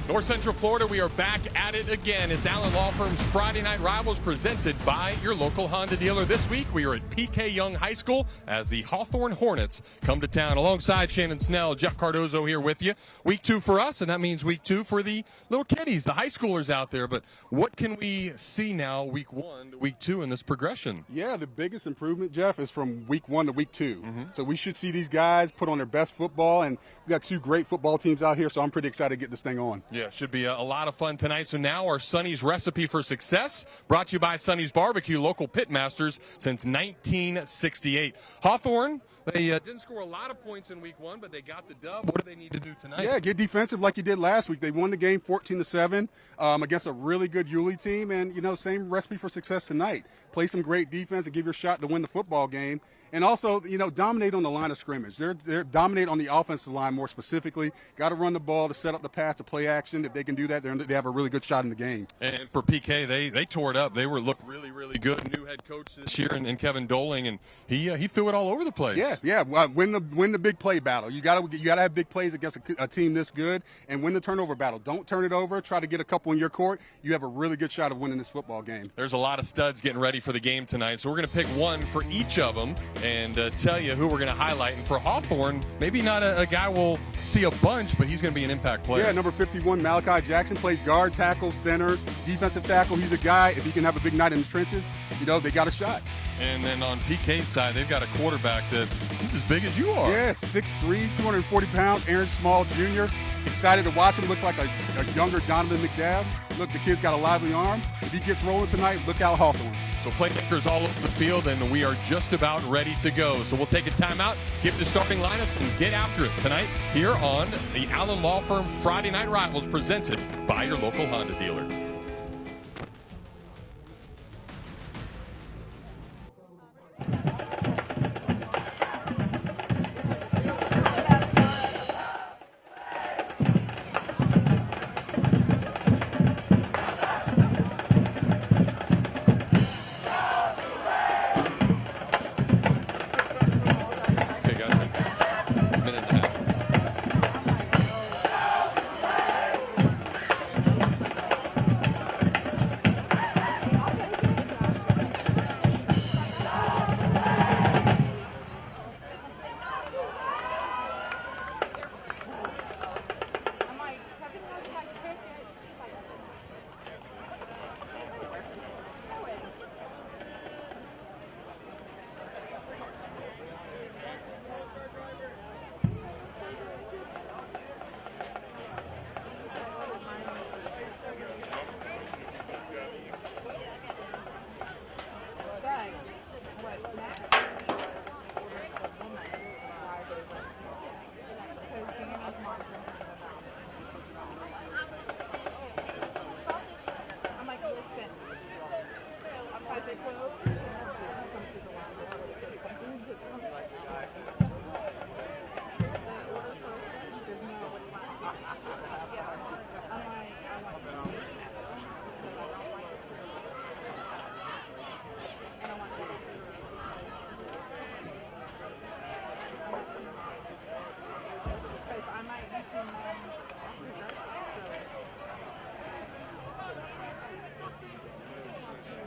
North Central Florida, we are back at it again. It's Allen Law Firm's Friday Night Rivals presented by your local Honda dealer. This week, we are at P.K. Yonge High School as the Hawthorne Hornets come to town. Alongside Shannon Snell, Jeff Cardozo here with you. Week 2 for us, and that means week 2 for the little kiddies, the high schoolers out there. But what can we see now, week 1 to week 2 in this progression? Yeah, the biggest improvement, Jeff, is from week 1 to week 2. So we should see these guys put on their best football, and we got 2 great football teams out here, so I'm pretty excited to get this thing on. Yeah, should be a lot of fun tonight. So now our Sonny's Recipe for Success, brought to you by Sonny's Barbecue, local pit masters since 1968. Hawthorne, they didn't score a lot of points in week 1, but they got the dub. What do they need to do tonight? Yeah, get defensive like you did last week. They won the game 14-7 against a really good Yulee team, and, same recipe for success tonight. Play some great defense and give your shot to win the football game. And also, dominate on the line of scrimmage. They're dominate on the offensive line more specifically. Got to run the ball to set up the pass to play action. If they can do that, they have a really good shot in the game. And for PK, they tore it up. They looked really, really good. New head coach this year, and Kevin Doling, and he threw it all over the place. Yeah. Win the big play battle. You gotta have big plays against a team this good, and win the turnover battle. Don't turn it over. Try to get a couple in your court. You have a really good shot of winning this football game. There's a lot of studs getting ready for the game tonight, so we're going to pick one for each of them and tell you who we're going to highlight. And for Hawthorne, maybe not a guy we'll see a bunch, but he's going to be an impact player. Yeah, number 51, Malachi Jackson, plays guard, tackle, center, defensive tackle. He's a guy, if he can have a big night in the trenches, they got a shot. And then on PK's side, they've got a quarterback he's as big as you are. Yeah, 6'3", 240 pounds, Aaron Small Jr. Excited to watch him. Looks like a younger Donovan McNabb. Look, the kid's got a lively arm. If he gets rolling tonight, look out Hawthorne. So playmakers all over the field, and we are just about ready to go. So we'll take a timeout, give the starting lineups, and get after it tonight here on the Allen Law Firm Friday Night Rivals presented by your local Honda dealer.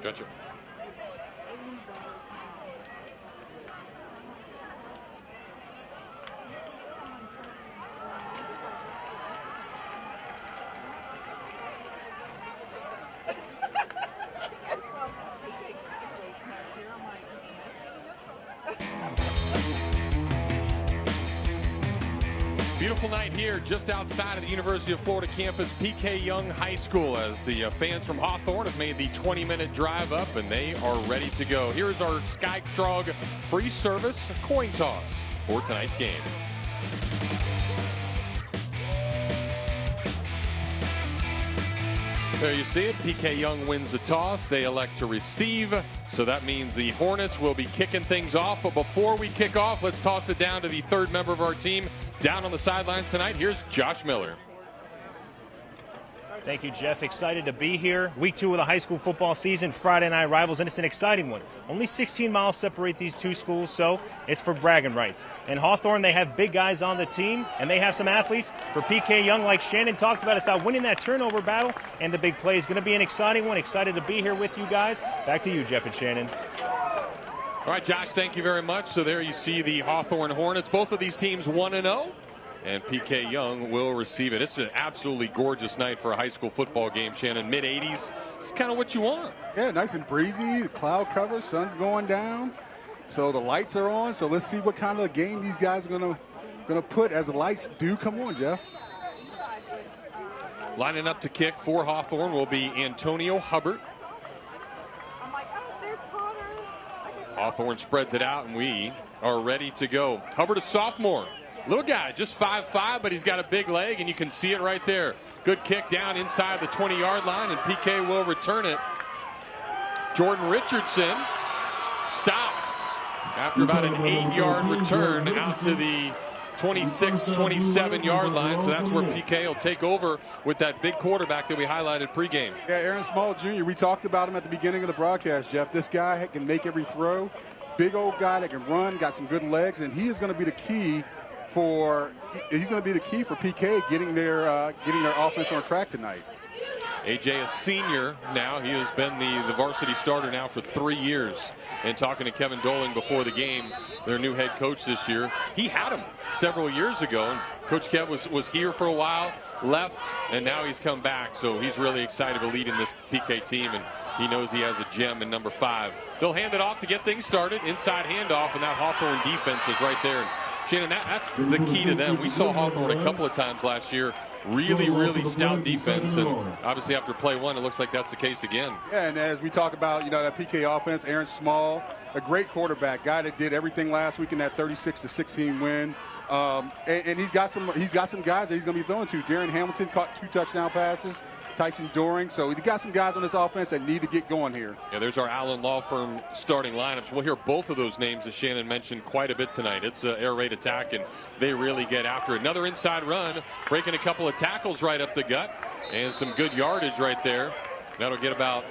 Gotcha. Beautiful night here just outside of the University of Florida campus, P.K. Yonge High School, as the fans from Hawthorne have made the 20-minute drive up, and they are ready to go. Here is our SkyTrog free service coin toss for tonight's game. There you see it. P.K. Yonge wins the toss. They elect to receive, so that means the Hornets will be kicking things off. But before we kick off, let's toss it down to the third member of our team down on the sidelines tonight. Here's Josh Miller. Thank you, Jeff. Excited to be here. Week 2 of the high school football season, Friday night rivals, and it's an exciting one. Only 16 miles separate these two schools, so it's for bragging rights. And Hawthorne, they have big guys on the team, and they have some athletes. For PK Yonge, like Shannon talked about, it's about winning that turnover battle, and the big play is going to be an exciting one. Excited to be here with you guys. Back to you, Jeff and Shannon. All right, Josh, thank you very much. So there you see the Hawthorne Hornets. Both of these teams 1-0. And PK Yonge will receive it. It's an absolutely gorgeous night for a high school football game, Shannon. Mid-80s. It's kind of what you want. Yeah, nice and breezy. The cloud cover, sun's going down. So the lights are on. So let's see what kind of game these guys are gonna put as the lights do come on, Jeff. Lining up to kick for Hawthorne will be Antonio Hubbard. Hawthorne spreads it out, and we are ready to go. Hubbard, a sophomore. Little guy, just 5'5", but he's got a big leg, and you can see it right there. Good kick down inside the 20-yard line, and PK will return it. Jordan Richardson stopped after about an 8-yard return out to the 26, 27-yard line. So that's where PK will take over with that big quarterback that we highlighted pregame. Yeah, Aaron Small Jr., we talked about him at the beginning of the broadcast, Jeff. This guy can make every throw. Big old guy that can run, got some good legs, and he is going to be the key for PK getting their offense on track tonight. AJ, a senior now. He has been the varsity starter now for 3 years. And talking to Kevin Doling before the game, their new head coach this year, he had him several years ago. And Coach Kev was here for a while, left, and now he's come back. So he's really excited to lead in this PK team, and he knows he has a gem in number 5. They'll hand it off to get things started. Inside handoff, and that Hawthorne defense is right there. Shannon, that's the key to them. We saw Hawthorne a couple of times last year. Really, really stout defense, and obviously after play 1, it looks like that's the case again. Yeah, and as we talk about, that PK offense, Aaron Small, a great quarterback, guy that did everything last week in that 36-16 win. And he's got some guys that he's going to be throwing to. Darren Hamilton caught 2 touchdown passes. Tyson Doring. So he got some guys on this offense that need to get going here. Yeah, there's our Allen Law Firm starting lineups. We'll hear both of those names, as Shannon mentioned, quite a bit tonight. It's an air raid attack, and they really get after it. Another inside run, breaking a couple of tackles right up the gut, and some good yardage right there. That'll get about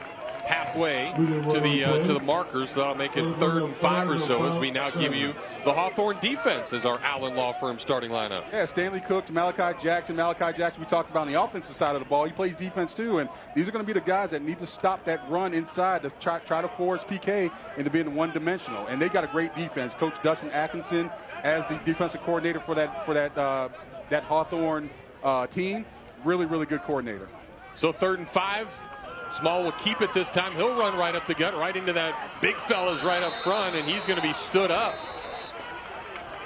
halfway to the markers. That'll make it 3rd and 5 or so, as we now give you the Hawthorne defense as our Allen Law Firm starting lineup. Yeah, Stanley Cook, Malachi Jackson, we talked about on the offensive side of the ball. He plays defense too, and these are going to be the guys that need to stop that run inside to try to force PK into being one-dimensional. And they got a great defense. Coach Dustin Atkinson as the defensive coordinator for that Hawthorne team. Really, really good coordinator. So 3rd and 5. Small will keep it this time. He'll run right up the gut, right into that big fella's right up front, and he's going to be stood up.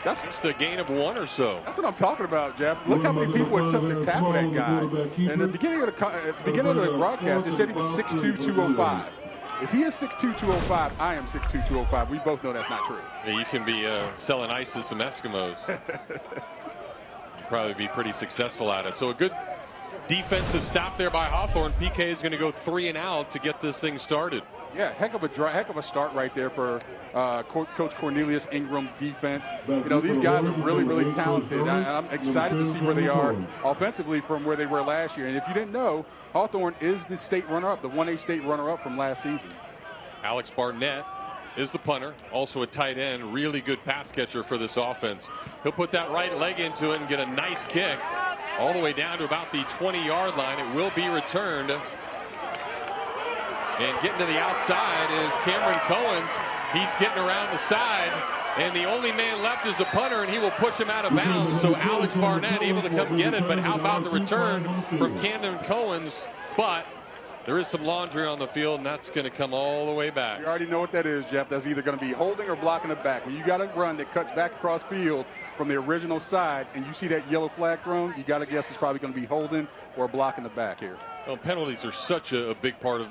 That's just a gain of 1 or so. That's what I'm talking about, Jeff. Look how many people it took to tackle that guy. And at the beginning of the broadcast, it said he was 6'2", 205. If he is 6'2", 205, I am 6'2", 205. We both know that's not true. Yeah, you can be selling ice to some Eskimos. Probably be pretty successful at it. So a good defensive stop there by Hawthorne. PK is going to go 3 and out to get this thing started. Yeah, heck of a start right there for Coach Cornelius Ingram's defense. These guys are really, really talented. I'm excited to see where they are offensively from where they were last year. And if you didn't know, Hawthorne is the state runner-up, the 1A state runner-up from last season. Alex Barnett is the punter, also a tight end, really good pass catcher for this offense. He'll put that right leg into it and get a nice kick all the way down to about the 20-yard line. It will be returned. And getting to the outside is Cameron Cohens. He's getting around the side, and the only man left is a punter, and he will push him out of bounds. So Alex Barnett able to come get it, but how about the return from Cameron Cohens? But there is some laundry on the field, and that's going to come all the way back. You already know what that is, Jeff. That's either going to be holding or blocking the back. When you got a run that cuts back across field from the original side, and you see that yellow flag thrown, you got to guess it's probably going to be holding or blocking the back here. Well, penalties are such a big part of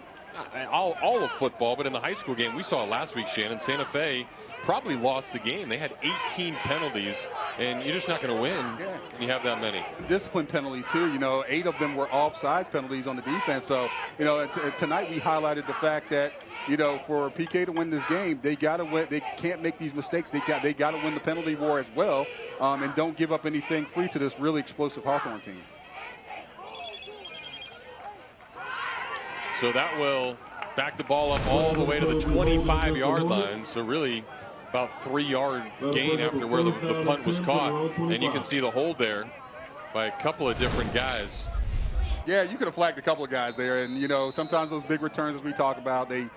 all of football, but in the high school game, we saw last week, Shannon, Santa Fe probably lost the game. They had 18 penalties, and you're just not going to win when you have that many. Discipline penalties, too. 8 of them were offsides penalties on the defense. So, tonight we highlighted the fact that, for PK to win this game, they got to win. They can't make these mistakes. They got to win the penalty war as well, and don't give up anything free to this really explosive Hawthorne team. So that will back the ball up all the way to the 25-yard line. So really about 3-yard gain after where the punt was caught. And you can see the hold there by a couple of different guys. Yeah, you could have flagged a couple of guys there. And, you know, sometimes those big returns, as we talk about, they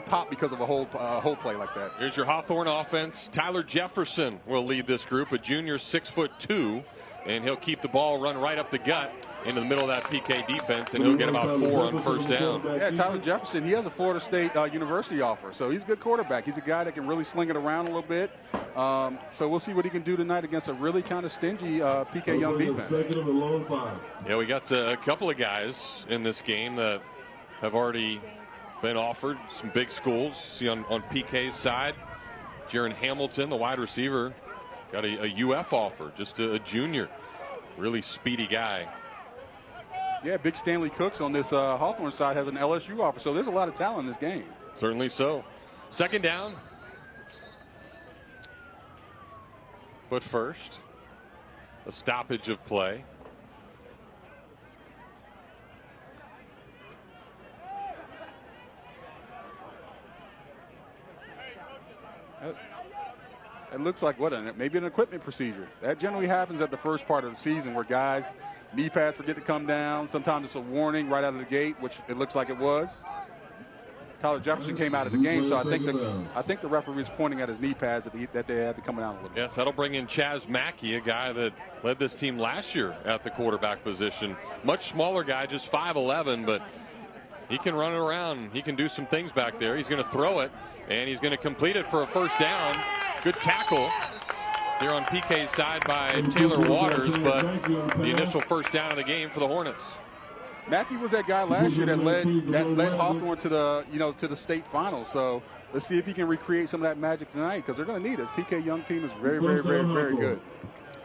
pop because of a whole play like that. Here's your Hawthorne offense. Tyler Jefferson will lead this group, a junior, 6'2", and he'll keep the ball run right up the gut into the middle of that PK defense, and he'll get about 4 on first down. Yeah, Tyler Jefferson, he has a Florida State University offer, so he's a good quarterback. He's a guy that can really sling it around a little bit. So we'll see what he can do tonight against a really kind of stingy PK Yonge defense. Yeah, we got a couple of guys in this game that have already been offered some big schools. See on PK's side, Jaron Hamilton, the wide receiver, got a UF offer, just a junior, really speedy guy. Yeah, Big Stanley Cooks on this Hawthorne side has an LSU offer, so there's a lot of talent in this game. Certainly so. Second down. But first, a stoppage of play. It looks like maybe an equipment procedure. That generally happens at the first part of the season where guys, knee pads forget to come down. Sometimes it's a warning right out of the gate, which it looks like it was. Tyler Jefferson came out of the game, so I think the referee is pointing at his knee pads that they had to come down a little bit. Yes, that'll bring in Chaz Mackey, a guy that led this team last year at the quarterback position. Much smaller guy, just 5'11", but he can run it around. He can do some things back there. He's going to throw it, and he's going to complete it for a first down. Good tackle here on PK's side by Taylor Waters, but the initial first down of the game for the Hornets. Mackey was that guy last year that led Hawthorne to the state finals. So let's see if he can recreate some of that magic tonight, because they're going to need it. This PK Yonge team is very, very, very, very good.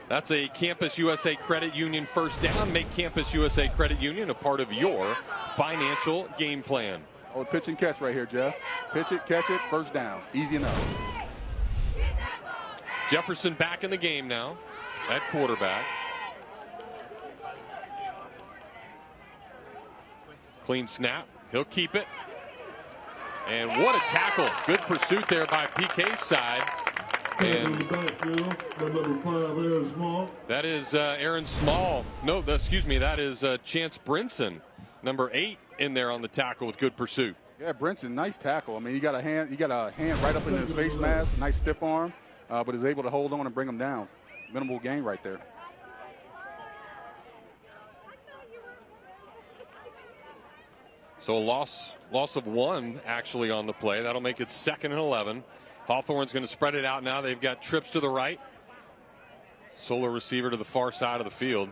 That's a Campus USA Credit Union first down. Make Campus USA Credit Union a part of your financial game plan. Oh, pitch and catch right here, Jeff. Pitch it, catch it, first down. Easy enough. Jefferson back in the game now at quarterback. Clean snap. He'll keep it. And what a tackle. Good pursuit there by PK's side. And that is Aaron Small. No, excuse me. That is Chance Brinson, number 8, in there on the tackle with good pursuit. Yeah, Brinson, nice tackle. I mean, he got a hand right up into his face mask, nice stiff arm, but is able to hold on and bring him down. Minimal gain right there. So a loss of 1 actually on the play. That'll make it 2nd and 11. Hawthorne's going to spread it out now. They've got trips to the right. Solar receiver to the far side of the field.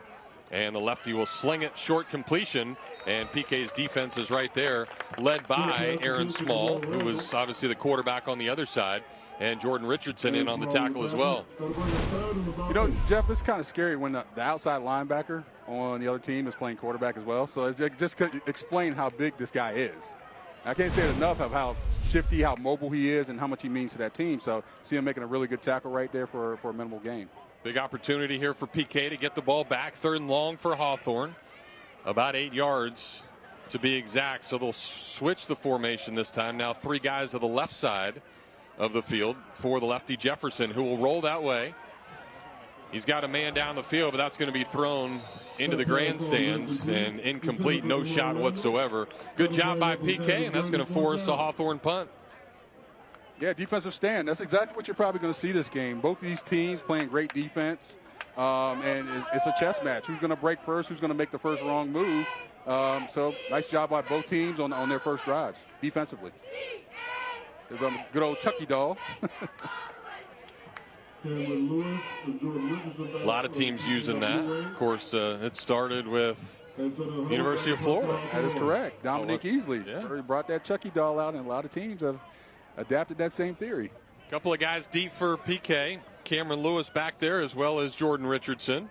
And the lefty will sling it, short completion. And PK's defense is right there, led by Aaron Small, who was obviously the quarterback on the other side. And Jordan Richardson in on the tackle as well. You know, Jeff, it's kind of scary when the outside linebacker on the other team is playing quarterback as well. So it just could explain how big this guy is. I can't say it enough of how shifty, how mobile he is, and how much he means to that team. So see him making a really good tackle right there for a minimal gain. Big opportunity here for PK to get the ball back. 3rd and long for Hawthorne. About 8 yards to be exact. So they'll switch the formation this time. Now 3 guys to the left side of the field for the lefty Jefferson, who will roll that way. He's got a man down the field, but that's going to be thrown into the grandstands and incomplete. No shot whatsoever. Good job by PK, and that's going to force a Hawthorne punt. Yeah, defensive stand. That's exactly what you're probably going to see this game. Both of these teams playing great defense, and it's a chess match. Who's going to break first? Who's going to make the first wrong move? So nice job by both teams on their first drives defensively. There's a good old Chucky doll. A lot of teams using that. Of course, it started with University of Florida. That is correct. Dominique Easley brought that Chucky doll out, and a lot of teams have adapted that same theory. A couple of guys deep for PK. Cameron Lewis back there, as well as Jordan Richardson.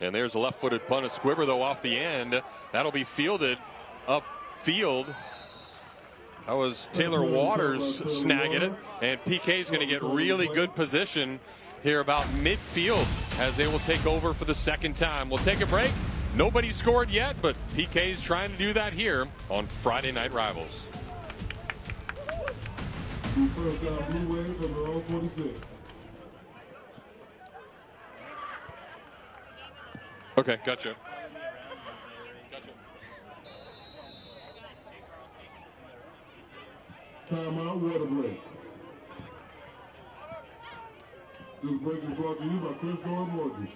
And there's a left-footed punt of Squibber, though, off the end. That'll be fielded upfield. That was Taylor Waters snagging it, and PK's going to get really good position here about midfield as they will take over for the second time. We'll take a break. Nobody scored yet, but PK's trying to do that here on Friday Night Rivals. First down, Blue Wave from their own 46. Okay, gotcha. Timeout, water break. This break is brought to you by Chris Door Mortgage.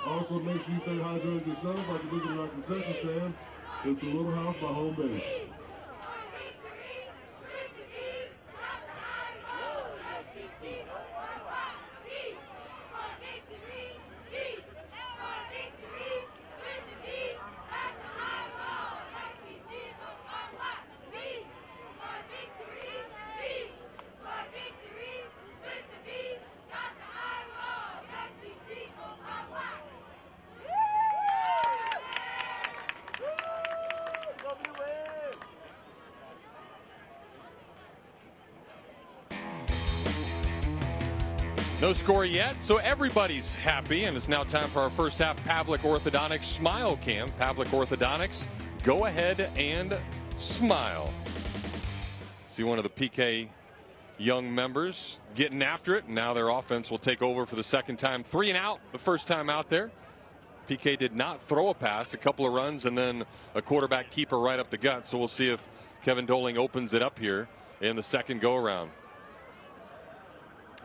Also, make sure you stay hydrated yourself by visiting our concession stand at the Little House by Home Base. No score yet, so everybody's happy, and it's now time for our first half Pavlik Orthodontics Smile Cam. Pavlik Orthodontics, go ahead and smile. See one of the PK Yonge members getting after it. Now their offense will take over for the second time. 3 and out the first time out there. PK did not throw a pass, a couple of runs, and then a quarterback keeper right up the gut. So we'll see if Kevin Doling opens it up here in the second go-around.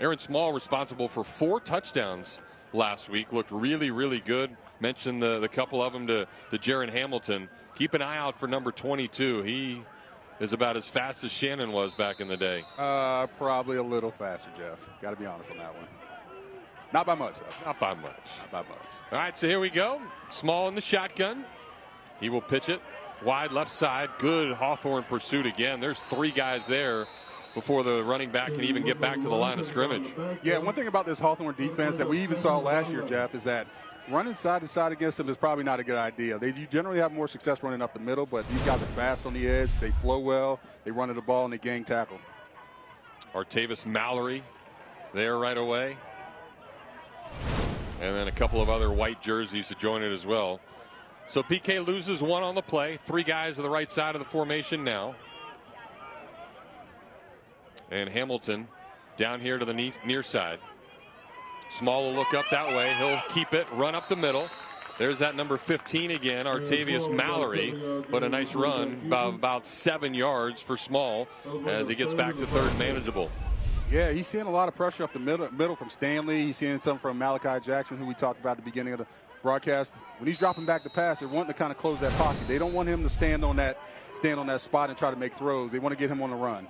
Aaron Small, responsible for 4 touchdowns last week, looked really, really good. Mentioned the couple of them to Jaron Hamilton. Keep an eye out for number 22. He is about as fast as Shannon was back in the day. Probably a little faster, Jeff. Got to be honest on that one. Not by much, though. Not by much. Not by much. All right, so here we go. Small in the shotgun. He will pitch it wide left side. Good Hawthorne pursuit again. There's 3 guys there before the running back can even get back to the line of scrimmage. Yeah, one thing about this Hawthorne defense that we even saw last year, Jeff, is that running side to side against them is probably not a good idea. They generally have more success running up the middle, but these guys are fast on the edge. They flow well. They run to the ball, and they gang tackle. Artavis Mallory there right away. And then a couple of other white jerseys to join it as well. So PK loses 1 on the play. 3 guys to the right side of the formation now. And Hamilton down here to the near side. Small will look up that way. He'll keep it, run up the middle. There's that number 15 again, Artavius Mallory. But a nice run, about 7 yards for Small as he gets back to third manageable. Yeah, he's seeing a lot of pressure up the middle from Stanley. He's seeing some from Malachi Jackson, who we talked about at the beginning of the broadcast. When he's dropping back to pass, they're wanting to kind of close that pocket. They don't want him to stand on that spot and try to make throws. They want to get him on the run.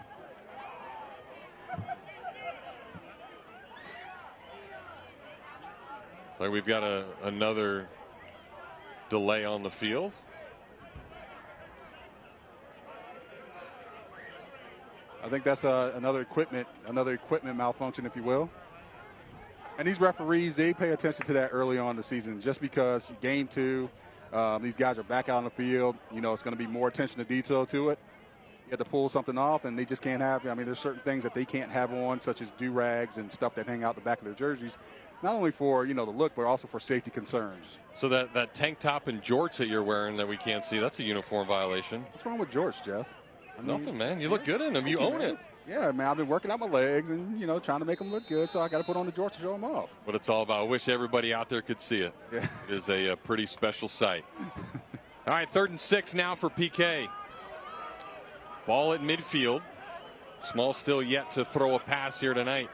So we've got another delay on the field. I think that's another equipment malfunction, if you will. And these referees, they pay attention to that early on in the season, just because game 2, these guys are back out on the field. You know, it's going to be more attention to detail to it. You have to pull something off, and they just can't have. I mean, there's certain things that they can't have on, such as do-rags and stuff that hang out the back of their jerseys. Not only for, the look, but also for safety concerns. So that tank top and jorts that you're wearing that we can't see, that's a uniform violation. What's wrong with jorts, Jeff? Nothing, man. You look good in them. You own it. Yeah, man, I've been working out my legs and, trying to make them look good, so I got to put on the jorts to show them off. What it's all about. I wish everybody out there could see it. Yeah. It is a pretty special sight. All right, 3rd and 6 now for PK. Ball at midfield. Small still yet to throw a pass here tonight.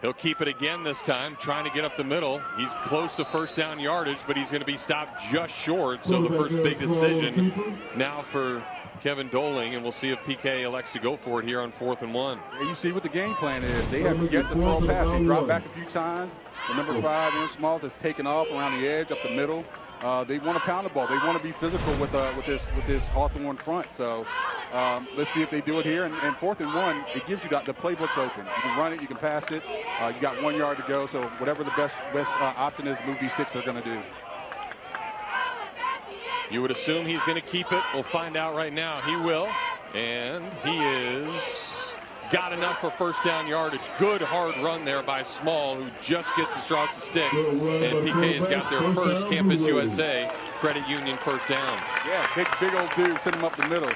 He'll keep it again this time, trying to get up the middle. He's close to first down yardage, but he's going to be stopped just short. So the first big decision now for Kevin Doling, and we'll see if PK elects to go for it here on 4th and 1. Yeah, you see what the game plan is. They have yet to throw a pass. They drop back a few times. The number 5, Aaron Smalls, has taken off around the edge, up the middle. They want to pound the ball. They want to be physical with this Hawthorne front. So let's see if they do it here. And 4th and 1, it gives you the playbook's open. You can run it, you can pass it. You got 1 yard to go. So whatever the best option is, move these sticks, they're going to do. You would assume he's going to keep it. We'll find out right now. He will. And he is got enough for first down yardage. Good hard run there by Small, who just gets across the sticks. And PK has got their first Campus USA Credit Union first down. Yeah, big old dude, send him up the middle.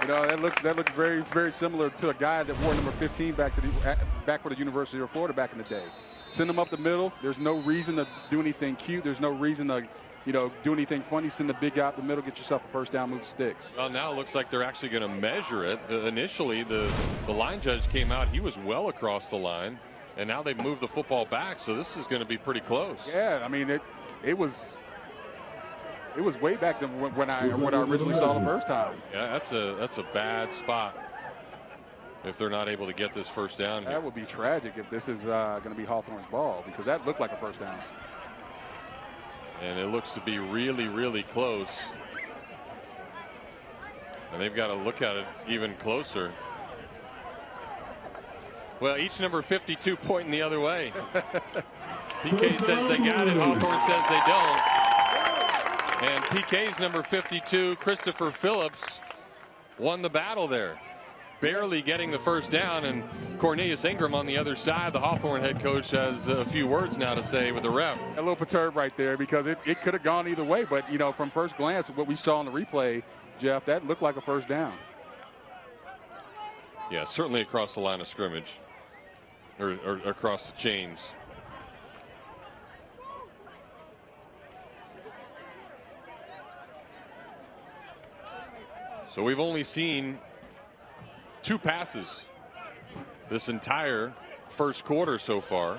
You know, that looks very similar to a guy that wore number 15 back for the University of Florida back in the day. Send him up the middle. There's no reason to do anything cute. There's no reason to, do anything funny. Send the big guy up the middle, get yourself a first down, move sticks. Well, now it looks like they're actually going to measure it. Initially, the line judge came out. He was well across the line, and now they've moved the football back. So this is going to be pretty close. Yeah, I mean it was way back than when I originally saw the first time. Yeah, that's a bad spot if they're not able to get this first down here. That would be tragic if this is going to be Hawthorne's ball, because that looked like a first down. And it looks to be really, really close. And they've got to look at it even closer. Well, each number 52 pointing the other way. PK says they got it. Hawthorne says they don't. And PK's number 52, Christopher Phillips, won the battle there. Barely getting the first down, and Cornelius Ingram on the other side. The Hawthorne head coach has a few words now to say with the ref. A little perturbed right there, because it could have gone either way. But, from first glance, what we saw in the replay, Jeff, that looked like a first down. Yeah, certainly across the line of scrimmage or across the chains. So we've only seen 2 passes this entire first quarter so far.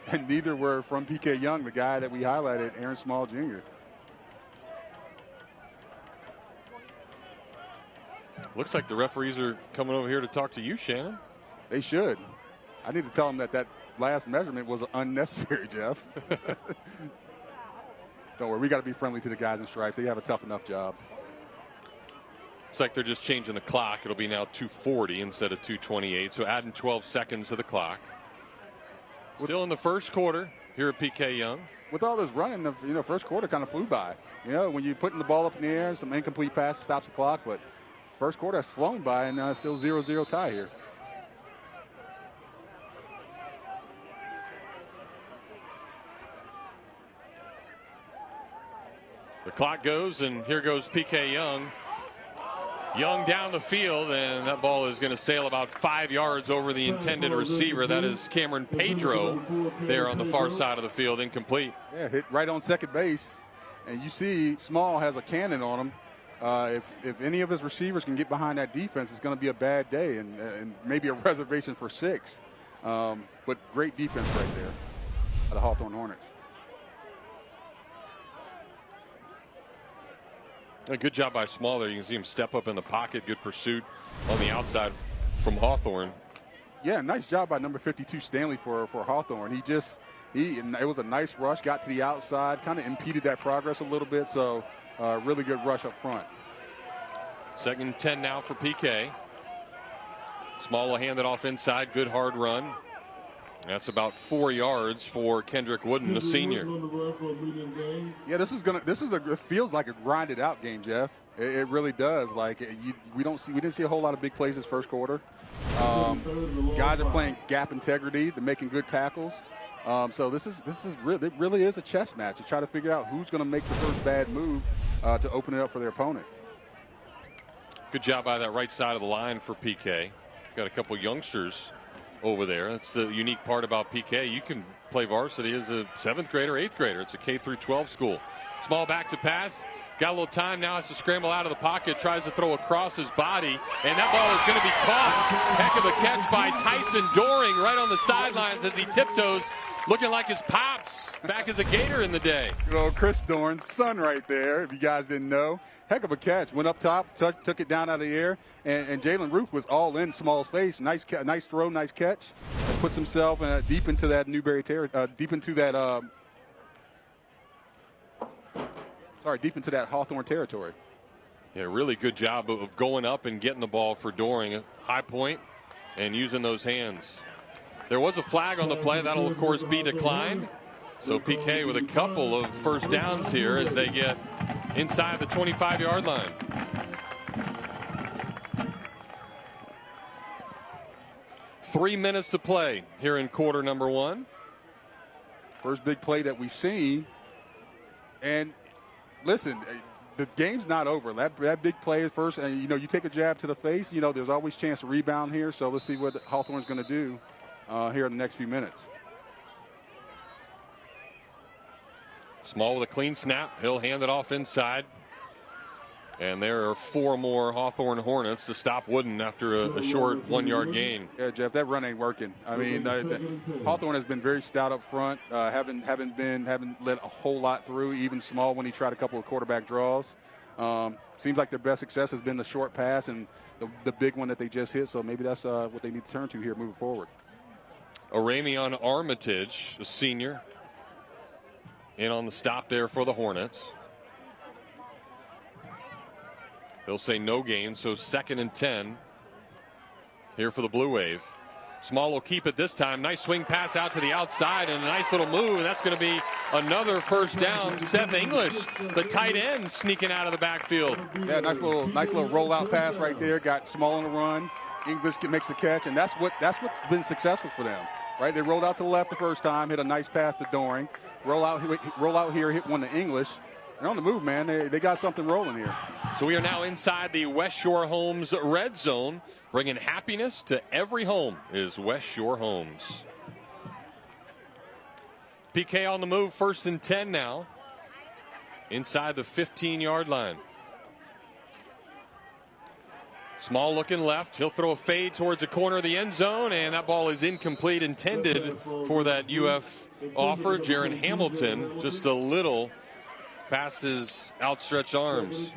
And neither were from PK Yonge, the guy that we highlighted, Aaron Small Jr. Looks like the referees are coming over here to talk to you, Shannon. They should. I need to tell them that last measurement was unnecessary, Jeff. Don't worry, we got to be friendly to the guys in stripes. They have a tough enough job. Looks like they're just changing the clock. It'll be now 2:40 instead of 2:28. So adding 12 seconds to the clock. Still in the first quarter here at PK Yonge. With all this running, the first quarter kind of flew by. When you're putting the ball up in the air, some incomplete pass stops the clock, but first quarter has flown by, and still 0-0 tie here. The clock goes, and here goes PK Yonge. Young down the field, and that ball is going to sail about 5 yards over the intended receiver. That is Cameron Pedro there on the far side of the field, incomplete. Yeah, hit right on second base. And you see Small has a cannon on him. If any of his receivers can get behind that defense, it's going to be a bad day and maybe a reservation for 6. But great defense right there by the Hawthorne Hornets. A good job by Small there. You can see him step up in the pocket. Good pursuit on the outside from Hawthorne. Yeah, nice job by number 52 Stanley for Hawthorne. It was a nice rush, got to the outside, kind of impeded that progress a little bit. So really good rush up front. 2nd and 10 now for PK. Small will hand it off inside. Good hard run. That's about 4 yards for Kendrick Wooden, the senior. Yeah, it feels like a grinded out game, Jeff. It really does. Like we didn't see a whole lot of big plays this first quarter. Guys are playing gap integrity. They're making good tackles. So it really is a chess match to try to figure out who's going to make the first bad move to open it up for their opponent. Good job by that right side of the line for PK. Got a couple youngsters over there. That's the unique part about PK. You can play varsity as a 7th grader, 8th grader. It's a K through 12 school. Small back to pass. Got a little time now. Has to scramble out of the pocket. Tries to throw across his body. And that ball is going to be caught. Heck of a catch by Tyson Doring right on the sidelines as he tiptoes. Looking like his pops back as a Gator in the day. Good old Chris Dorn's son right there, if you guys didn't know. Heck of a catch. Went up top, took it down out of the air, and Jalen Roop was all in Small's face. Nice throw, nice catch. And puts himself deep into that Newberry territory, deep into that Hawthorne territory. Yeah, really good job of going up and getting the ball for Doring. High point and using those hands. There was a flag on the play. That'll, of course, be declined. So PK with a couple of first downs here as they get inside the 25-yard line. 3 minutes to play here in quarter number 1. First big play that we've seen. And listen, the game's not over. That big play is first, and you take a jab to the face. There's always chance to rebound here. So let's see what Hawthorne's going to do here in the next few minutes. Small with a clean snap. He'll hand it off inside. And there are 4 more Hawthorne Hornets to stop Wooden after a short 1-yard gain. Yeah, Jeff, that run ain't working. I mean, Hawthorne has been very stout up front. Haven't let a whole lot through. Even Small when he tried a couple of quarterback draws. Seems like their best success has been the short pass and the big one that they just hit. So maybe that's what they need to turn to here moving forward. Aramion Armitage, the senior, in on the stop there for the Hornets. They'll say no gain, so 2nd and 10 here for the Blue Wave. Small will keep it this time. Nice swing pass out to the outside and a nice little move. And that's going to be another first down. Seth English, the tight end, sneaking out of the backfield. Yeah, nice little rollout pass right there. Got Small on the run. English makes the catch, and that's what's been successful for them. Right? They rolled out to the left the first time, hit a nice pass to Doring. Roll out here, hit one to English. They're on the move, man. They got something rolling here. So we are now inside the West Shore Homes red zone. Bringing happiness to every home is West Shore Homes. PK on the move, 1st and 10 now. Inside the 15-yard line. Small looking left. He'll throw a fade towards the corner of the end zone, and that ball is incomplete, intended for that UF offer. Jaron Hamilton just a little past his outstretched arms.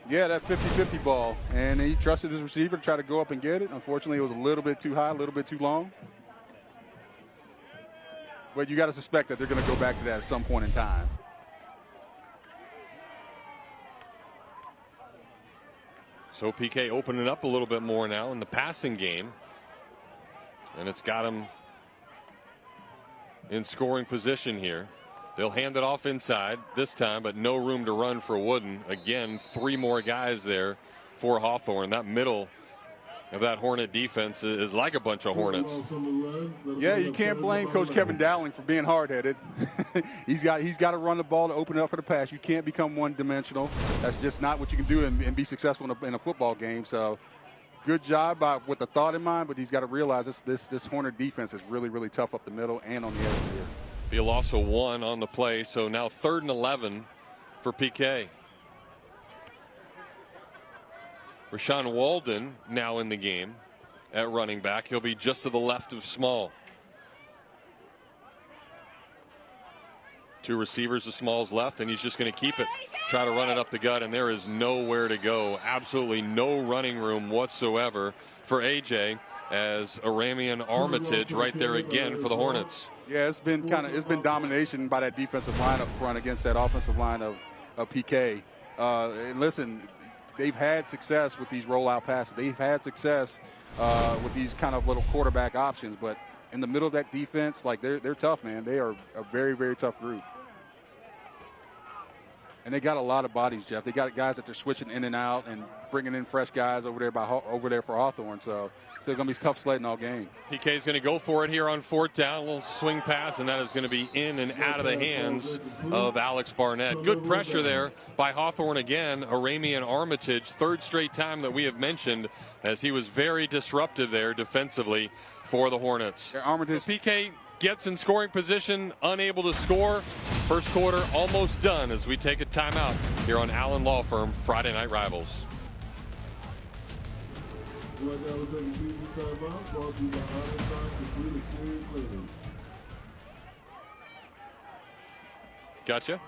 Yeah, that 50-50 ball, and he trusted his receiver to try to go up and get it. Unfortunately, it was a little bit too high, a little bit too long. But you got to suspect that they're going to go back to that at some point in time. So PK opening up a little bit more now in the passing game. And it's got him in scoring position here. They'll hand it off inside this time, but no room to run for Wooden. Again, 3 more guys there for Hawthorne. That middle of that Hornet defense is like a bunch of Hornets. Yeah, you can't blame Coach Kevin Dowling for being hard-headed. he's got to run the ball to open it up for the pass. You can't become one-dimensional. That's just not what you can do and be successful in a football game. So good job with the thought in mind, but he's got to realize this Hornet defense is really, really tough up the middle and on the edge here. Be a loss of 1 on the play, so now 3rd and 11 for PK. Rashawn Walden now in the game at running back. He'll be just to the left of Small. 2 receivers to Small's left, and he's just going to keep it. Try to run it up the gut, and there is nowhere to go. Absolutely no running room whatsoever for AJ, as Aramion Armitage right there again for the Hornets. Yeah, it's been domination by that defensive line up front against that offensive line of PK. And listen, they've had success with these rollout passes. They've had success with these kind of little quarterback options, but in the middle of that defense, like they're tough, man. They are a very, very tough group. And they got a lot of bodies, Jeff. They got guys that they're switching in and out and bringing in fresh guys over there for Hawthorne. So it's going to be tough sledding all game. PK is going to go for it here on 4th down. A little swing pass, and that is going to be in and out of the hands of Alex Barnett. Good pressure there by Hawthorne again. Aramion Armitage, 3rd straight time that we have mentioned, as he was very disruptive there defensively for the Hornets. Yeah, Armitage. PK gets in scoring position, unable to score. First quarter almost done as we take a timeout here on Allen Law Firm Friday Night Rivals. Gotcha.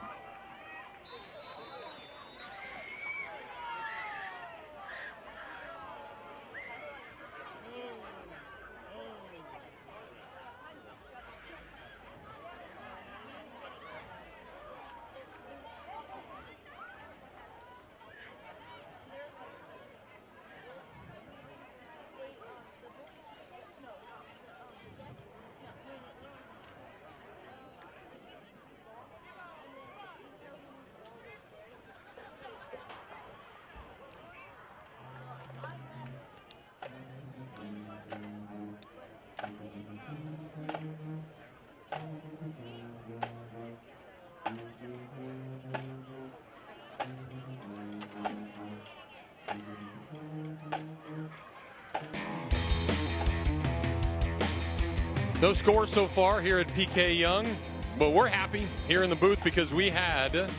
No score so far here at PK Yonge, but we're happy here in the booth because we had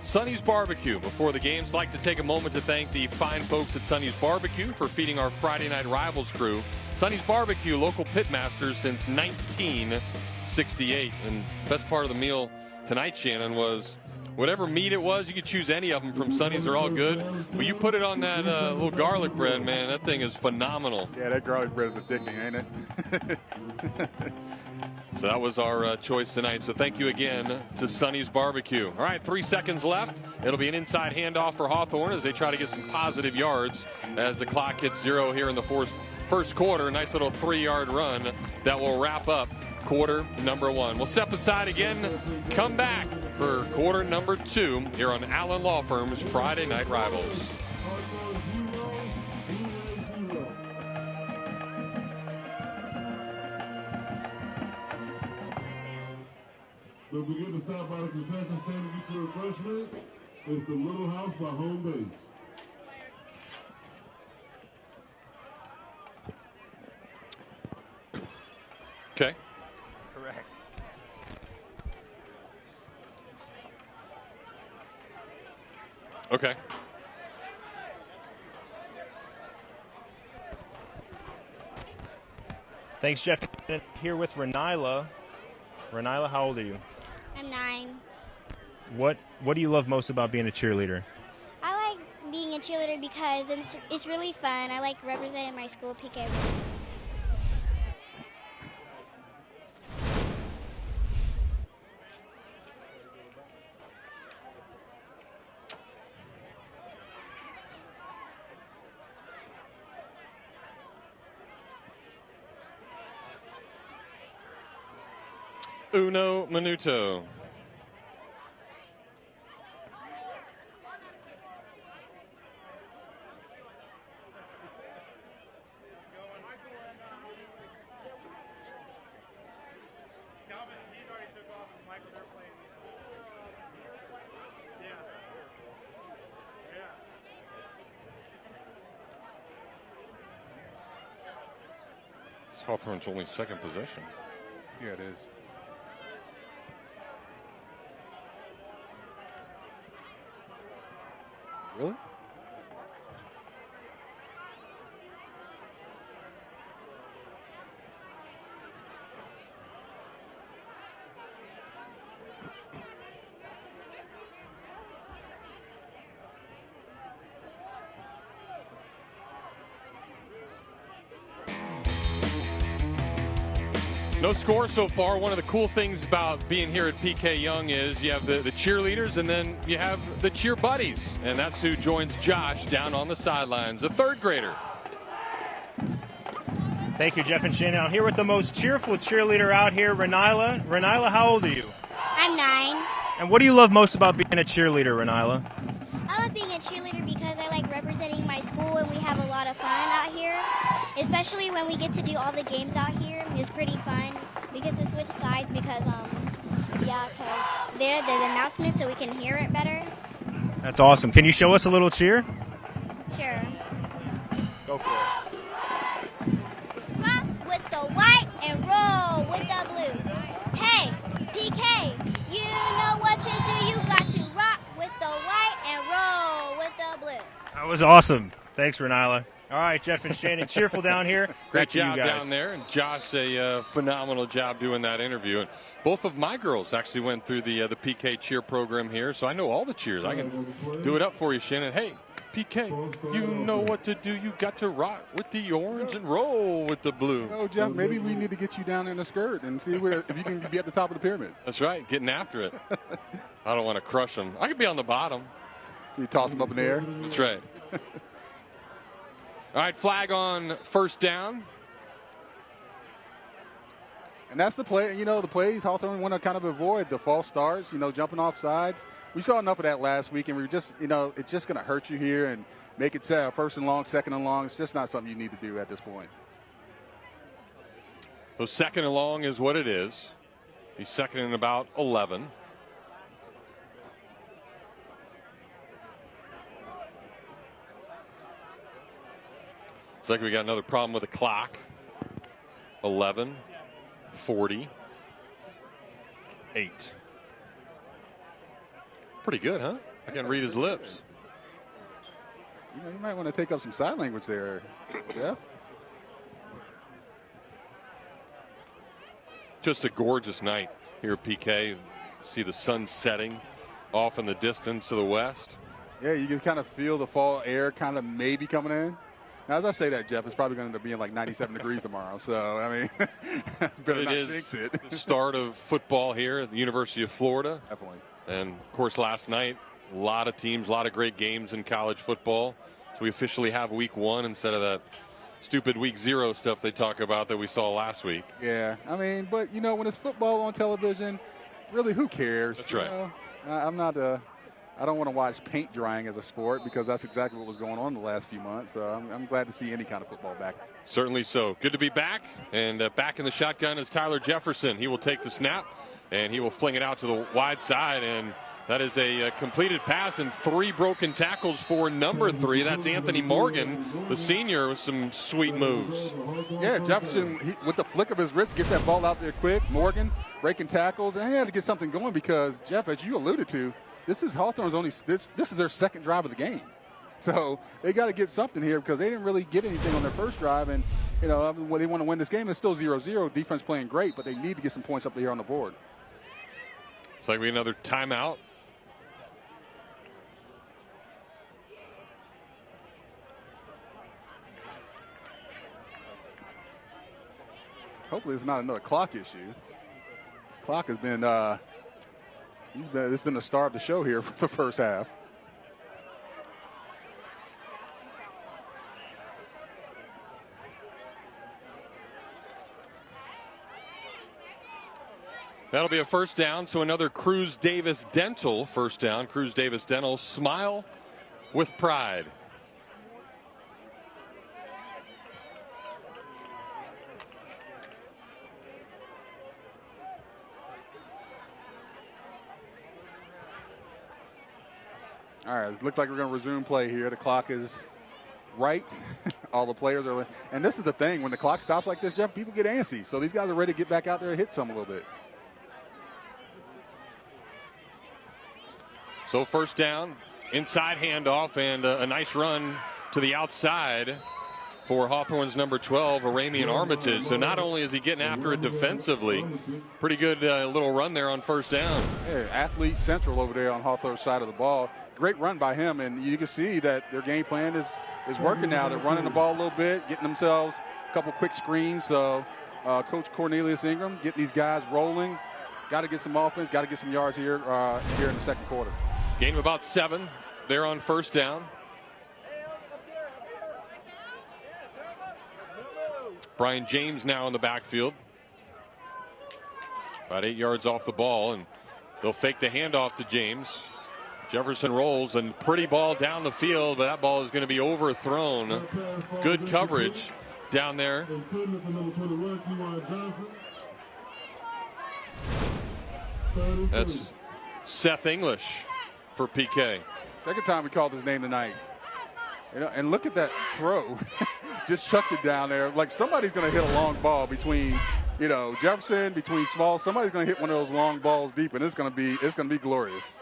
Sonny's Barbecue before the games. I'd like to take a moment to thank the fine folks at Sonny's Barbecue for feeding our Friday Night Rivals crew. Sonny's Barbecue, local pitmasters since 1968. And best part of the meal tonight, Shannon, was whatever meat it was. You could choose any of them from Sonny's. They're all good. But you put it on that little garlic bread, man. That thing is phenomenal. Yeah, that garlic bread is addicting, ain't it? So that was our choice tonight. So thank you again to Sonny's Barbecue. All right, 3 seconds left. It'll be an inside handoff for Hawthorne as they try to get some positive yards as the clock hits 0 here in the first quarter. Nice little 3-yard run that will wrap up quarter number 1. We'll step aside again, come back for quarter number 2 here on Allen Law Firm's Friday Night Rivals. Don't forget to stop by the concession stand to get your refreshments. It's the Little House by Home Base. Okay. Correct. Okay. Thanks, Jeff. Here with Renila. Renila, how old are you? I'm 9. What do you love most about being a cheerleader? I like being a cheerleader because it's really fun. I like representing my school, PK. Uno minuto. Hawthorne's only second possession. Yeah, it is. Really? No score so far. One of the cool things about being here at PK Yonge is you have the cheerleaders and then you have the cheer buddies. And that's who joins Josh down on the sidelines, a third grader. Thank you, Jeff and Shannon. I'm here with the most cheerful cheerleader out here, Renila. Renila, how old are you? I'm 9. And what do you love most about being a cheerleader, Renila? I love being a cheerleader because I like representing my school and we have a lot of fun out here. Especially when we get to do all the games out here. It's pretty fun. We get to switch sides because, there's the announcement so we can hear it better. That's awesome. Can you show us a little cheer? Sure. Go for it. Rock with the white and roll with the blue. Hey, PK, you know what to do. You got to rock with the white and roll with the blue. That was awesome. Thanks, Renila. All right, Jeff and Shannon, cheerful down here. Great to you job guys. down there. And Josh, a phenomenal job doing that interview. And both of my girls actually went through the PK cheer program here, so I know all the cheers. I can do it up for you, Shannon. Hey, PK, you know what to do. You got to rock with the orange and roll with the blue. Oh, Jeff, maybe we need to get you down in a skirt and see if you can be at the top of the pyramid. That's right, getting after it. I don't want to crush them. I could be on the bottom. You toss them up in the air. That's right. All right, flag on first down. And that's the play, the plays Hawthorne want to kind of avoid, the false starts, jumping off sides. We saw enough of that last week, and we were just, it's just going to hurt you here and make it first and long, second and long. It's just not something you need to do at this point. So second and long is what it is. He's second and about 11. Looks like we got another problem with the clock. 11, 48. Pretty good, huh? I can read his lips. You know, you might want to take up some sign language there, Jeff. Just a gorgeous night here at PK. See the sun setting off in the distance to the west. Yeah, you can kind of feel the fall air kind of maybe coming in. Now, as I say that, Jeff, it's probably going to end up being like 97 degrees tomorrow. So, I mean, better not jinx it. The start of football here at the University of Florida. Definitely. And, of course, last night, a lot of teams, a lot of great games in college football. So we officially have week 1 instead of that stupid week 0 stuff they talk about that we saw last week. Yeah, I mean, but, you know, when it's football on television, really, who cares? That's right. You know? I don't want to watch paint drying as a sport because that's exactly what was going on the last few months. So I'm glad to see any kind of football back. Certainly so. Good to be back. And back in the shotgun is Tyler Jefferson. He will take the snap, and he will fling it out to the wide side. And that is a completed pass and 3 broken tackles for number 3. That's Anthony Morgan, the senior, with some sweet moves. Yeah, Jefferson, with the flick of his wrist, gets that ball out there quick. Morgan breaking tackles. And he had to get something going because, Jeff, as you alluded to, this is Hawthorne's this is their second drive of the game. So they got to get something here because they didn't really get anything on their first drive. And, you know, when they want to win this game, it's still 0-0. Defense playing great, but they need to get some points up here on the board. It's like we another timeout. Hopefully it's not another clock issue. This clock has been it's been the star of the show here for the first half. That'll be a first down, so another Cruz Davis Dental first down. Cruz Davis Dental, smile with pride. All right, it looks like we're going to resume play here. The clock is right. All the players are, and this is the thing, when the clock stops like this, Jeff, people get antsy. So these guys are ready to get back out there and hit some a little bit. So first down, inside handoff, and a nice run to the outside for Hawthorne's number 12, Aramian Armitage. So not only is he getting after it defensively, pretty good little run there on first down. Yeah, athlete central over there on Hawthorne's side of the ball. Great run by him, and you can see that their game plan is working now. They're running the ball a little bit, getting themselves a couple quick screens. So Coach Cornelius Ingram getting these guys rolling. Got to get some offense, got to get some yards here in the second quarter. Gain of about 7 there on first down. Brian James now in the backfield. About 8 yards off the ball, and they'll fake the handoff to James. Jefferson rolls, and pretty ball down the field, but that ball is going to be overthrown. Good coverage down there. That's Seth English for PK. Second time we called his name tonight. You know, and look at that throw. Just chucked it down there. Like somebody's going to hit a long ball between, you know, Jefferson, between Small. Somebody's going to hit one of those long balls deep, and it's going to be glorious.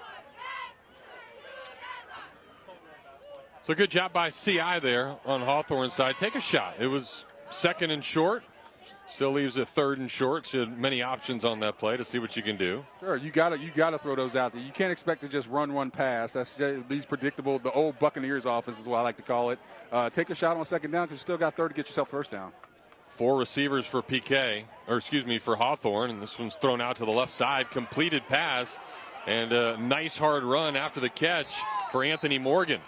So good job by CI there on Hawthorne's side. Take a shot. It was second and short. Still leaves it third and short. So many options on that play to see what you can do. Sure, you gotta throw those out there. You can't expect to just run pass. That's just, these predictable, the old Buccaneers offense is what I like to call it. Take a shot on second down because you still got third to get yourself first down. 4 receivers for for Hawthorne, and this one's thrown out to the left side. Completed pass, and a nice hard run after the catch for Anthony Morgan.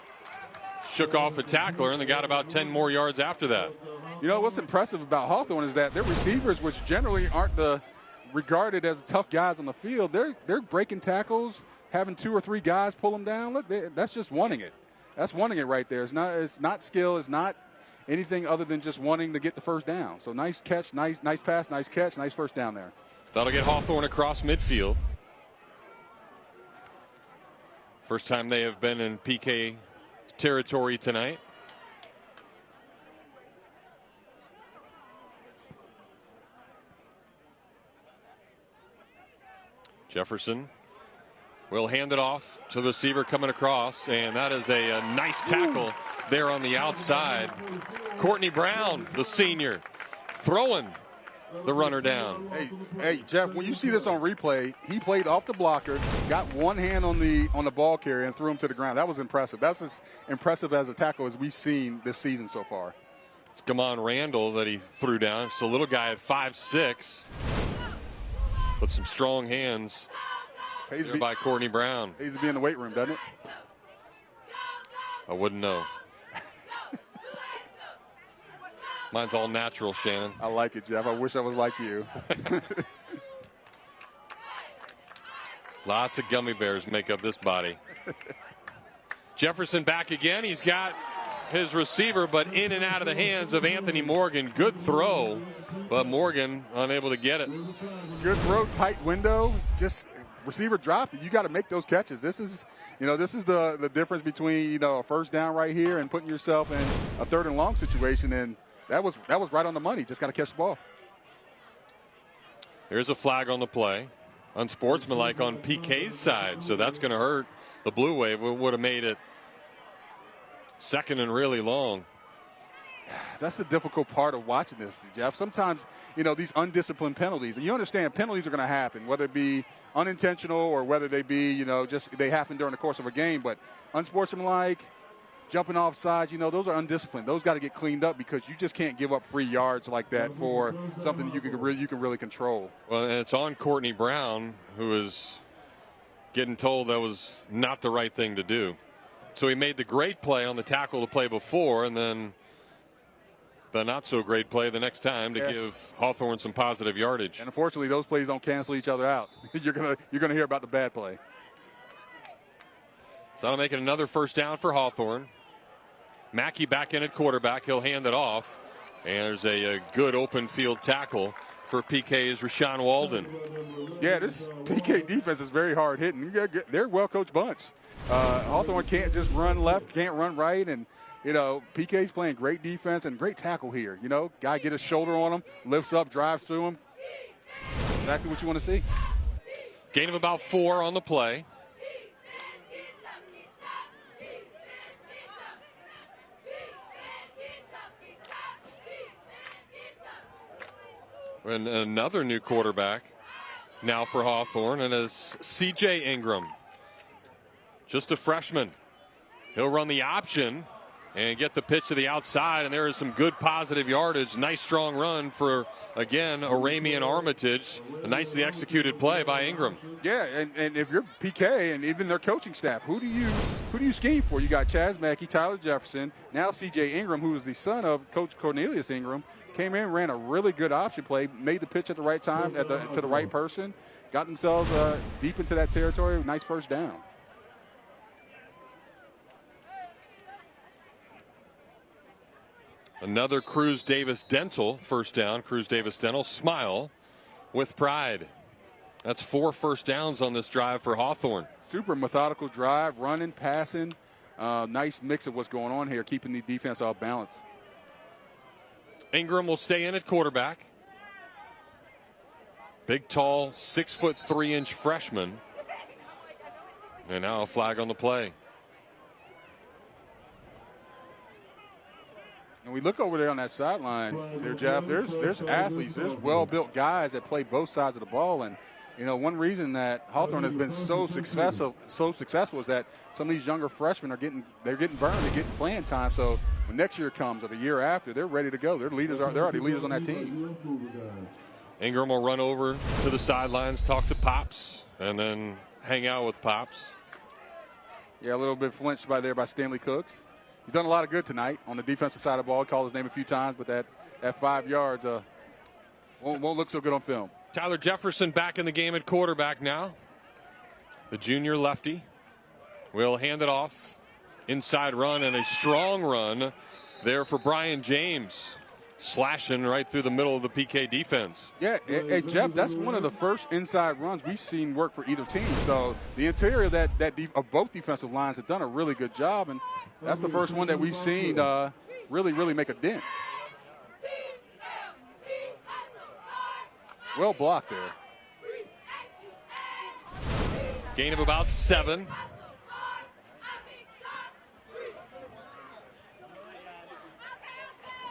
Shook off a tackler, and they got about 10 more yards after that. You know, what's impressive about Hawthorne is that their receivers, which generally aren't regarded as tough guys on the field, they're breaking tackles, having 2 or 3 guys pull them down. Look, that's just wanting it. That's wanting it right there. It's not skill. It's not anything other than just wanting to get the first down. So nice catch, nice pass, nice catch, nice first down there. That'll get Hawthorne across midfield. First time they have been in PK territory tonight. Jefferson will hand it off to the receiver coming across, and that is a nice tackle there on the outside. Courtney Brown, the senior, throwing the runner down. Hey, Jeff, when you see this on replay, he played off the blocker, got one hand on the ball carrier, and threw him to the ground. That was impressive. That's as impressive as a tackle as we've seen this season so far. It's Gamon Randall that he threw down. It's a little guy at 5'6", with some strong hands there by Courtney Brown. He's to be in the weight room, doesn't it? I wouldn't know. Mine's all natural, Shannon. I like it, Jeff. I wish I was like you. Lots of gummy bears make up this body. Jefferson back again. He's got his receiver, but in and out of the hands of Anthony Morgan. Good throw, but Morgan unable to get it. Good throw, tight window. Just receiver dropped it. You got to make those catches. This is the difference between a first down right here and putting yourself in a 3rd and long situation. And that was right on the money. Just got to catch the ball. Here's a flag on the play. Unsportsmanlike on PK's side, so that's going to hurt. The Blue Wave would have made it 2nd and really long. That's the difficult part of watching this, Jeff. Sometimes, these undisciplined penalties, and you understand penalties are going to happen, whether it be unintentional or whether they be, just they happen during the course of a game. But unsportsmanlike, jumping off sides, those are undisciplined. Those got to get cleaned up because you just can't give up free yards like that for something you can really control. Well, and it's on Courtney Brown, who is getting told that was not the right thing to do. So he made the great play on the tackle the play before, and then the not so great play the next time to give Hawthorne some positive yardage. And unfortunately, those plays don't cancel each other out. You're gonna hear about the bad play. So that'll make it another first down for Hawthorne. Mackey back in at quarterback. He'll hand it off. And there's a good open field tackle for PK's Rashawn Walden. Yeah, this PK defense is very hard hitting. They're a well-coached bunch. Hawthorne can't just run left, can't run right. And, PK's playing great defense and great tackle here. Guy get his shoulder on him, lifts up, drives through him. Exactly what you want to see. Gain of about 4 on the play. And another new quarterback now for Hawthorne, and it's C.J. Ingram. Just a freshman. He'll run the option and get the pitch to the outside, and there is some good positive yardage. Nice strong run for, again, Aramian Armitage. A nicely executed play by Ingram. Yeah, and if you're PK and even their coaching staff, who do you scheme for? You got Chaz Mackey, Tyler Jefferson, now C.J. Ingram, who is the son of Coach Cornelius Ingram. Came in, ran a really good option play, made the pitch at the right time to the right person, got themselves deep into that territory. Nice first down. Another Cruz Davis Dental first down. Cruz Davis Dental, smile with pride. That's 4 first downs on this drive for Hawthorne. Super methodical drive, running, passing. Nice mix of what's going on here, keeping the defense off balance. Ingram will stay in at quarterback. Big, tall, 6'3" freshman. And now a flag on the play. And we look over there on that sideline there, Jeff, there's athletes, there's well-built guys that play both sides of the ball. And, one reason that Hawthorne has been so successful is that some of these younger freshmen are getting burned, they're getting playing time. So when next year comes or the year after, they're ready to go. They're already leaders on that team. Ingram will run over to the sidelines, talk to Pops, and then hang out with Pops. Yeah, a little bit flinched by Stanley Cooks. He's done a lot of good tonight on the defensive side of the ball. Called his name a few times, but that 5 yards won't look so good on film. Tyler Jefferson back in the game at quarterback now. The junior lefty will hand it off. Inside run and a strong run there for Brian James. Slashing right through the middle of the PK defense. Yeah, hey, Jeff, that's one of the first inside runs we've seen work for either team. So the interior of both defensive lines have done a really good job, and that's the first one that we've seen really make a dent. Well blocked there. Gain of about 7.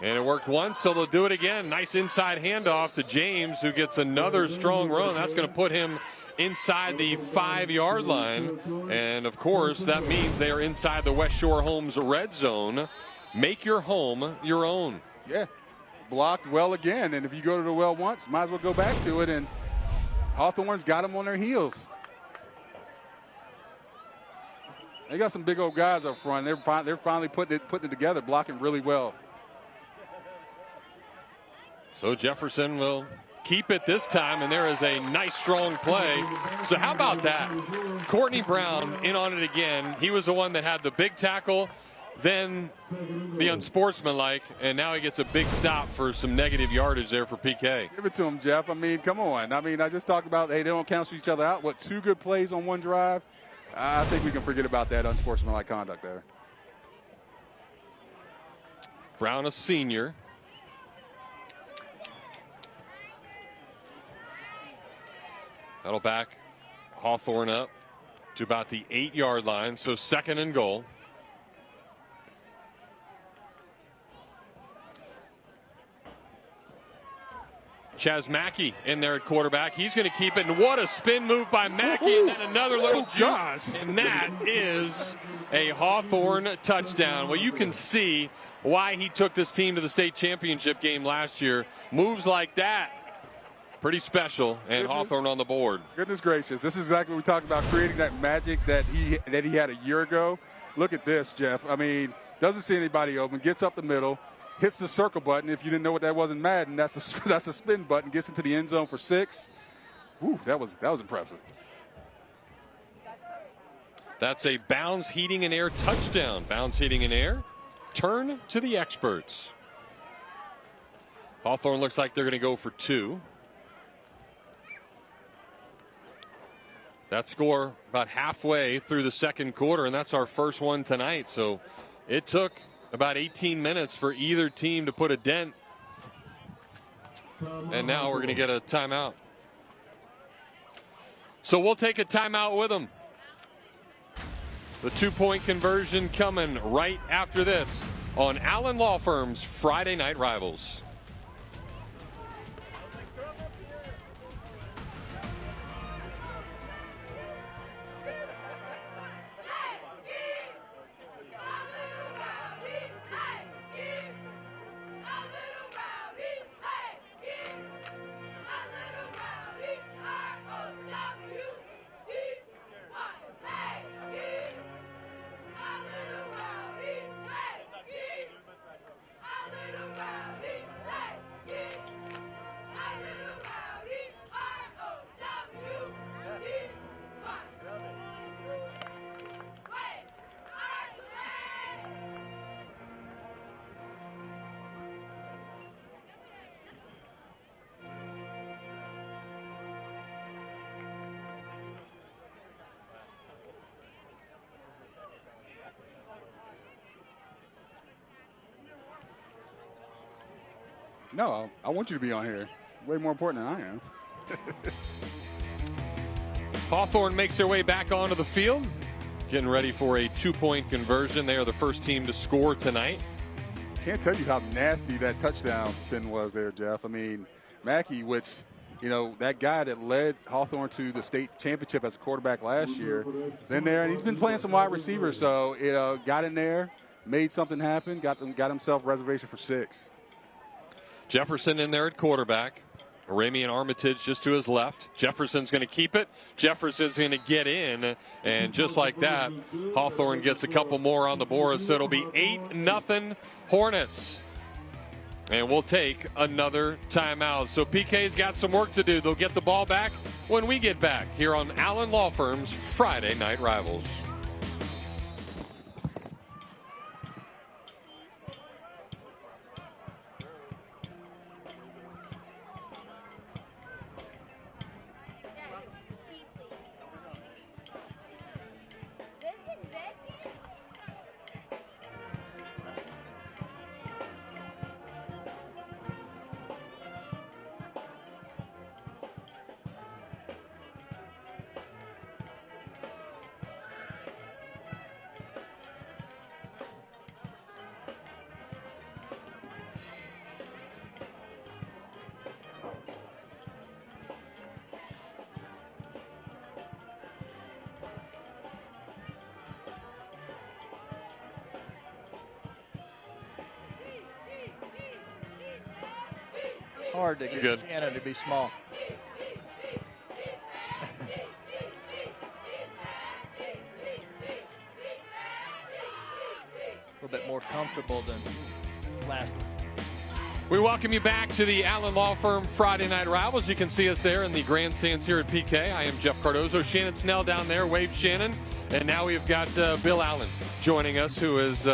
And it worked once, so they'll do it again. Nice inside handoff to James, who gets another strong run. That's going to put him inside the 5-yard line. And, of course, that means they are inside the West Shore Homes red zone. Make your home your own. Yeah, blocked well again. And if you go to the well once, might as well go back to it. And Hawthorne's got them on their heels. They got some big old guys up front. They're finally putting it together, blocking really well. So Jefferson will keep it this time, and there is a nice, strong play. So how about that? Courtney Brown in on it again. He was the one that had the big tackle, then the unsportsmanlike, and now he gets a big stop for some negative yardage there for PK. Give it to him, Jeff. I mean, come on. I mean, I just talked about, hey, they don't cancel each other out. What, 2 good plays on one drive? I think we can forget about that unsportsmanlike conduct there. Brown, a senior. That'll back Hawthorne up to about the 8-yard line, so 2nd and goal. Chaz Mackey in there at quarterback. He's going to keep it, and what a spin move by Mackey, and then another little juke, and that is a Hawthorne touchdown. Well, you can see why he took this team to the state championship game last year. Moves like that, pretty special, and Hawthorne on the board. Goodness gracious, this is exactly what we talked about, creating that magic that he had a year ago. Look at this, Jeff. I mean, doesn't see anybody open, gets up the middle, hits the circle button. If you didn't know what that was in Madden, that's a spin button, gets into the end zone for 6. Woo, that was impressive. That's a Bounds Heating and Air touchdown. Bounds Heating and Air, turn to the experts. Hawthorne looks like they're going to go for 2. That score about halfway through the 2nd quarter, and that's our first one tonight. So it took about 18 minutes for either team to put a dent. And now we're going to get a timeout. So we'll take a timeout with them. The 2-point conversion coming right after this on Allen Law Firm's Friday Night Rivals. No, I want you to be on here. Way more important than I am. Hawthorne makes their way back onto the field, getting ready for a 2-point conversion. They are the first team to score tonight. Can't tell you how nasty that touchdown spin was there, Jeff. I mean, Mackey, which, you know, that guy that led Hawthorne to the state championship as a quarterback last year, is in there, and he's been playing some wide receiver. So, you know, got in there, made something happen, got himself a reservation for 6. Jefferson in there at quarterback. Ramey and Armitage just to his left. Jefferson's going to keep it. Jefferson's going to get in. And just like that, Hawthorne gets a couple more on the board. So it'll be 8-0 Hornets. And we'll take another timeout. So PK's got some work to do. They'll get the ball back when we get back here on Allen Law Firm's Friday Night Rivals. hard to get Shannon to be small. A little bit more comfortable than last week. We welcome you back to the Allen Law Firm Friday Night Rivals. You can see us there in the grandstands here at PK. I am Jeff Cardozo. Shannon Snell down there. Wave Shannon. And now we've got Bill Allen joining us, who is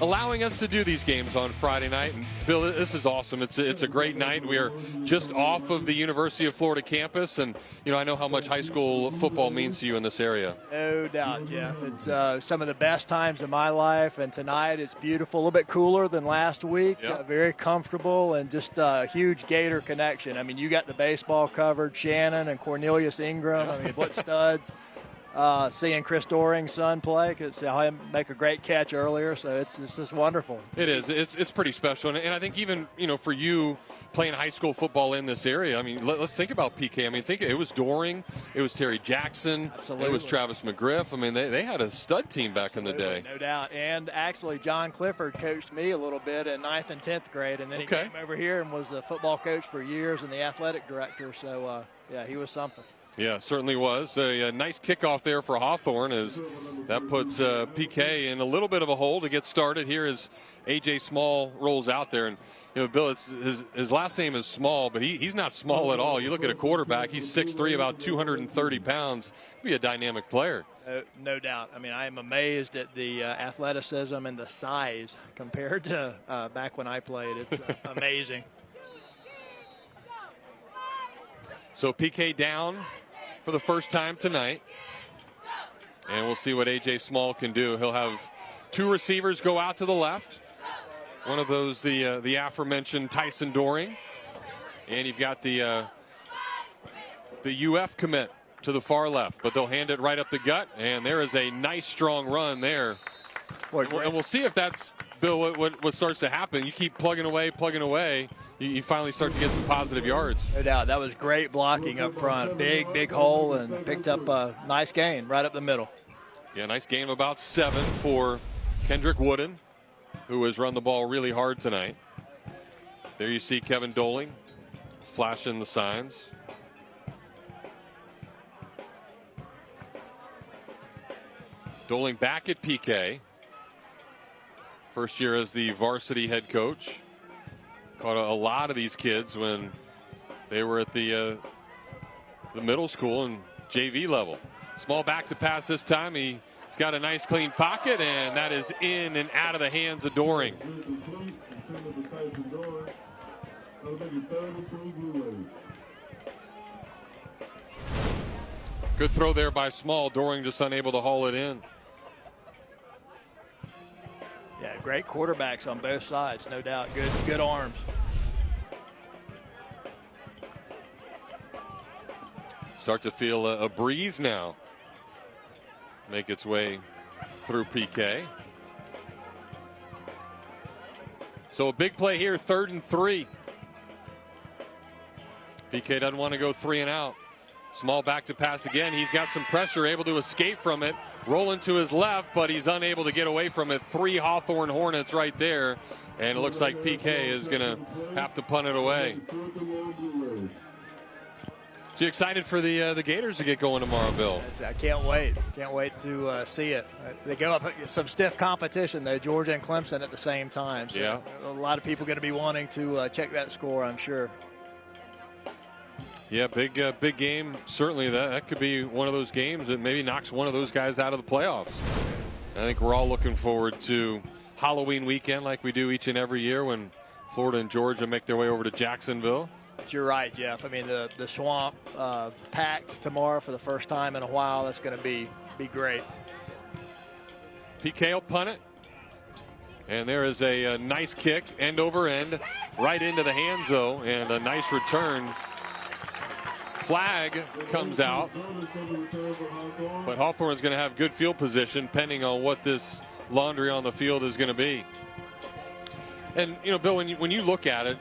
allowing us to do these games on Friday night. And Bill, this is awesome. It's a great night. We are just off of the University of Florida campus, and I know how much high school football means to you in this area. No doubt, Jeff. It's some of the best times of my life, and tonight it's beautiful. A little bit cooler than last week. Yep. Very comfortable, and just a huge Gator connection. I mean, you got the baseball covered, Shannon and Cornelius Ingram. I mean, what studs. Seeing Chris Doring's son play, saw him make a great catch earlier, so it's just wonderful. It is. It's pretty special, and I think even for you playing high school football in this area, I mean, let's think about PK. I mean, it was Doring, it was Terry Jackson, Absolutely. It was Travis McGriff. I mean, they had a stud team back in the day. No doubt. And actually, John Clifford coached me a little bit in 9th and 10th grade, and then he came over here and was the football coach for years and the athletic director. So yeah, he was something. Yeah, certainly was. A nice kickoff there for Hawthorne, as that puts PK in a little bit of a hole to get started here as A.J. Small rolls out there. And, Bill, his last name is Small, but he's not small at all. You look at a quarterback, he's 6'3", about 230 pounds. He'd be a dynamic player. No doubt. I mean, I am amazed at the athleticism and the size compared to back when I played. It's amazing. So PK down for the first time tonight, and we'll see what A.J. Small can do. He'll have two receivers go out to the left. One of those, the aforementioned Tyson Doring, and you've got the UF commit to the far left, but they'll hand it right up the gut, and there is a nice strong run there. And we'll see if that's, Bill, what starts to happen. You keep plugging away. You finally start to get some positive yards. No doubt. That was great blocking up front. Big hole, and picked up a nice gain right up the middle. Yeah, nice gain of about 7 for Kendrick Wooden, who has run the ball really hard tonight. There you see Kevin Doling flashing the signs. Doling back at PK. First year as the varsity head coach. Caught a lot of these kids when they were at the middle school and JV level. Small back to pass this time. He's got a nice clean pocket, and that is in and out of the hands of Doring. Good throw there by Small. Doring just unable to haul it in. Yeah, great quarterbacks on both sides, no doubt. Good arms. Start to feel a breeze now make its way through PK. So a big play here, 3rd and 3. PK doesn't want to go 3 and out. Small back to pass again. He's got some pressure, able to escape from it. Rolling to his left, but he's unable to get away from it. 3 Hawthorne Hornets right there. And it looks like PK is going to have to punt it away. So you excited for the Gators to get going tomorrow, Bill? I can't wait. Can't wait to see it. They go up some stiff competition, though, Georgia and Clemson at the same time. So yeah. A lot of people going to be wanting to check that score, I'm sure. Yeah, big game. Certainly that could be one of those games that maybe knocks one of those guys out of the playoffs. I think we're all looking forward to Halloween weekend like we do each and every year when Florida and Georgia make their way over to Jacksonville. But you're right, Jeff. I mean, the swamp packed tomorrow for the first time in a while. That's going to be great. PK will punt it. And there is a nice kick, end over end, right into the hands, though, and a nice return. Flag comes out, but Hawthorne is going to have good field position pending on what this laundry on the field is going to be. And, Bill, when you look at it,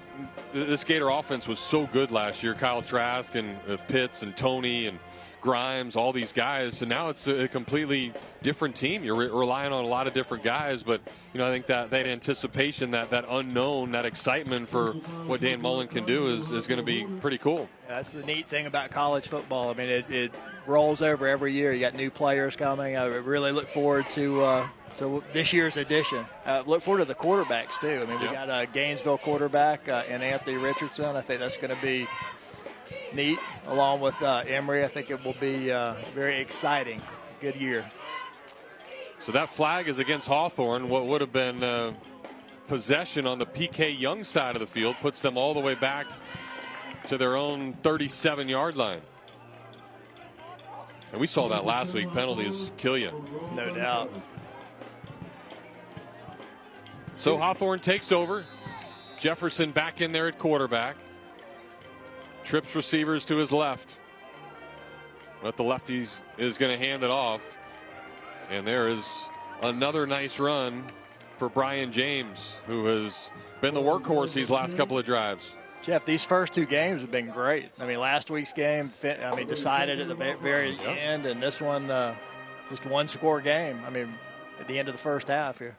this Gator offense was so good last year. Kyle Trask and Pitts and Tony and Grimes, all these guys. So now it's a completely different team. You're relying on a lot of different guys, but I think that anticipation, that unknown, that excitement for what Dan Mullen can do is going to be pretty cool. Yeah, that's the neat thing about college football. I mean, it rolls over every year. You got new players coming. I really look forward to this year's edition. Look forward to the quarterbacks too. I mean, we got a Gainesville quarterback and Anthony Richardson. I think that's going to be neat, along with Emory. I think it will be very exciting. Good year. So that flag is against Hawthorne. What would have been possession on the PK Yonge side of the field puts them all the way back to their own 37-yard line. And we saw that last week. Penalties kill you. No doubt. So Hawthorne takes over. Jefferson back in there at quarterback. Trips receivers to his left. But the lefty is going to hand it off. And there is another nice run for Brian James, who has been the workhorse these last couple of drives. Jeff, these first two games have been great. I mean, last week's game, decided at the very end, and this one, just one-score game. I mean, at the end of the first half here.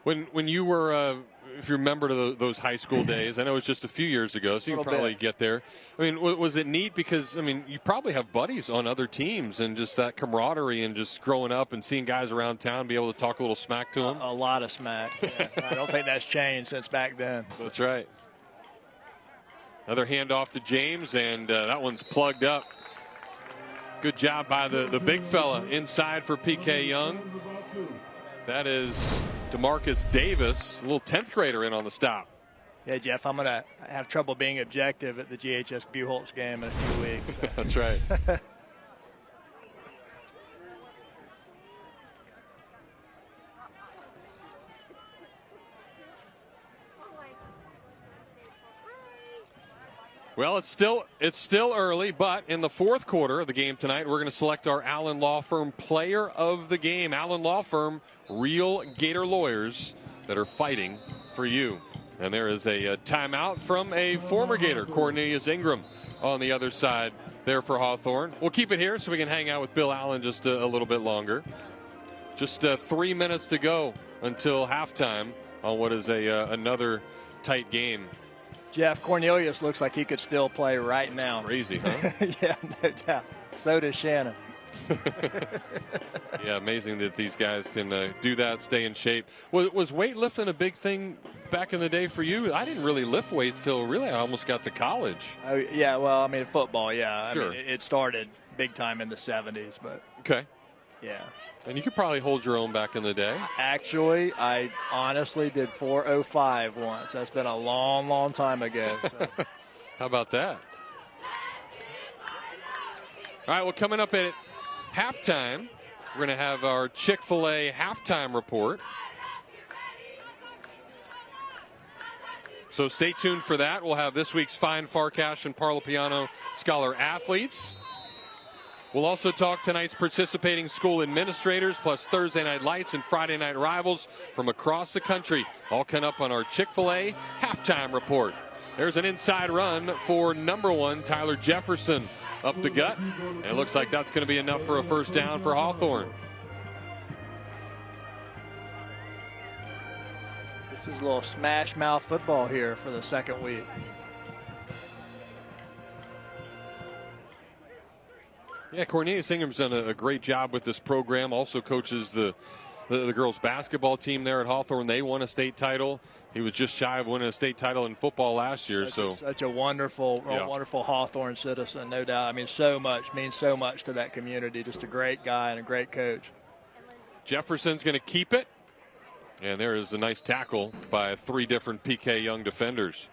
When you were, if you remember those high school days, I know it's just a few years ago, so you can probably get there. I mean, was it neat? Because, I mean, you probably have buddies on other teams and just that camaraderie and just growing up and seeing guys around town be able to talk a little smack to them. A lot of smack. Yeah. I don't think that's changed since back then. That's right. Another handoff to James, and that one's plugged up. Good job by the big fella inside for PK Yonge. That is DeMarcus Davis, a little 10th grader in on the stop. Yeah, Jeff, I'm going to have trouble being objective at the GHS Buchholz game in a few weeks. So. That's right. Well, it's still early, but in the fourth quarter of the game tonight, we're going to select our Allen Law Firm Player of the Game. Allen Law Firm, real Gator lawyers that are fighting for you. And there is a timeout from a former Gator, Cornelius Ingram, on the other side there for Hawthorne. We'll keep it here so we can hang out with Bill Allen just a little bit longer. Just 3 minutes to go until halftime on what is another tight game. Jeff, Cornelius looks like he could still play right now. Crazy, huh? Yeah, no doubt. So does Shannon. Yeah, amazing that these guys can do that, stay in shape. Was weightlifting a big thing back in the day for you? I didn't really lift weights till really I almost got to college. Oh, yeah, well, I mean, football, yeah. Sure. I mean, it started big time in the 70s, but. Okay. Yeah. And you could probably hold your own back in the day. Actually, I honestly did 405 once. That's been a long, long time ago. So. How about that? All right, well, coming up at halftime, we're going to have our Chick-fil-A halftime report. So stay tuned for that. We'll have this week's Fine Farcash and Parlapiano Scholar athletes. We'll also talk tonight's participating school administrators, plus Thursday night lights and Friday night rivals from across the country. All coming up on our Chick-fil-A halftime report. There's an inside run for number 1, Tyler Jefferson, up the gut. And it looks like that's going to be enough for a first down for Hawthorne. This is a little smash mouth football here for the second week. Yeah, Cornelius Ingram's done a great job with this program. Also coaches the girls basketball team there at Hawthorne. They won a state title. He was just shy of winning a state title in football last year. Such a wonderful Hawthorne citizen, no doubt. I mean, means so much to that community. Just a great guy and a great coach. Jefferson's going to keep it. And there is a nice tackle by 3 different PK Yonge defenders.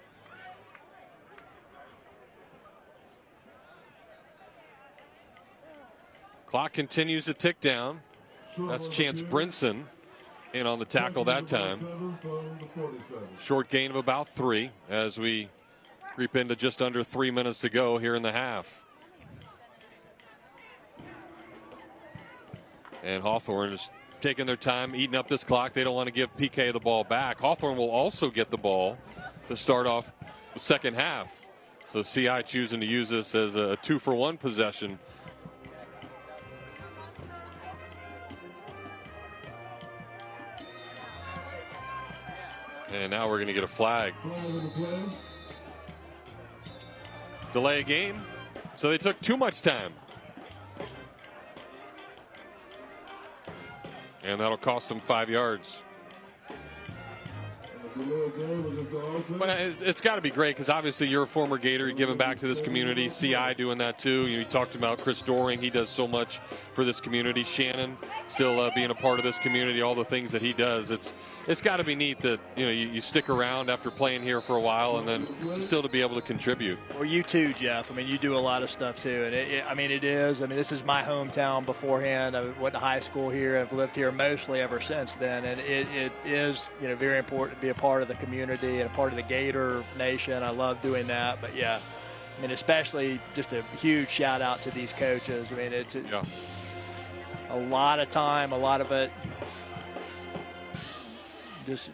Clock continues to tick down. That's Chance Brinson in on the tackle that time. Short gain of about 3 as we creep into just under 3 minutes to go here in the half. And Hawthorne is taking their time, eating up this clock. They don't want to give PK the ball back. Hawthorne will also get the ball to start off the second half. So CI choosing to use this as a 2-for-1 possession. And now we're going to get a flag. Delay a game. So they took too much time. And that'll cost them 5 yards. But it's got to be great because obviously you're a former Gator. You're giving back to this community. CI doing that too. You talked about Chris Doring. He does so much for this community. Shannon still being a part of this community. All the things that he does. It's got to be neat that you stick around after playing here for a while and then still to be able to contribute. Well, you too, Jeff. I mean, you do a lot of stuff too, and this is my hometown beforehand. I went to high school here. I've lived here mostly ever since then, and it is very important to be a part of the community and a part of the Gator Nation. I love doing that, but yeah, I mean, especially just a huge shout out to these coaches. I mean, it's a lot of time, a lot of it.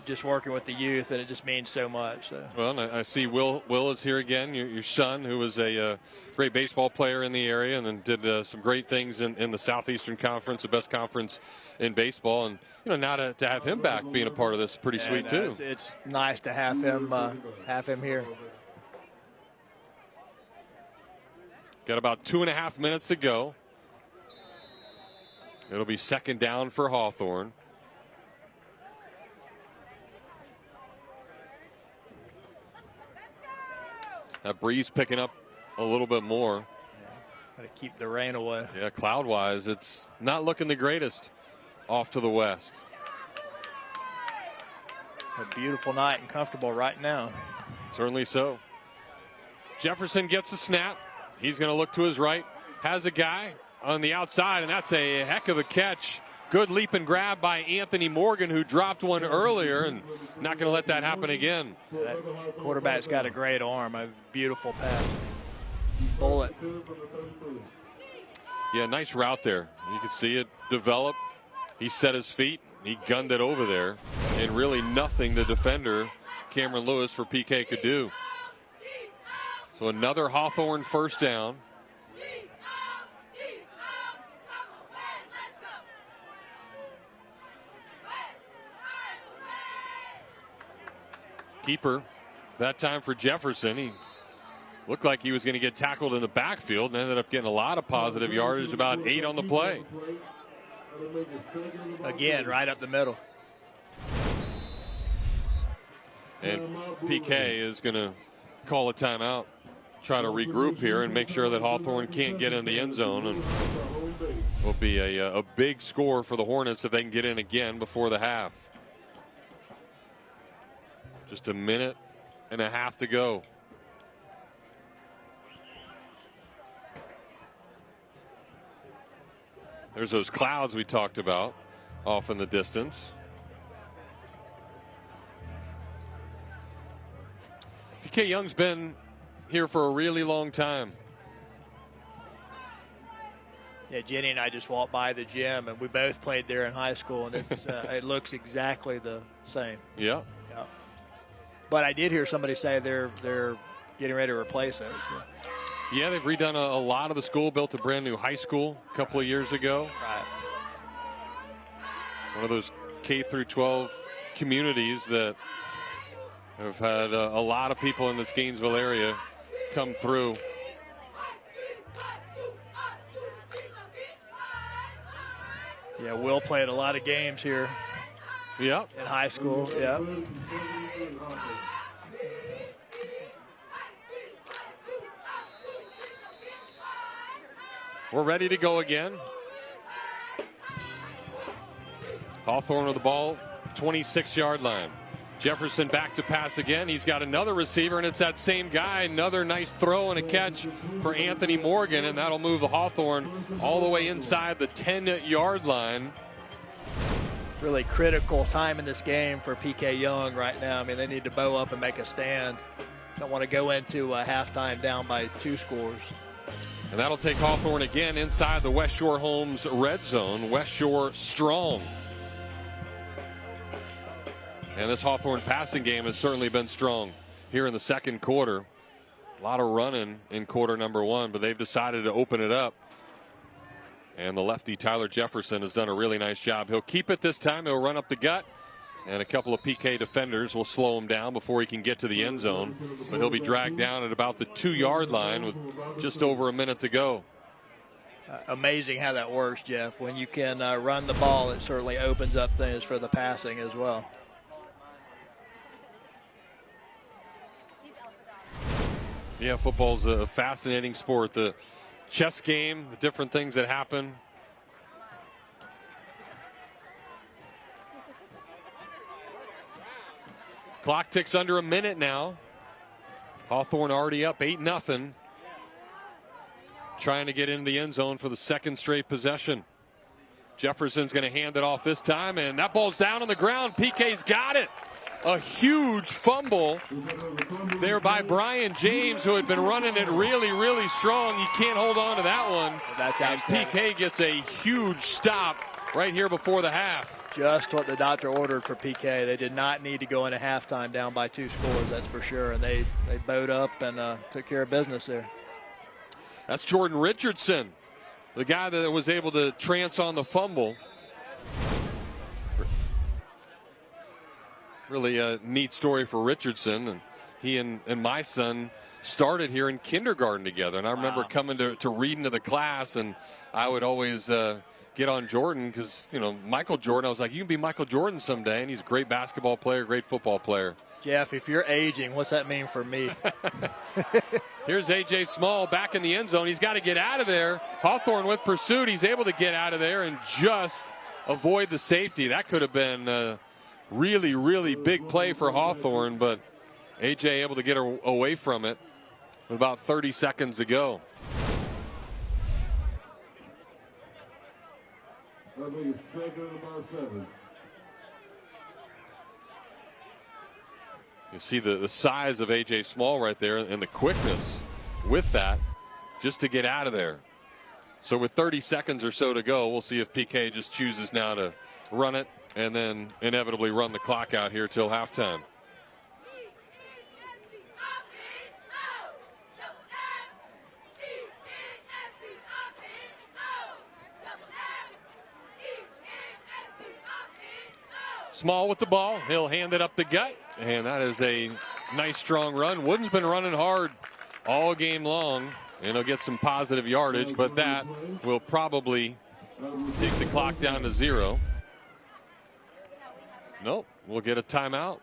Just working with the youth, and it just means so much. So. Well, I see Will is here again, your son, who was a great baseball player in the area and then did some great things in the Southeastern Conference, the best conference in baseball. And, now to have him back being a part of this is pretty sweet, too. It's nice to have him here. Got about 2.5 minutes to go. It'll be second down for Hawthorne. That breeze picking up a little bit more. Got to keep the rain away. Yeah, cloud-wise, it's not looking the greatest off to the west. A beautiful night and comfortable right now. Certainly so. Jefferson gets a snap. He's going to look to his right. Has a guy on the outside, and that's a heck of a catch. Good leap and grab by Anthony Morgan, who dropped one earlier, and not going to let that happen again. That quarterback's got a great arm, a beautiful pass. Bullet. Yeah, nice route there. You can see it develop. He set his feet. He gunned it over there, and really nothing the defender, Cameron Lewis, for PK could do. So another Hawthorne first down. Keeper that time for Jefferson. He looked like he was going to get tackled in the backfield and ended up getting a lot of positive yardage, about 8 on the play. Again, right up the middle. And PK is going to call a timeout, try to regroup here and make sure that Hawthorne can't get in the end zone. And will be a big score for the Hornets if they can get in again before the half. Just a minute and a half to go. There's those clouds we talked about off in the distance. PK Yonge's been here for a really long time. Yeah, Jenny and I just walked by the gym, and we both played there in high school, and it's it looks exactly the same. Yeah. But I did hear somebody say they're getting ready to replace it. So. Yeah, they've redone a lot of the school, built a brand new high school a couple of years ago. Right. One of those K through 12 communities that have had a lot of people in this Gainesville area come through. Yeah, Will played a lot of games here. Yep. In high school, yeah. We're ready to go again. Hawthorne with the ball, 26-yard line. Jefferson back to pass again. He's got another receiver, and it's that same guy. Another nice throw and a catch for Anthony Morgan, and that'll move the Hawthorne all the way inside the 10-yard line. Really critical time in this game for PK Yonge right now. I mean, they need to bow up and make a stand. Don't want to go into halftime down by 2 scores. And that'll take Hawthorne again inside the West Shore Homes red zone. West Shore strong And this Hawthorne passing game has certainly been strong here in the second quarter. A lot of running in quarter number one, but they've decided to open it up. And the lefty Tyler Jefferson has done a really nice job. He'll keep it this time. He'll run up the gut. And a couple of PK defenders will slow him down before he can get to the end zone. But he'll be dragged down at about the 2-yard line with just over a minute to go. Amazing how that works, Jeff. When you can run the ball, it certainly opens up things for the passing as well. Yeah, football's a fascinating sport. The chess game, the different things that happen. Clock ticks under a minute now. Hawthorne already up 8-0. Trying to get into the end zone for the second straight possession. Jefferson's going to hand it off this time, and that ball's down on the ground. PK's got it. A huge fumble there by Brian James, who had been running it really, really strong. You can't hold on to that one. That's and PK gets a huge stop right here before the half. Just what the doctor ordered for PK. They did not need to go into halftime down by 2 scores, that's for sure. And they bowed up and took care of business there. That's Jordan Richardson, the guy that was able to trance on the fumble. Really a neat story for Richardson. And he and my son started here in kindergarten together. And I remember coming to read into the class, and I would always get on Jordan because, you know, Michael Jordan. I was like, you can be Michael Jordan someday. And he's a great basketball player, great football player. Jeff, if you're aging, what's that mean for me? Here's A.J. Small back in the end zone. He's got to get out of there. Hawthorne with pursuit. He's able to get out of there and just avoid the safety. That could have been a really, really big play for Hawthorne, but A.J. able to get away from it with about 30 seconds to go. I think it's second and about 7. You see the size of A.J. Small right there and the quickness with that just to get out of there. So with 30 seconds or so to go, we'll see if PK just chooses now to run it and then inevitably run the clock out here till halftime. Small with the ball. He'll hand it up the gut. And that is a nice, strong run. Wooden's been running hard all game long. And he'll get some positive yardage, but that will probably take the clock down to 0. Nope, we'll get a timeout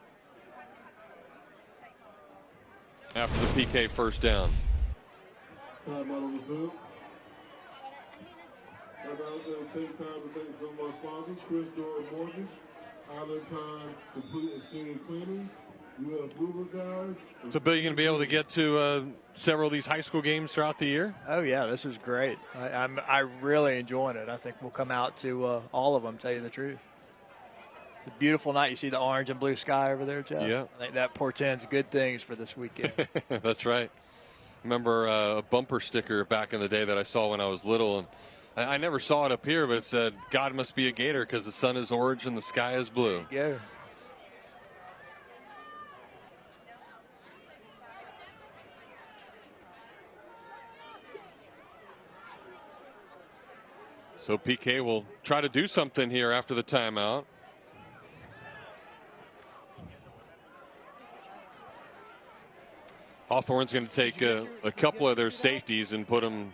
after the PK first down. Timeout on the field. I'll take time to thank some of our sponsors, Chris Door Mortgage, Island Time Complete Exterior Cleaning, U.S. Lubricants. So, Bill, you going to be able to get to several of these high school games throughout the year? Oh, yeah, this is great. I'm really enjoying it. I think we'll come out to all of them, tell you the truth. It's a beautiful night. You see the orange and blue sky over there, Jeff? Yeah. I think that portends good things for this weekend. That's right. Remember a bumper sticker back in the day that I saw when I was little, and I never saw it up here, but it said, God must be a Gator because the sun is orange and the sky is blue. Yeah. So PK will try to do something here after the timeout. Hawthorne's going to take a couple of their safeties and put them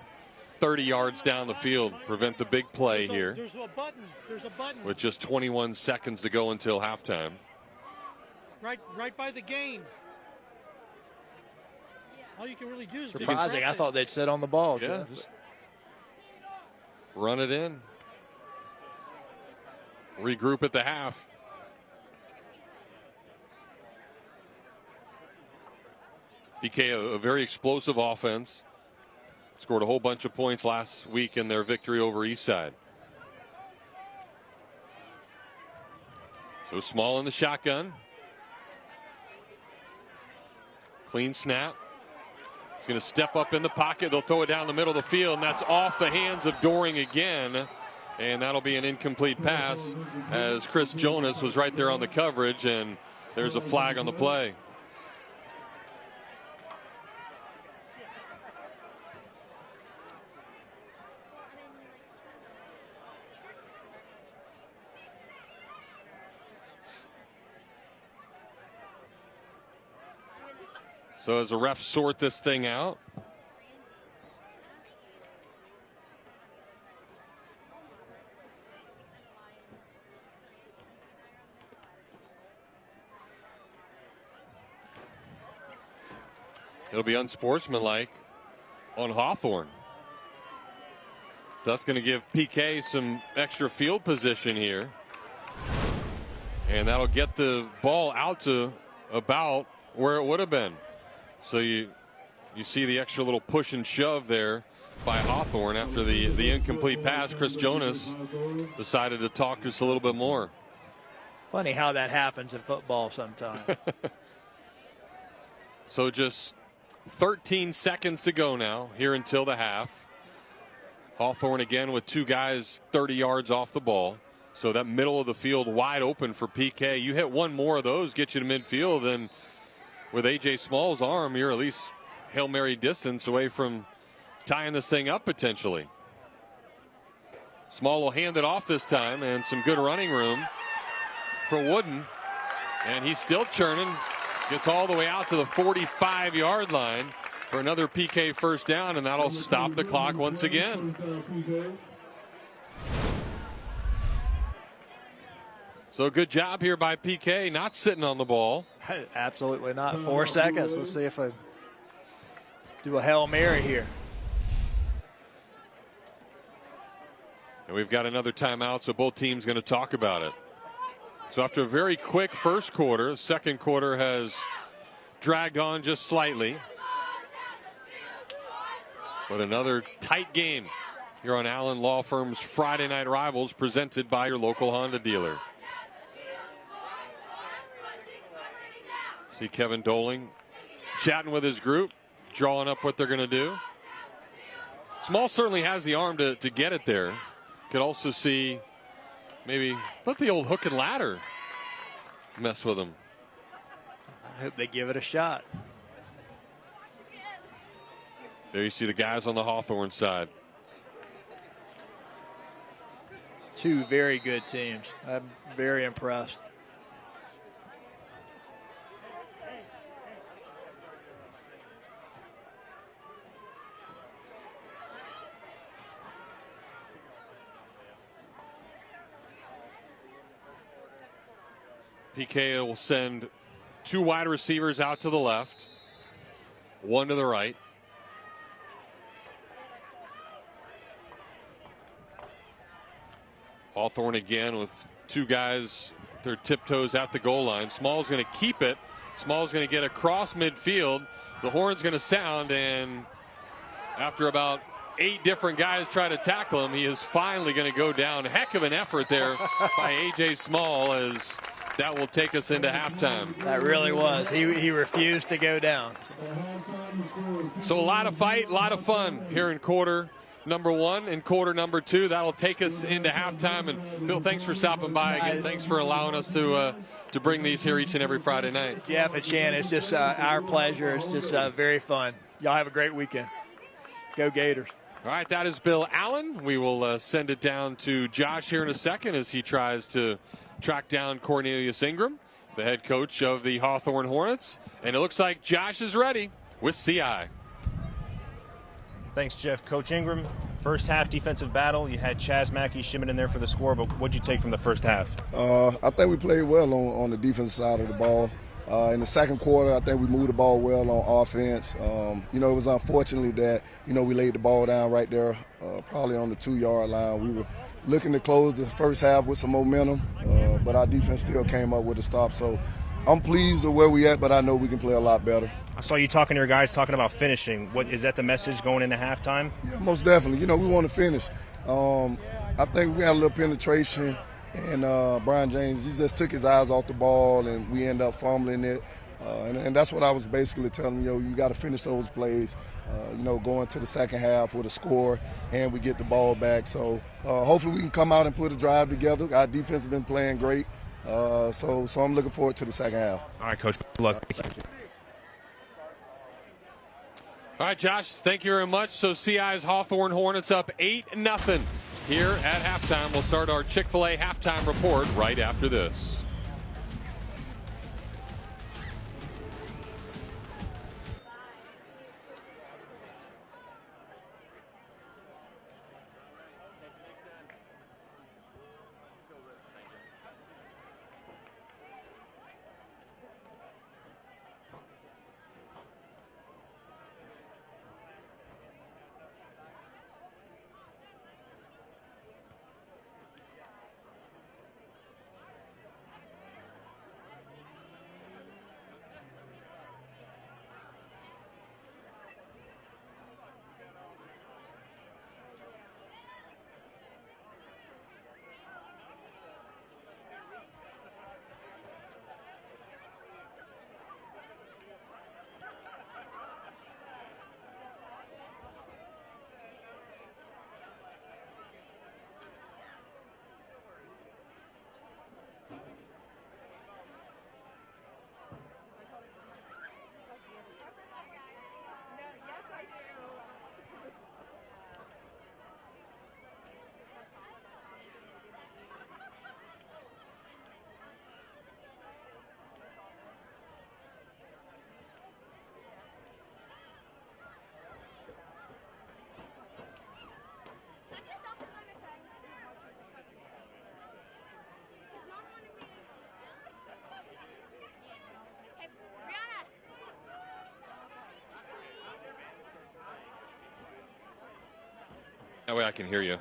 30 yards down the field, prevent the big play here. There's a button. There's a button. With just 21 seconds to go until halftime. Right by the game. All you can really do is surprising. I thought they'd sit on the ball. Yeah. Just run it in. Regroup at the half. PK, a very explosive offense. Scored a whole bunch of points last week in their victory over Eastside. So Small in the shotgun. Clean snap. He's going to step up in the pocket. They'll throw it down the middle of the field, and that's off the hands of Doring again. And that'll be an incomplete pass as Chris Jonas was right there on the coverage, and there's a flag on the play. So as the refs sort this thing out, it'll be unsportsmanlike on Hawthorne. So that's going to give PK some extra field position here. And that'll get the ball out to about where it would have been. So you see the extra little push and shove there by Hawthorne after the incomplete pass. Chris Jonas decided to talk just a little bit more. Funny how that happens in football sometimes. So just 13 seconds to go now here until the half. Hawthorne again with two guys 30 yards off the ball. So that middle of the field wide open for PK. You hit one more of those, get you to midfield, and with A.J. Small's arm, you're at least Hail Mary distance away from tying this thing up potentially. Small will hand it off this time, and some good running room for Wooden. And he's still churning. Gets all the way out to the 45-yard line for another PK first down, and that'll stop the clock once again. So good job here by PK, not sitting on the ball. Absolutely not. 4 seconds. Let's see if I do a Hail Mary here. And we've got another timeout, so both teams going to talk about it. So after a very quick first quarter, second quarter has dragged on just slightly. But another tight game here on Allen Law Firm's Friday Night Rivals, presented by your local Honda dealer. See Kevin Doling chatting with his group, drawing up what they're going to do. Small certainly has the arm to get it there. Could also see maybe let the old hook and ladder mess with him. I hope they give it a shot. There you see the guys on the Hawthorne side. Two very good teams. I'm very impressed. PK will send two wide receivers out to the left, one to the right. Hawthorne again with two guys, their tiptoes at the goal line. Small's going to keep it. Small's going to get across midfield. The horn's going to sound, and after about 8 different guys try to tackle him, he is finally going to go down. Heck of an effort there by A.J. Small, as that will take us into halftime. That really was. He refused to go down. So a lot of fight, a lot of fun here in quarter number 1 and quarter number 2. That'll take us into halftime. And Bill, thanks for stopping by again. Thanks for allowing us to bring these here each and every Friday night. Jeff and Shannon, it's just our pleasure. It's just very fun. Y'all have a great weekend. Go Gators. All right, that is Bill Allen. We will send it down to Josh here in a second as he tries to track down Cornelius Ingram, the head coach of the Hawthorne Hornets. And it looks like Josh is ready with CI. Thanks, Jeff. Coach Ingram, first half defensive battle. You had Chaz Mackey shimming in there for the score, but what'd you take from the first half? I think we played well on the defensive side of the ball. In the second quarter, I think we moved the ball well on offense. It was unfortunately that, we laid the ball down right there, probably on the 2-yard line. We were looking to close the first half with some momentum, but our defense still came up with a stop. So I'm pleased with where we at, but I know we can play a lot better. I saw you talking to your guys talking about finishing. What is that the message going into halftime? Yeah, most definitely. We want to finish. I think we had a little penetration, and Brian James, he just took his eyes off the ball, and we end up fumbling it. And that's what I was basically telling them. You got to finish those plays, going to the second half with a score, and we get the ball back. So hopefully we can come out and put a drive together. Our defense has been playing great, so I'm looking forward to the second half. All right, Coach. Good luck. Thank you. All right, Josh, thank you very much. So CI's Hawthorne Hornets up 8-0 here at halftime. We'll start our Chick-fil-A halftime report right after this. That way I can hear you.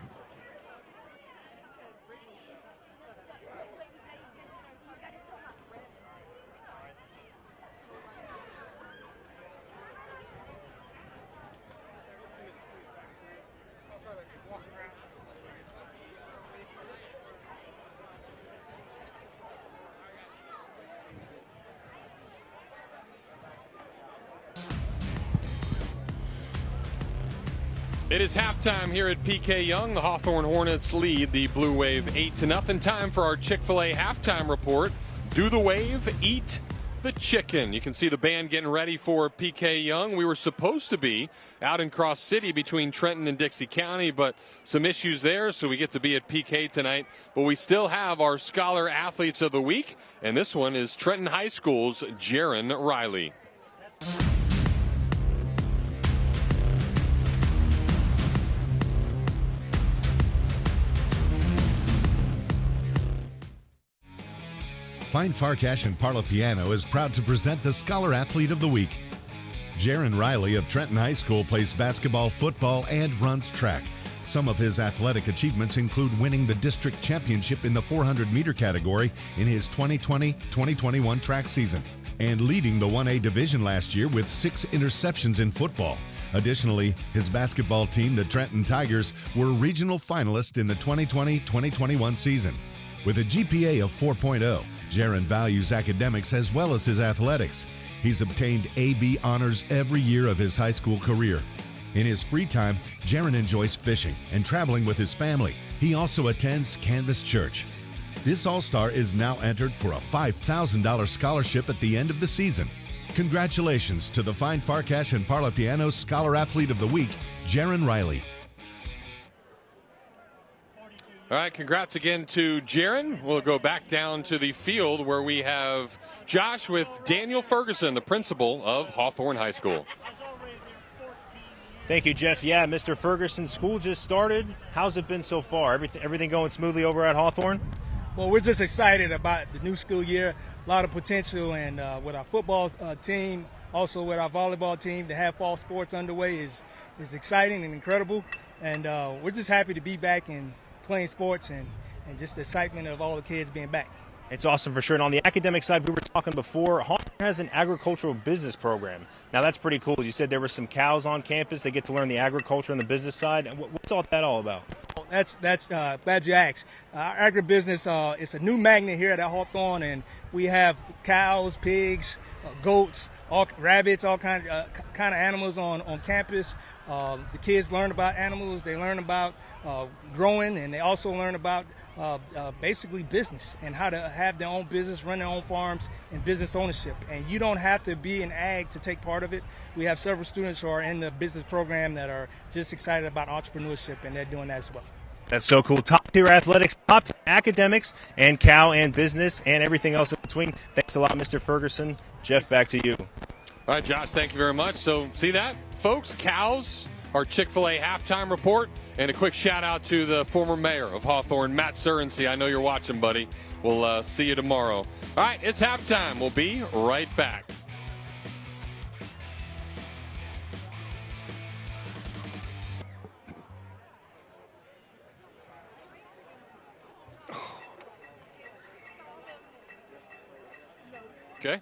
It is halftime here at PK Yonge. The Hawthorne Hornets lead the Blue Wave 8-0. Time for our Chick-fil-A halftime report. Do the wave, eat the chicken. You can see the band getting ready for PK Yonge. We were supposed to be out in Cross City between Trenton and Dixie County, but some issues there, so we get to be at PK tonight. But we still have our Scholar Athletes of the Week, and this one is Trenton High School's Jaron Riley. Fine Farcash and Parla Piano is proud to present the Scholar Athlete of the Week. Jaron Riley of Trenton High School plays basketball, football, and runs track. Some of his athletic achievements include winning the district championship in the 400-meter category in his 2020-2021 track season, and leading the 1A division last year with 6 interceptions in football. Additionally, his basketball team, the Trenton Tigers, were regional finalists in the 2020-2021 season. With a GPA of 4.0, Jaron values academics as well as his athletics. He's obtained AB honors every year of his high school career. In his free time, Jaron enjoys fishing and traveling with his family. He also attends Canvas Church. This All-Star is now entered for a $5,000 scholarship at the end of the season. Congratulations to the Fine Farcash and Parla Piano Scholar Athlete of the Week, Jaron Riley. All right, congrats again to Jaron. We'll go back down to the field where we have Josh with Daniel Ferguson, the principal of Hawthorne High School. Thank you, Jeff. Yeah, Mr. Ferguson, school just started. How's it been so far? Everything going smoothly over at Hawthorne? Well, we're just excited about the new school year. A lot of potential, and with our football team, also with our volleyball team, to have fall sports underway is exciting and incredible. And we're just happy to be back and playing sports and just the excitement of all the kids being back. It's awesome for sure. And on the academic side, we were talking before, Hawthorne has an agricultural business program. Now, that's pretty cool. You said there were some cows on campus. They get to learn the agriculture and the business side. What's all that all about? glad you asked. Our agribusiness, it's a new magnet here at Hawthorne, and we have cows, pigs, goats, rabbits, all kind of animals on campus. The kids learn about animals, they learn about growing, and they also learn about basically business and how to have their own business, run their own farms, and business ownership. And you don't have to be in ag to take part of it. We have several students who are in the business program that are just excited about entrepreneurship, and they're doing that as well. That's so cool. Top-tier athletics, top-tier academics, and cow and business and everything else in between. Thanks a lot, Mr. Ferguson. Jeff, back to you. All right, Josh, thank you very much. So, see that, folks? Cows, our Chick-fil-A halftime report, and a quick shout-out to the former mayor of Hawthorne, Matt Surensey. I know you're watching, buddy. We'll see you tomorrow. All right, it's halftime. We'll be right back. Okay.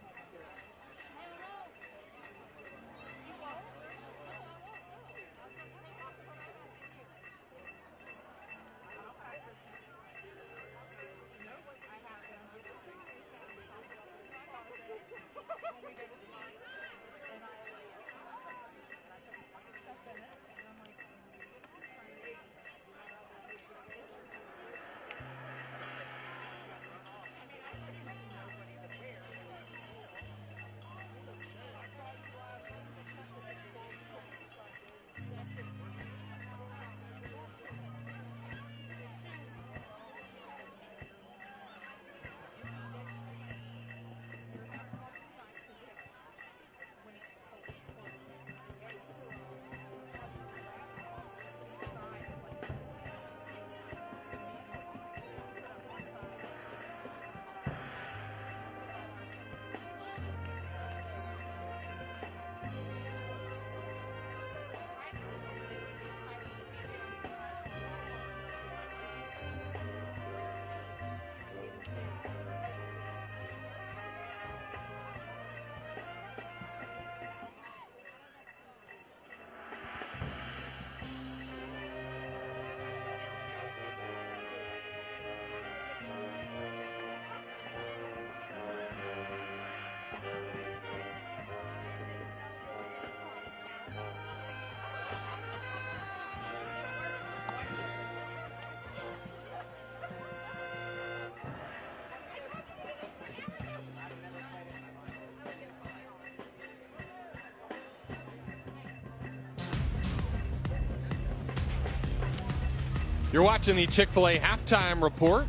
You're watching the Chick-fil-A halftime report.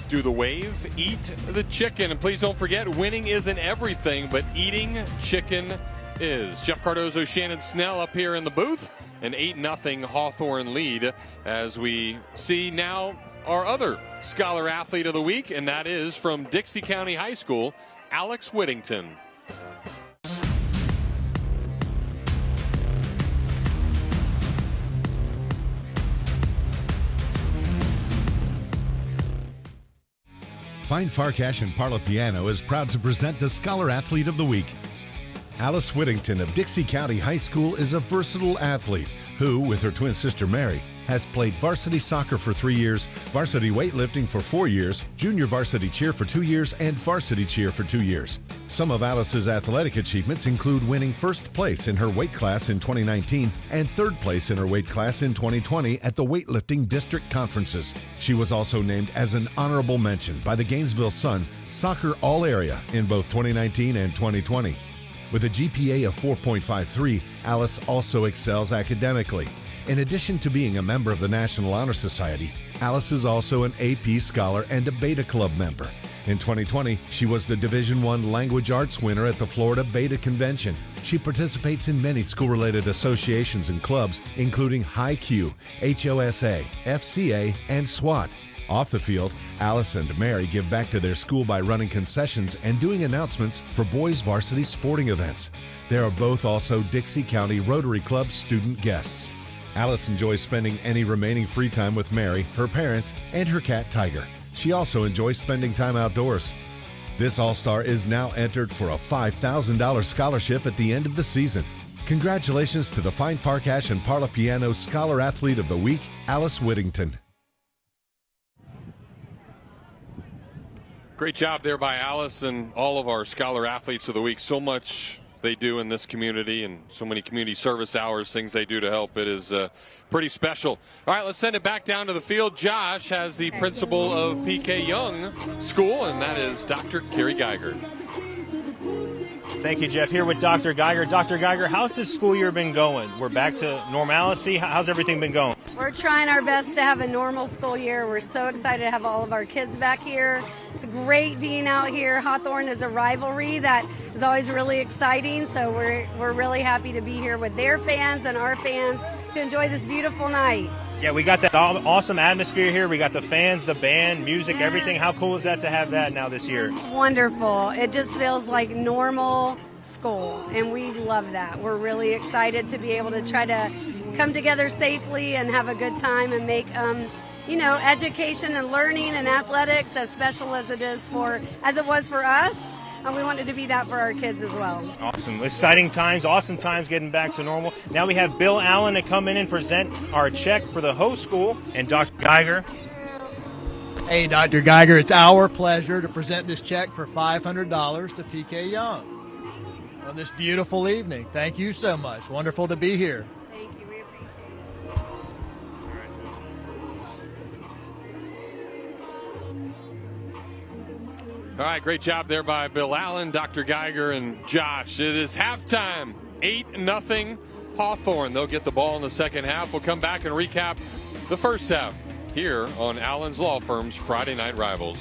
Do the wave, eat the chicken. And please don't forget, winning isn't everything, but eating chicken is. Jeff Cardozo, Shannon Snell up here in the booth. An 8-0 Hawthorne lead as we see now our other Scholar Athlete of the Week, and that is from Dixie County High School, Alex Whittington. Fine Farcash and Parla Piano is proud to present the Scholar Athlete of the Week. Alice Whittington of Dixie County High School is a versatile athlete who, with her twin sister Mary, has played varsity soccer for 3 years, varsity weightlifting for 4 years, junior varsity cheer for 2 years, and varsity cheer for 2 years. Some of Alice's athletic achievements include winning first place in her weight class in 2019 and third place in her weight class in 2020 at the weightlifting district conferences. She was also named as an honorable mention by the Gainesville Sun Soccer All-Area in both 2019 and 2020. With a GPA of 4.53, Alice also excels academically. In addition to being a member of the National Honor Society, Alice is also an AP Scholar and a Beta Club member. In 2020, she was the Division I Language Arts winner at the Florida Beta Convention. She participates in many school-related associations and clubs, including High Q, HOSA, FCA, and SWAT. Off the field, Alice and Mary give back to their school by running concessions and doing announcements for boys' varsity sporting events. They are both also Dixie County Rotary Club student guests. Alice enjoys spending any remaining free time with Mary, her parents, and her cat Tiger. She also enjoys spending time outdoors. This All-Star is now entered for a $5,000 scholarship at the end of the season. Congratulations to the Fine Farcash and Parla Piano Scholar Athlete of the Week, Alice Whittington. Great job there by Alice and all of our Scholar Athletes of the Week. So much they do in this community and so many community service hours, things they do to help. It is pretty special. All right, let's send it back down to the field. Josh has the principal of PK Yonge School, and that is Dr. Kerry Geiger. Thank you, Jeff. Here with Dr. Geiger. Dr. Geiger, how's this school year been going? We're back to normalcy. How's everything been going? We're trying our best to have a normal school year. We're so excited to have all of our kids back here. It's great being out here. Hawthorne is a rivalry that is always really exciting, so we're really happy to be here with their fans and our fans to enjoy this beautiful night. Yeah, we got that awesome atmosphere here. We got the fans, the band, music, everything. How cool is that to have that now this year? It's wonderful. It just feels like normal school, and we love that. We're really excited to be able to try to come together safely and have a good time and make education and learning and athletics as special as it was for us. And we wanted to be that for our kids as well. Awesome. Exciting times, awesome times getting back to normal. Now we have Bill Allen to come in and present our check for the host school, and Dr. Geiger. Hey, Dr. Geiger, it's our pleasure to present this check for $500 to PK Yonge on this beautiful evening. Thank you so much. Wonderful to be here. Thank you. We appreciate it. All right, great job there by Bill Allen, Dr. Geiger, and Josh. It is halftime, 8-0 Hawthorne. They'll get the ball in the second half. We'll come back and recap the first half here on Allen's Law Firm's Friday Night Rivals.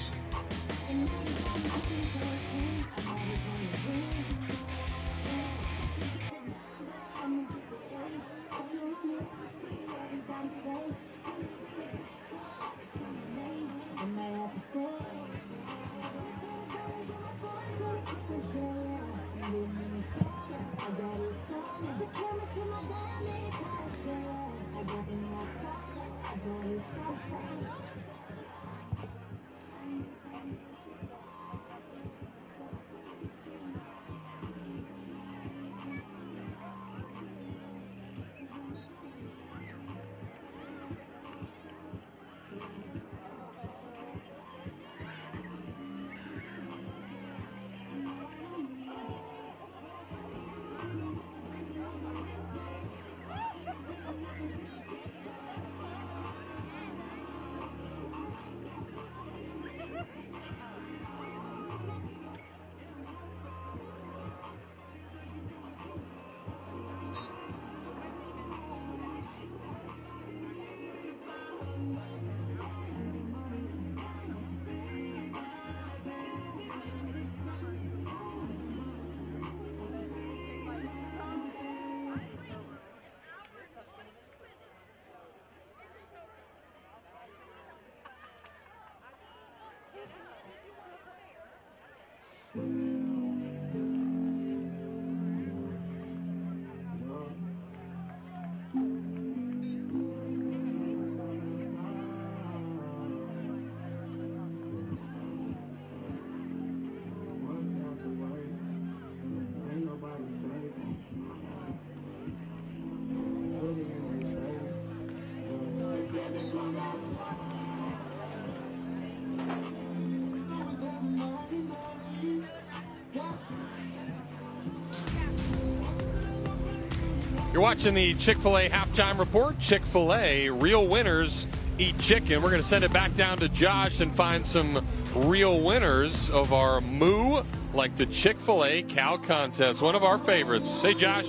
You're watching the Chick-fil-A Halftime Report. Chick-fil-A, real winners eat chicken. We're going to send it back down to Josh and find some real winners of our Moo, like the Chick-fil-A Cow Contest, one of our favorites. Hey, Josh.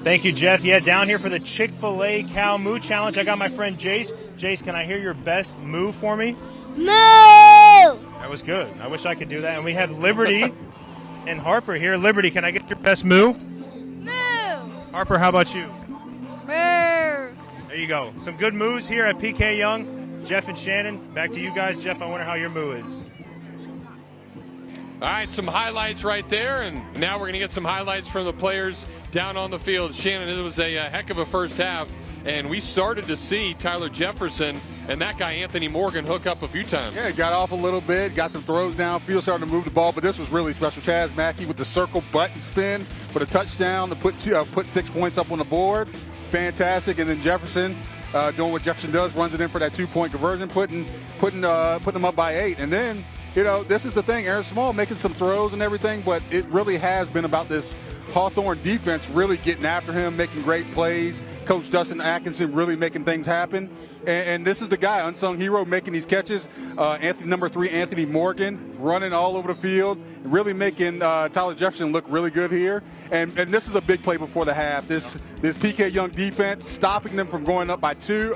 Thank you, Jeff. Yeah, down here for the Chick-fil-A Cow Moo Challenge, I got my friend Jace. Jace, can I hear your best moo for me? Moo! That was good. I wish I could do that. And we have Liberty and Harper here. Liberty, can I get your best moo? Moo! Harper, how about you? Moo! There you go. Some good moos here at PK Yonge. Jeff and Shannon, back to you guys. Jeff, I wonder how your moo is. All right, some highlights right there, and now we're going to get some highlights from the players down on the field. Shannon, it was a heck of a first half, and we started to see Tyler Jefferson and that guy Anthony Morgan hook up a few times. Yeah, got off a little bit, got some throws downfield, started to move the ball, but this was really special. Chaz Mackey with the circle button spin for the touchdown to put 6 points up on the board. fantastic. And then Jefferson doing what Jefferson does, runs it in for that 2-point conversion, putting them up by 8. And then, this is the thing, Aaron Small making some throws and everything, but it really has been about this Hawthorne defense really getting after him, making great plays. Coach Dustin Atkinson really making things happen. And this is the guy, unsung hero, making these catches. Number 3, Anthony Morgan, running all over the field, really making Tyler Jefferson look really good here. And this is a big play before the half. This PK Yonge defense stopping them from going up by 2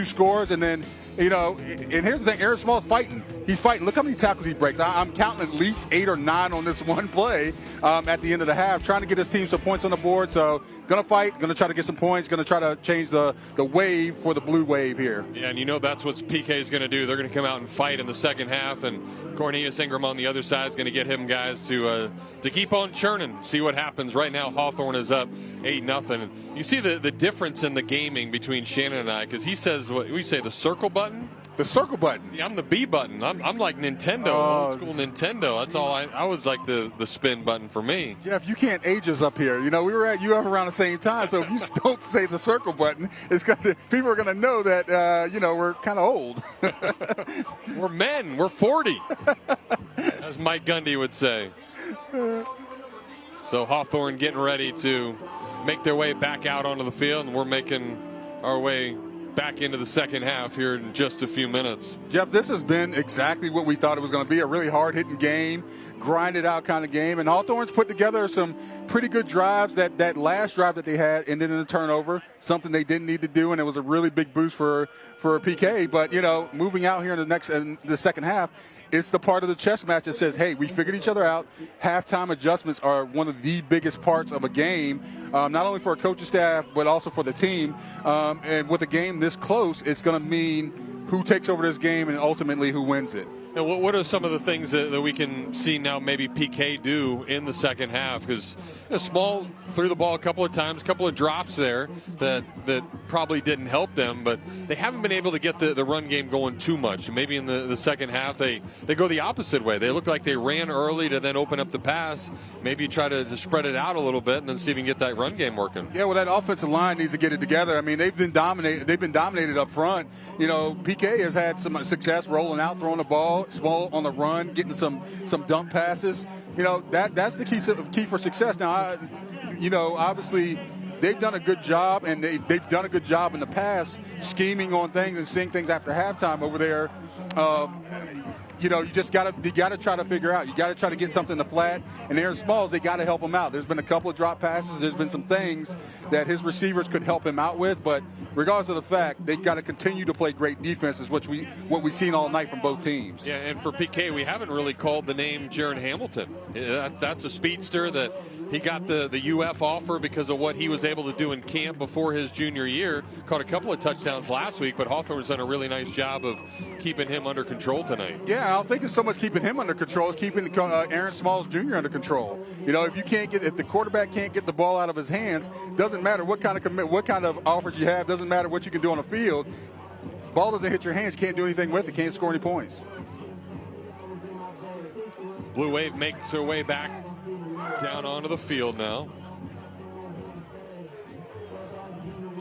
scores. And then, and here's the thing, Aaron Small's fighting. He's fighting. Look how many tackles he breaks. I'm counting at least 8 or 9 on this one play at the end of the half, trying to get his team some points on the board. So going to fight, going to try to get some points, going to try to change the wave for the blue wave here. Yeah, and that's what PK is going to do. They're going to come out and fight in the second half, and Cornelius Ingram on the other side is going to get him guys to keep on churning, see what happens. Right now, Hawthorne is up 8-0. You see the difference in the gaming between Shannon and I, because he says, what we say, the circle button? The circle button. See, I'm the B button. I'm like Nintendo, old school Nintendo. That's all. I was like the spin button for me. Jeff, you can't age us up here. We were at UF around the same time, so if you don't say the circle button, people are going to know that we're kind of old. We're men. We're 40, as Mike Gundy would say. So Hawthorne getting ready to make their way back out onto the field, and we're making our way back into the second half here in just a few minutes. Jeff, this has been exactly what we thought it was going to be, a really hard-hitting game, grinded out kind of game. And Hawthorne's put together some pretty good drives. That last drive that they had ended in a turnover, something they didn't need to do, and it was a really big boost for PK. But, moving out here in the second half, it's the part of the chess match that says, hey, we figured each other out. Halftime adjustments are one of the biggest parts of a game, not only for a coaching staff, but also for the team. And with a game this close, it's going to mean who takes over this game and ultimately who wins it. Now, what are some of the things that we can see now maybe PK do in the second half? Because Small threw the ball a couple of times, a couple of drops there that probably didn't help them, but they haven't been able to get the run game going too much. Maybe in the second half they go the opposite way. They look like they ran early to then open up the pass. Maybe you try to spread it out a little bit and then see if you can get that run game working. Yeah, well, that offensive line needs to get it together. I mean, they've been dominated up front. PK has had some success rolling out, throwing the ball. Small on the run, getting some dunk passes. That's the key for success. Now, obviously they've done a good job, and they've done a good job in the past scheming on things and seeing things after halftime over there. You gotta try to figure out. You gotta try to get something to flat. And Aaron Smalls, they gotta help him out. There's been a couple of drop passes. There's been some things that his receivers could help him out with. But regardless of the fact, they've got to continue to play great defense, is what we've seen all night from both teams. Yeah, and for PK, we haven't really called the name Jaron Hamilton. That's a speedster that he got the UF offer because of what he was able to do in camp before his junior year. Caught a couple of touchdowns last week, but Hawthorne's done a really nice job of keeping him under control tonight. Yeah, I don't think it's so much keeping him under control as keeping Aaron Smalls Jr. under control. If the quarterback can't get the ball out of his hands, doesn't matter what kind of offers you have, doesn't matter what you can do on the field. Ball doesn't hit your hands, you can't do anything with it, can't score any points. Blue Wave makes their way back down onto the field now.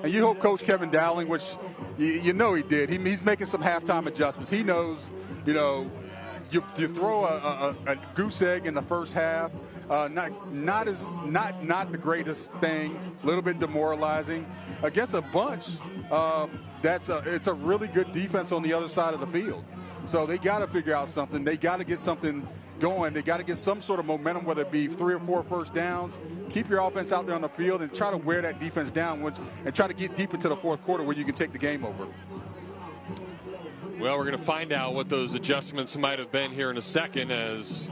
And you hope Coach Kevin Dowling, which he did. He's making some halftime adjustments. He knows, you throw a goose egg in the first half. Not the greatest thing. A little bit demoralizing against a bunch. It's a really good defense on the other side of the field. So they got to figure out something. They got to get something going. They got to get some sort of momentum, whether it be 3 or 4 first downs. Keep your offense out there on the field and try to wear that defense down, and try to get deep into the fourth quarter where you can take the game over. Well, we're going to find out what those adjustments might have been here in a second, as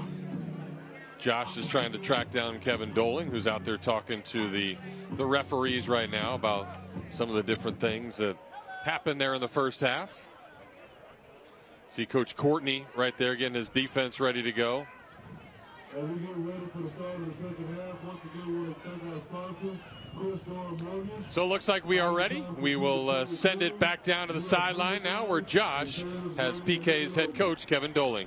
Josh is trying to track down Kevin Doling, who's out there talking to the referees right now about some of the different things that happened there in the first half. See Coach Courtney right there getting his defense ready to go. As we get ready for the start of the second half, once again, we want to thank our sponsor, So it looks like we are ready. We will send it back down to the sideline now, where Josh has PK's head coach, Kevin Doling.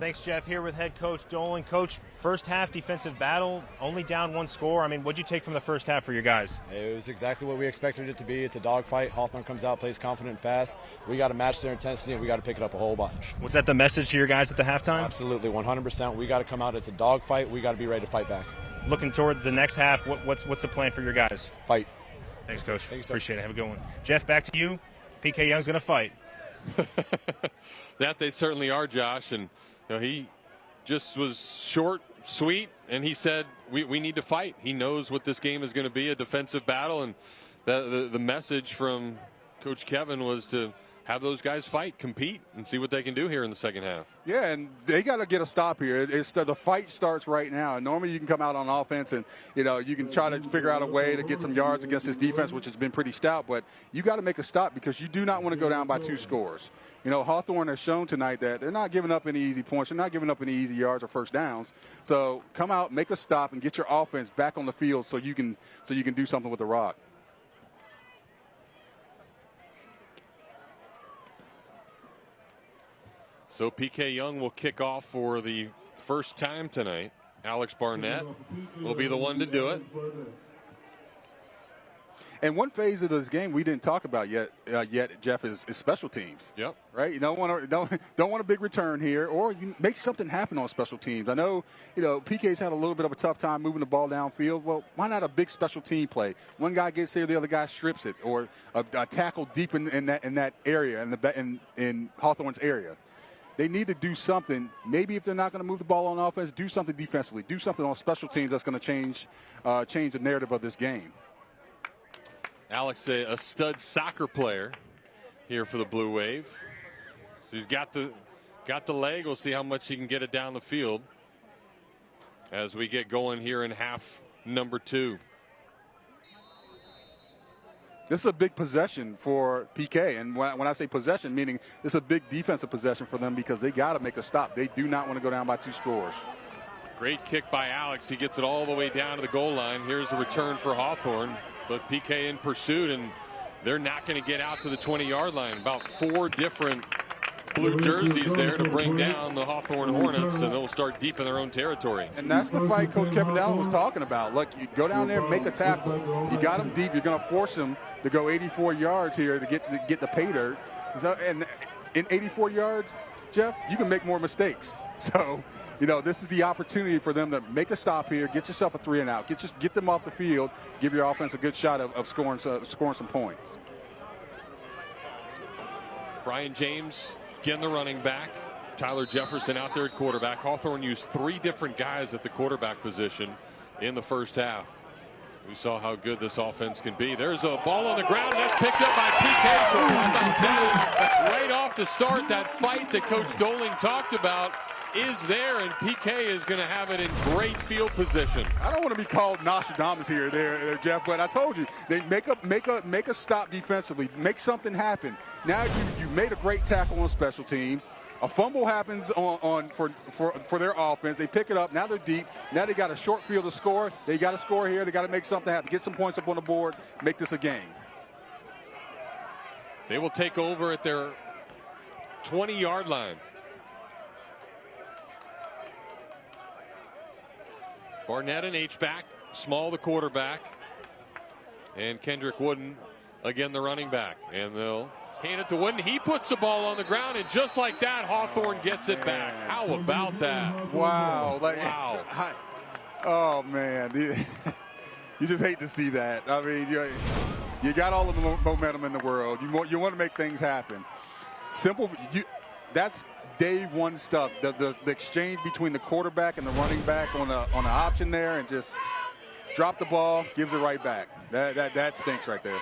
Thanks, Jeff. Here with head coach Dolan. Coach, first half defensive battle, only down 1 score. I mean, what'd you take from the first half for your guys? It was exactly what we expected it to be. It's a dogfight. Hawthorne comes out, plays confident and fast. We got to match their intensity, and we got to pick it up a whole bunch. Was that the message to your guys at the halftime? Absolutely, 100%. We got to come out. It's a dogfight. We got to be ready to fight back. Looking towards the next half, what's the plan for your guys? Fight. Thanks, Coach. Thank you, sir. Appreciate it. Have a good one. Jeff, back to you. PK Young's going to fight. That they certainly are, Josh. And he just was short, sweet, and he said we need to fight. He knows what this game is going to be, a defensive battle, and the message from Coach Kevin was to have those guys fight, compete, and see what they can do here in the second half. Yeah, and they got to get a stop here. The fight starts right now. And normally you can come out on offense and, you can try to figure out a way to get some yards against this defense, which has been pretty stout. But you got to make a stop because you do not want to go down by 2 scores. Hawthorne has shown tonight that they're not giving up any easy points. They're not giving up any easy yards or first downs. So come out, make a stop, and get your offense back on the field so you can do something with the rock. So PK Young will kick off for the first time tonight. Alex Barnett will be the one to do it. And one phase of this game we didn't talk about yet, Jeff, is special teams. Yep. Right. You don't want a big return here, or you make something happen on special teams. I know, PK's had a little bit of a tough time moving the ball downfield. Well, why not a big special team play? One guy gets there, the other guy strips it, or a tackle deep in that area, in Hawthorne's area. They need to do something. Maybe if they're not going to move the ball on offense, do something defensively. Do something on special teams that's going to change the narrative of this game. Alex, a stud soccer player here for the Blue Wave. He's got the leg. We'll see how much he can get it down the field as we get going here in half number 2. This is a big possession for PK, and when I say possession, meaning this is a big defensive possession for them because they got to make a stop. They do not want to go down by 2 scores. Great kick by Alex. He gets it all the way down to the goal line. Here's the return for Hawthorne, but PK in pursuit, and they're not going to get out to the 20-yard line. About 4 different blue jerseys there to bring down the Hawthorne Hornets, and they'll start deep in their own territory. And that's the fight Coach Kevin Allen was talking about. Look, you go down there, make a tackle. You got them deep. You're going to force them to go 84 yards here to get the pay dirt. And in 84 yards, Jeff, you can make more mistakes. So, this is the opportunity for them to make a stop here, get yourself a 3 and out, get them off the field, give your offense a good shot of scoring some points. Brian James, again the running back. Tyler Jefferson out there at quarterback. Hawthorne used 3 different guys at the quarterback position in the first half. We saw how good this offense can be. There's a ball on the ground. That's picked up by PK. So how about that? Right off the start, that fight that Coach Doling talked about is there, and PK is going to have it in great field position. I don't want to be called Nostradamus here, Jeff, but I told you they make a stop defensively, make something happen. Now you made a great tackle on special teams. A fumble happens for their offense. They pick it up. Now they're deep. Now they got a short field to score. They got to score here. They got to make something happen. Get some points up on the board. Make this a game. They will take over at their 20-yard line. Barnett and H-back, Small the quarterback, and Kendrick Wooden again the running back. And they'll hand it to Wooden. He puts the ball on the ground, and just like that, Hawthorne gets it back. How about that? Wow. Wow. Oh, man. You just hate to see that. I mean, you got all the momentum in the world. You want to make things happen. That's day one stuff. The exchange between the quarterback and the running back on the option there, and just drop the ball, gives it right back. That stinks right there.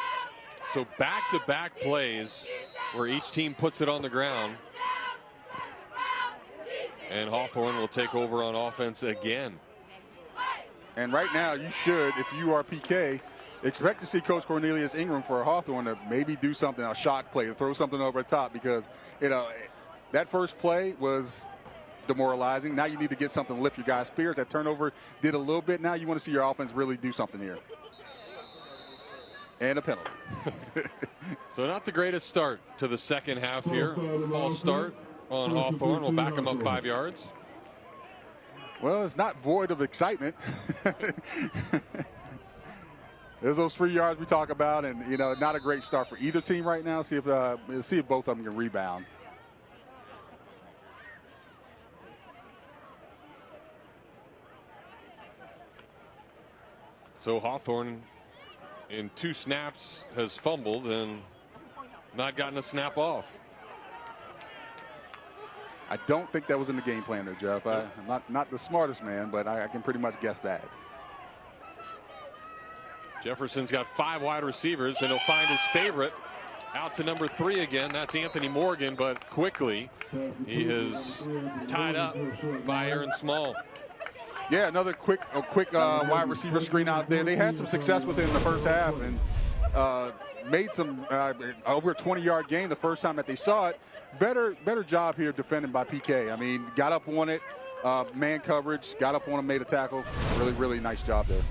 So back-to-back plays where each team puts it on the ground. And Hawthorne will take over on offense again. And right now, you should, if you are PK, expect to see Coach Cornelius Ingram for Hawthorne to maybe do something, a shock play, throw something over the top, because, that first play was demoralizing. Now you need to get something to lift your guys' spirits. That turnover did a little bit. Now you want to see your offense really do something here. And a penalty. So not the greatest start to the second half here. False start. on Hawthorne. We'll back him up 5 yards. Well, it's not void of excitement. There's those 3 yards we talk about, and not a great start for either team right now. See if both of them can rebound. So Hawthorne, in 2 snaps, has fumbled and not gotten a snap off. I don't think that was in the game plan there, Jeff. I'm not the smartest man, but I can pretty much guess that. Jefferson's got 5 wide receivers, and he'll find his favorite out to number 3 again. That's Anthony Morgan, but quickly he is tied up by Aaron Small. Yeah, another quick wide receiver screen out there. They had some success with it in the first half and made some over a 20-yard gain the first time that they saw it. Better job here defending by PK. I mean, got up on it, man coverage, got up on him, made a tackle. Really, really nice job there.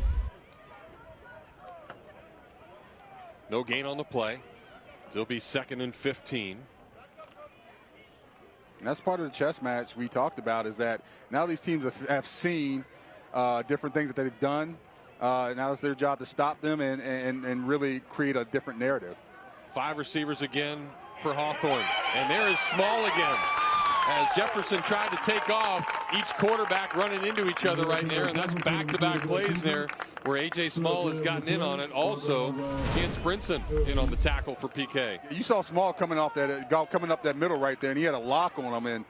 No gain on the play. It'll be 2nd and 15. And that's part of the chess match we talked about, is that now these teams have seen different things that they've done. Now it's their job to stop them and really create a different narrative. 5 receivers again for Hawthorne. And there is Small again. As Jefferson tried to take off, each quarterback running into each other right there, and that's back-to-back plays there where A.J. Small has gotten in on it. Also, Chance Brinson in on the tackle for PK. You saw Small coming up that middle right there, and he had a lock on him, and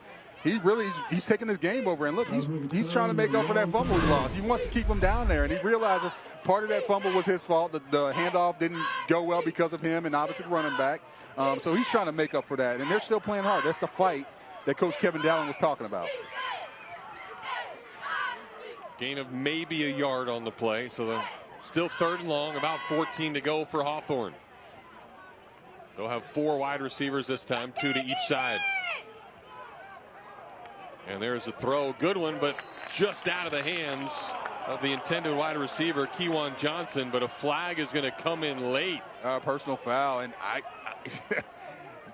he's taking his game over. And look, he's trying to make up for that fumble he lost. He wants to keep him down there, and he realizes part of that fumble was his fault. The handoff didn't go well because of him, and obviously the running back. So he's trying to make up for that, and they're still playing hard. That's the fight that Coach Kevin Dowling was talking about. Gain of maybe a yard on the play, so they're still 3rd and long, about 14 to go for Hawthorne. They'll have 4 wide receivers this time, 2 to each side. And there's a throw, good one, but just out of the hands of the intended wide receiver, Kewan Johnson, but a flag is going to come in late. Personal foul, and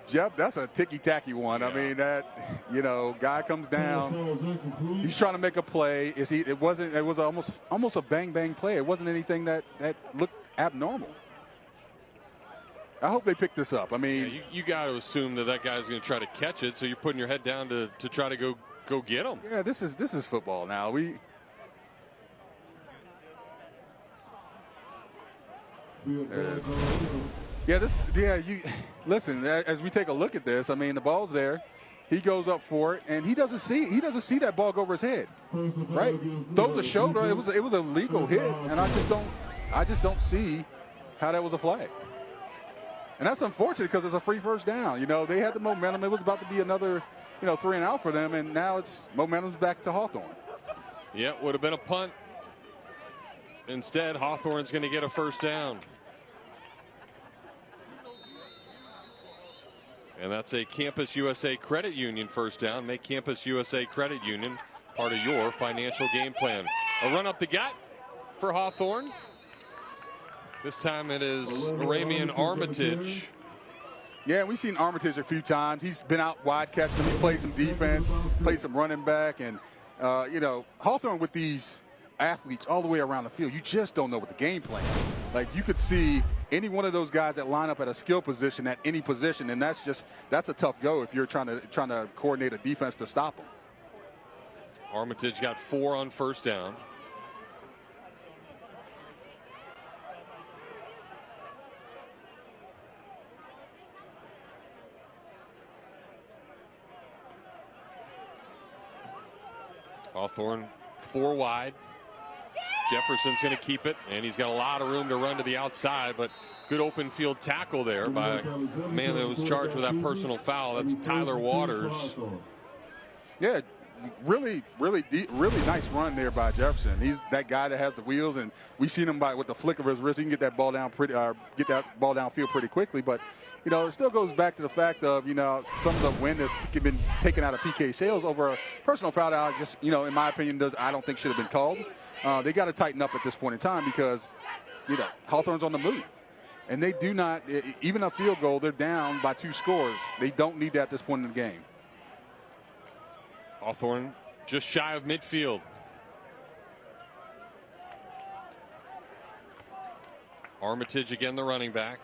Jeff, that's a ticky-tacky one. Yeah. I mean, that, guy comes down. He's trying to make a play. It was almost a bang-bang play. It wasn't anything that looked abnormal. I hope they pick this up. I mean, yeah, you got to assume that guy's going to try to catch it, so you're putting your head down to try to go get him. Yeah, this is football now. Listen, as we take a look at this, I mean, the ball's there. He goes up for it, and he doesn't see that ball go over his head, right? Throws a shoulder. It was a legal hit, and I just don't see how that was a flag. And that's unfortunate because it's a free first down. They had the momentum. It was about to be another, 3 and out for them, and now momentum's back to Hawthorne. Yeah, would have been a punt. Instead, Hawthorne's going to get a first down. And that's a Campus USA Credit Union first down. Make Campus USA Credit Union part of your financial game plan. A run up the gut for Hawthorne. This time it is Ramian Armitage. Yeah, we've seen Armitage a few times. He's been out wide catching them. He's played some defense, played some running back. And, Hawthorne with these athletes all the way around the field, you just don't know what the game plan is. Like, you could see any one of those guys that line up at a skill position at any position, and that's a tough go if you're trying to coordinate a defense to stop them. Armitage got 4 on first down. Hawthorne 4 wide. Jefferson's going to keep it, and he's got a lot of room to run to the outside, but good open field tackle there by a man that was charged with that personal foul. That's Tyler Waters. Yeah, really nice run there by Jefferson. He's that guy that has the wheels, and we've seen him with the flick of his wrist. He can get that ball down downfield pretty quickly, but it still goes back to the fact of, some of the wind has been taken out of PK Sales over a personal foul that I just, in my opinion, I don't think should have been called. They got to tighten up at this point in time because, Hawthorne's on the move. And they do not, even a field goal, they're down by 2 scores. They don't need that at this point in the game. Hawthorne just shy of midfield. Armitage again, the running back.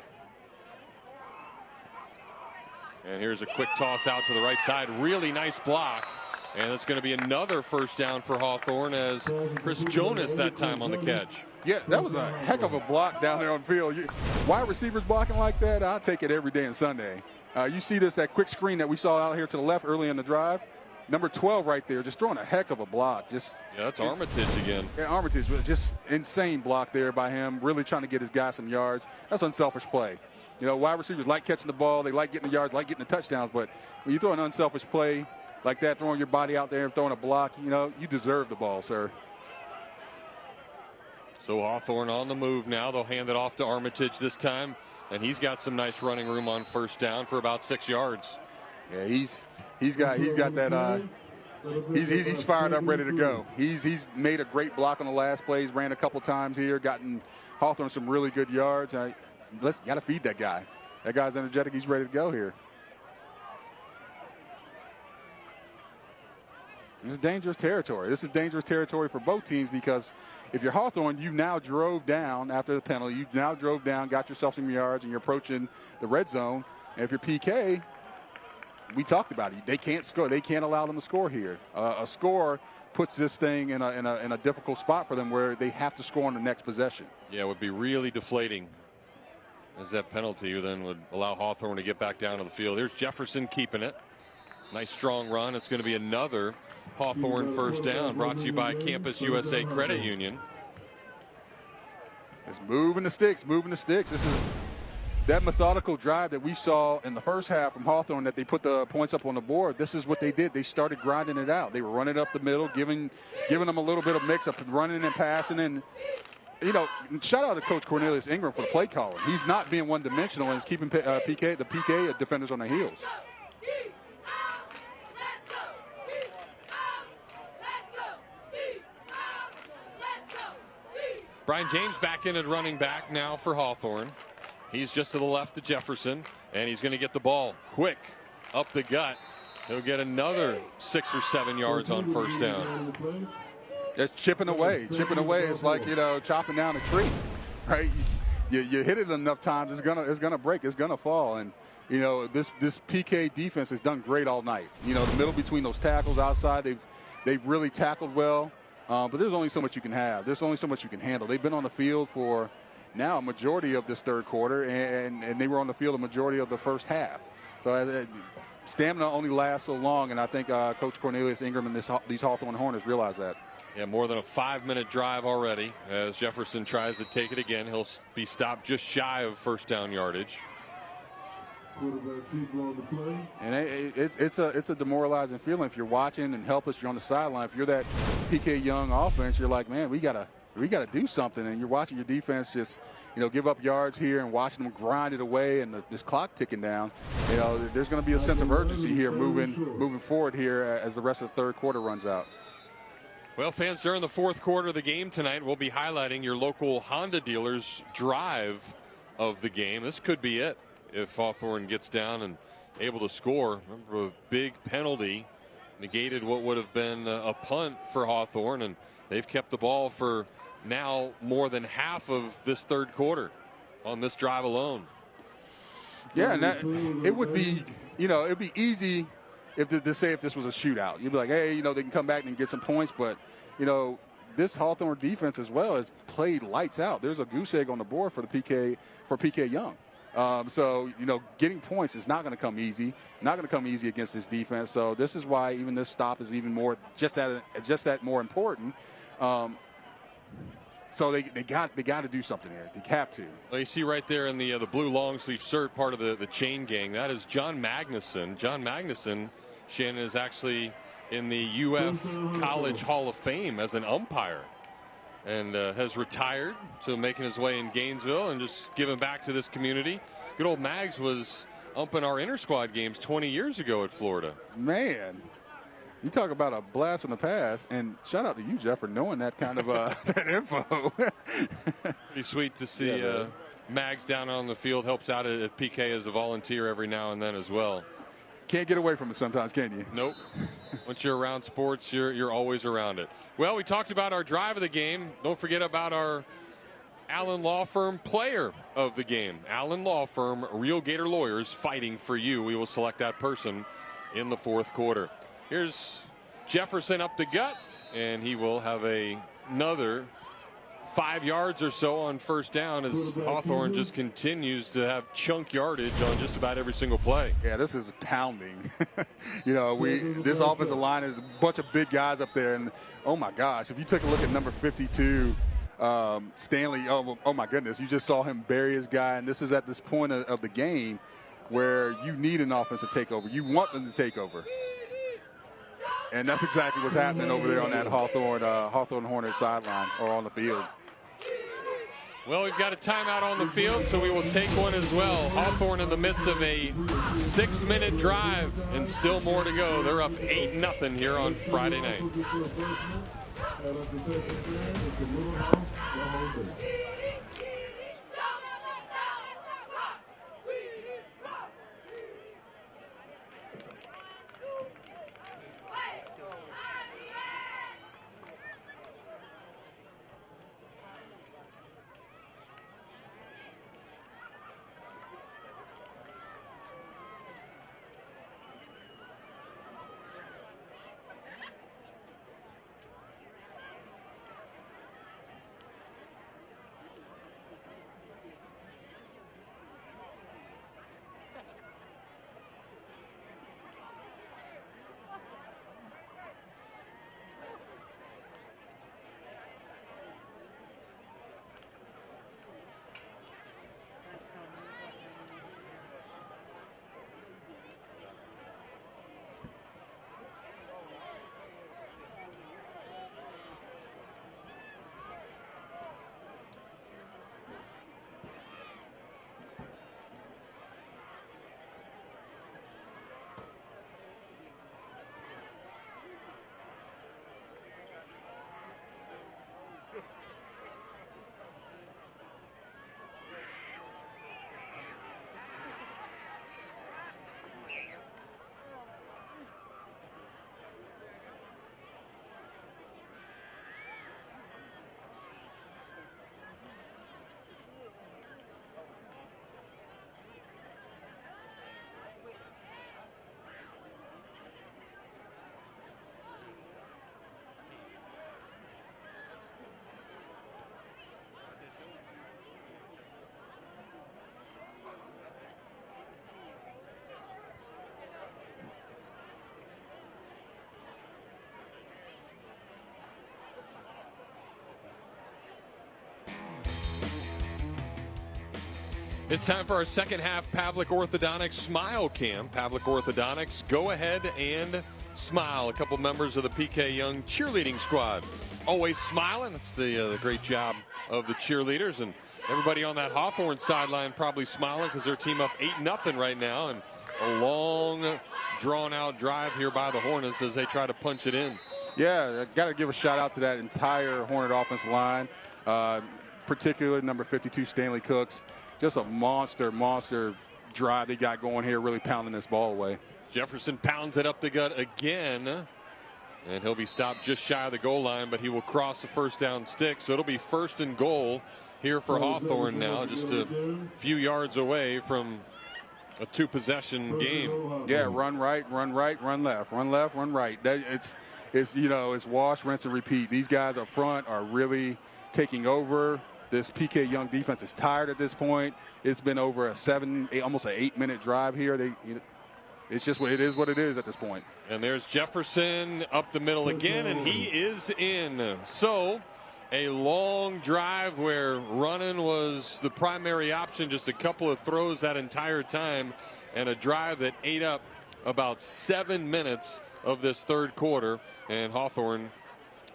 And here's a quick toss out to the right side. Really nice block. And it's going to be another first down for Hawthorne as Chris Jonas that time on the catch. Yeah, that was a heck of a block down there on the field. Wide receivers blocking like that, I'll take it every day and Sunday. You see that quick screen that we saw out here to the left early in the drive. Number 12 right there, just throwing a heck of a block. Yeah, that's Armitage again. Yeah, Armitage, just insane block there by him, really trying to get his guy some yards. That's unselfish play. You know, wide receivers like catching the ball, they like getting the yards, like getting the touchdowns, but when you throw an unselfish play like that, throwing your body out there and throwing a block, you know, you deserve the ball, sir. So Hawthorne on the move now. They'll hand it off to Armitage this time, and he's got some nice running room on first down for about 6 yards. Yeah, he's got that. He's fired up, ready to go. He's made a great block on the last play. He's ran a couple times here, gotten Hawthorne some really good yards. Got to feed that guy. That guy's energetic. He's ready to go here. This is dangerous territory. This is dangerous territory for both teams because if you're Hawthorne, you now drove down after the penalty. You now drove down, got yourself some yards, and you're approaching the red zone. And if you're PK, we talked about it. They can't score. They can't allow them to score here. A score puts this thing in a difficult spot for them where they have to score on the next possession. Yeah, it would be really deflating as that penalty then would allow Hawthorne to get back down to the field. Here's Jefferson keeping it. Nice strong run. It's going to be another Hawthorne first down, brought to you by Campus USA Credit Union. It's moving the sticks, moving the sticks. This is that methodical drive that we saw in the first half from Hawthorne that they put the points up on the board. This is what they did. They started grinding it out. They were running up the middle, giving them a little bit of mix up and running and passing. And, you know, shout out to Coach Cornelius Ingram for the play calling. He's not being one-dimensional and is keeping the PK defenders on their heels. Brian James back in at running back now for Hawthorne. He's just to the left of Jefferson, and he's going to get the ball quick up the gut. He'll get another 6 or 7 yards on first down. Just chipping away. Chipping away is like, you know, chopping down a tree, right? You hit it enough times, it's gonna break, it's gonna fall. And, you know, this PK defense has done great all night. You know, the middle between those tackles outside, they've really tackled well. But there's only so much you can have. There's only so much you can handle. They've been on the field for now a majority of this third quarter, and they were on the field a majority of the first half. So stamina only lasts so long, and I think Coach Cornelius Ingram and these Hawthorne Hornets realize that. Yeah, more than a 5-minute drive already as Jefferson tries to take it again. He'll be stopped just shy of first down yardage. And it's a demoralizing feeling if you're watching and helpless. You're on the sideline. If you're that PK Yonge offense, you're like, man, we gotta do something. And you're watching your defense just, you know, give up yards here and watching them grind it away, and this clock ticking down. You know, there's going to be a sense of urgency here moving forward here as the rest of the third quarter runs out. Well, fans, during the fourth quarter of the game tonight, we'll be highlighting your local Honda dealer's drive of the game. This could be it if Hawthorne gets down and able to score. Remember, a big penalty negated what would have been a punt for Hawthorne, and they've kept the ball for now more than half of this third quarter on this drive alone. Yeah, and it would be, you know, it'd be easy if this was a shootout. You'd be like, hey, you know, they can come back and get some points, but, you know, this Hawthorne defense as well has played lights out. There's a goose egg on the board for PK Yonge. So, you know, getting points is not going to come easy. Not going to come easy against this defense. So this is why even this stop is even more just that more important. So they got to do something here. They have to. Well, you see right there in the blue long sleeve shirt, part of the chain gang. That is John Magnuson. John Magnuson, Shannon, is actually in the UF College Hall of Fame as an umpire, and has retired, so making his way in Gainesville and just giving back to this community. Good old Mags was umping our inter-squad games 20 years ago at Florida. Man, you talk about a blast from the past, and shout out to you, Jeff, for knowing that kind of that info. Pretty sweet to see Mags down on the field, helps out at PK as a volunteer every now and then as well. Can't get away from it sometimes, can you? Nope. Once you're around sports, you're always around it. Well, we talked about our drive of the game. Don't forget about our Allen Law Firm player of the game. Allen Law Firm, real Gator lawyers fighting for you. We will select that person in the fourth quarter. Here's Jefferson up the gut, and he will have another 5 yards or so on first down as Hawthorne just continues to have chunk yardage on just about every single play. Yeah, this is pounding. This offensive line is a bunch of big guys up there, and oh my gosh, if you took a look at number 52, Stanley, oh my goodness, you just saw him bury his guy, and this is at this point of the game where you need an offensive takeover. You want them to take over. And that's exactly what's happening over there on that Hawthorne Hornet sideline or on the field. Well, we've got a timeout on the field, so we will take one as well. Hawthorne in the midst of a 6-minute drive and still more to go. They're up 8-0 here on Friday night. It's time for our second half Pavlik Orthodontics Smile Camp. Pavlik Orthodontics, go ahead and smile. A couple members of the PK Yonge cheerleading squad. Always smiling. That's the great job of the cheerleaders. And everybody on that Hawthorne sideline probably smiling because their team up 8-0 right now. And a long, drawn-out drive here by the Hornets as they try to punch it in. Yeah, got to give a shout-out to that entire Hornet offensive line, particularly number 52, Stanley Cooks. Just a monster drive they got going here, really pounding this ball away. Jefferson pounds it up the gut again, and he'll be stopped just shy of the goal line, but he will cross the first down stick. So it'll be first and goal here for Hawthorne now, just a few yards away from a two-possession game. Yeah, run right, run left, run right. It's wash, rinse, and repeat. These guys up front are really taking over. This PK Yonge defense is tired at this point. It's been over almost an 8-minute drive here. It's just what it is at this point. And there's Jefferson up the middle again, and he is in. So a long drive where running was the primary option, just a couple of throws that entire time, and a drive that ate up about 7 minutes of this third quarter, and Hawthorne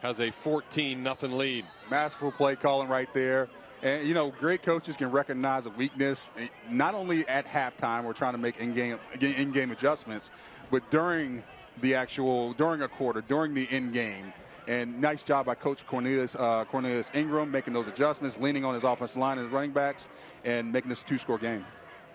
has a 14-0 lead. Masterful play calling right there. And, great coaches can recognize a weakness, not only at halftime, we're trying to make in-game adjustments, but during a quarter, during the end game. And nice job by Coach Cornelius Ingram making those adjustments, leaning on his offensive line and his running backs, and making this a two-score game.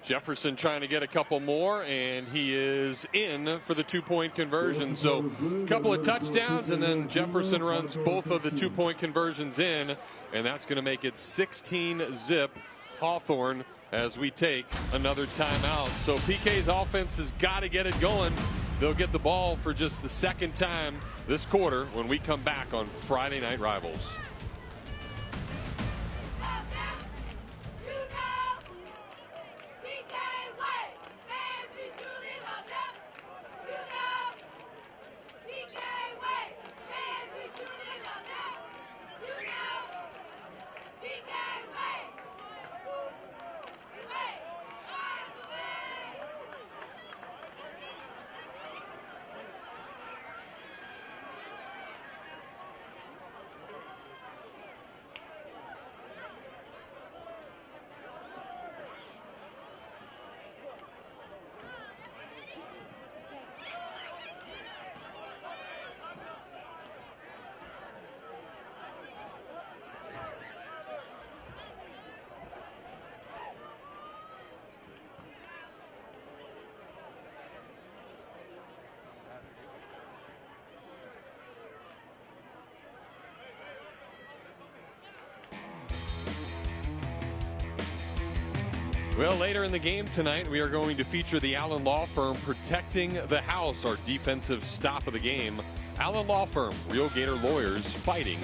Jefferson trying to get a couple more, and he is in for the 2-point conversion. So a couple of touchdowns, and then Jefferson runs both of the 2-point conversions in, and that's going to make it 16-zip Hawthorne as we take another timeout. So PK's offense has got to get it going. They'll get the ball for just the second time this quarter when we come back on Friday Night Rivals. Well, later in the game tonight, we are going to feature the Allen Law Firm protecting the house, our defensive stop of the game. Allen Law Firm, real Gator lawyers fighting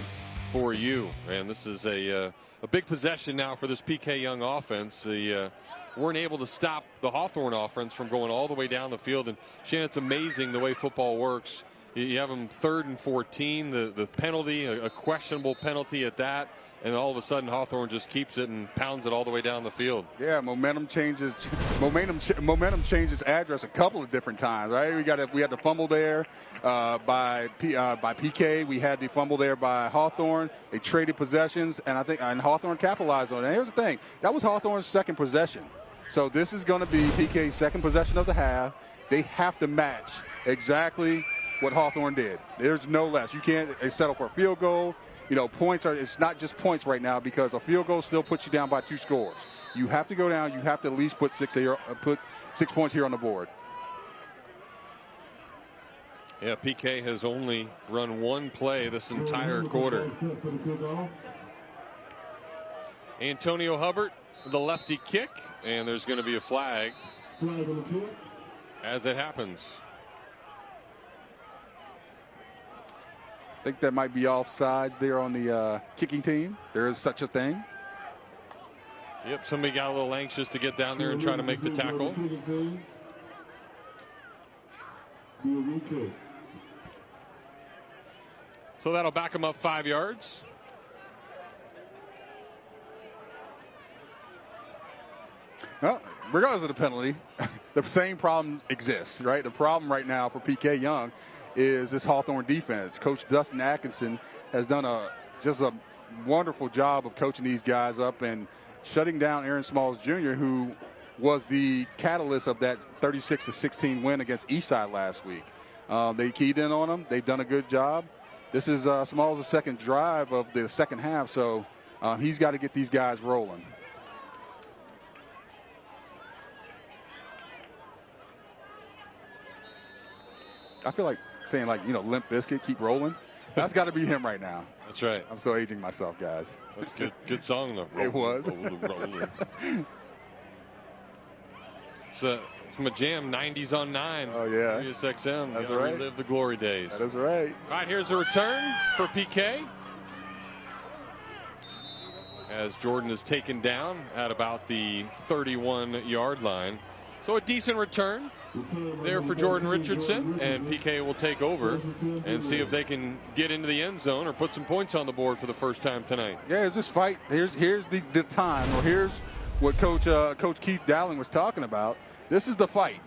for you. And this is a big possession now for this PK Yonge offense. They weren't able to stop the Hawthorne offense from going all the way down the field. And Shannon, it's amazing the way football works. You have them 3rd and 14, the penalty, a questionable penalty at that. And all of a sudden, Hawthorne just keeps it and pounds it all the way down the field. Yeah, momentum changes address a couple of different times, right? We had the fumble there by PK. We had the fumble there by Hawthorne. They traded possessions, and Hawthorne capitalized on it. And here's the thing: that was Hawthorne's second possession. So this is going to be PK's second possession of the half. They have to match exactly what Hawthorne did. There's no less. You can't settle for a field goal. It's not just points right now, because a field goal still puts you down by 2 scores. You have to go down. You have to at least put 6 points here on the board. Yeah, PK has only run 1 play this entire quarter. Antonio Hubbard, the lefty kick, and there's going to be a flag as it happens. I think that might be offsides there on the kicking team. There is such a thing. Yep, somebody got a little anxious to get down there and try to make the tackle. So that'll back him up 5 yards. Well, regardless of the penalty, the same problem exists, right? The problem right now for PK Yonge is this Hawthorne defense. Coach Dustin Atkinson has done just a wonderful job of coaching these guys up and shutting down Aaron Smalls Jr., who was the catalyst of that 36-16 win against Eastside last week. They keyed in on him. They've done a good job. This is Smalls' second drive of the second half, so he's got to get these guys rolling. I feel like saying, Limp Bizkit, keep rolling. That's got to be him right now. That's right. I'm still aging myself, guys. That's good. Good song, though. It was. It's from a jam, 90s on 9. Oh, yeah. Sirius XM. That's right. Relive the glory days. That is right. All right, here's a return for PK. As Jordan is taken down at about the 31-yard line. So a decent return there for Jordan Richardson, and PK will take over and see if they can get into the end zone or put some points on the board for the first time tonight. Yeah, it's this fight. Here's the time, or here's what Coach Keith Dowling was talking about. This is the fight.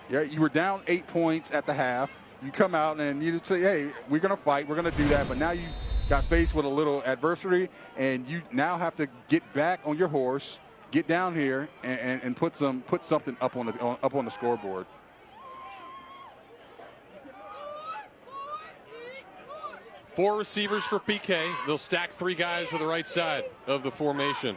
Yeah, you were down 8 points at the half. You come out and you say, hey, we're going to fight. We're going to do that. But now you got faced with a little adversity, and you now have to get back on your horse, get down here, and put something up on the scoreboard. Four receivers for PK. They'll stack 3 guys to the right side of the formation.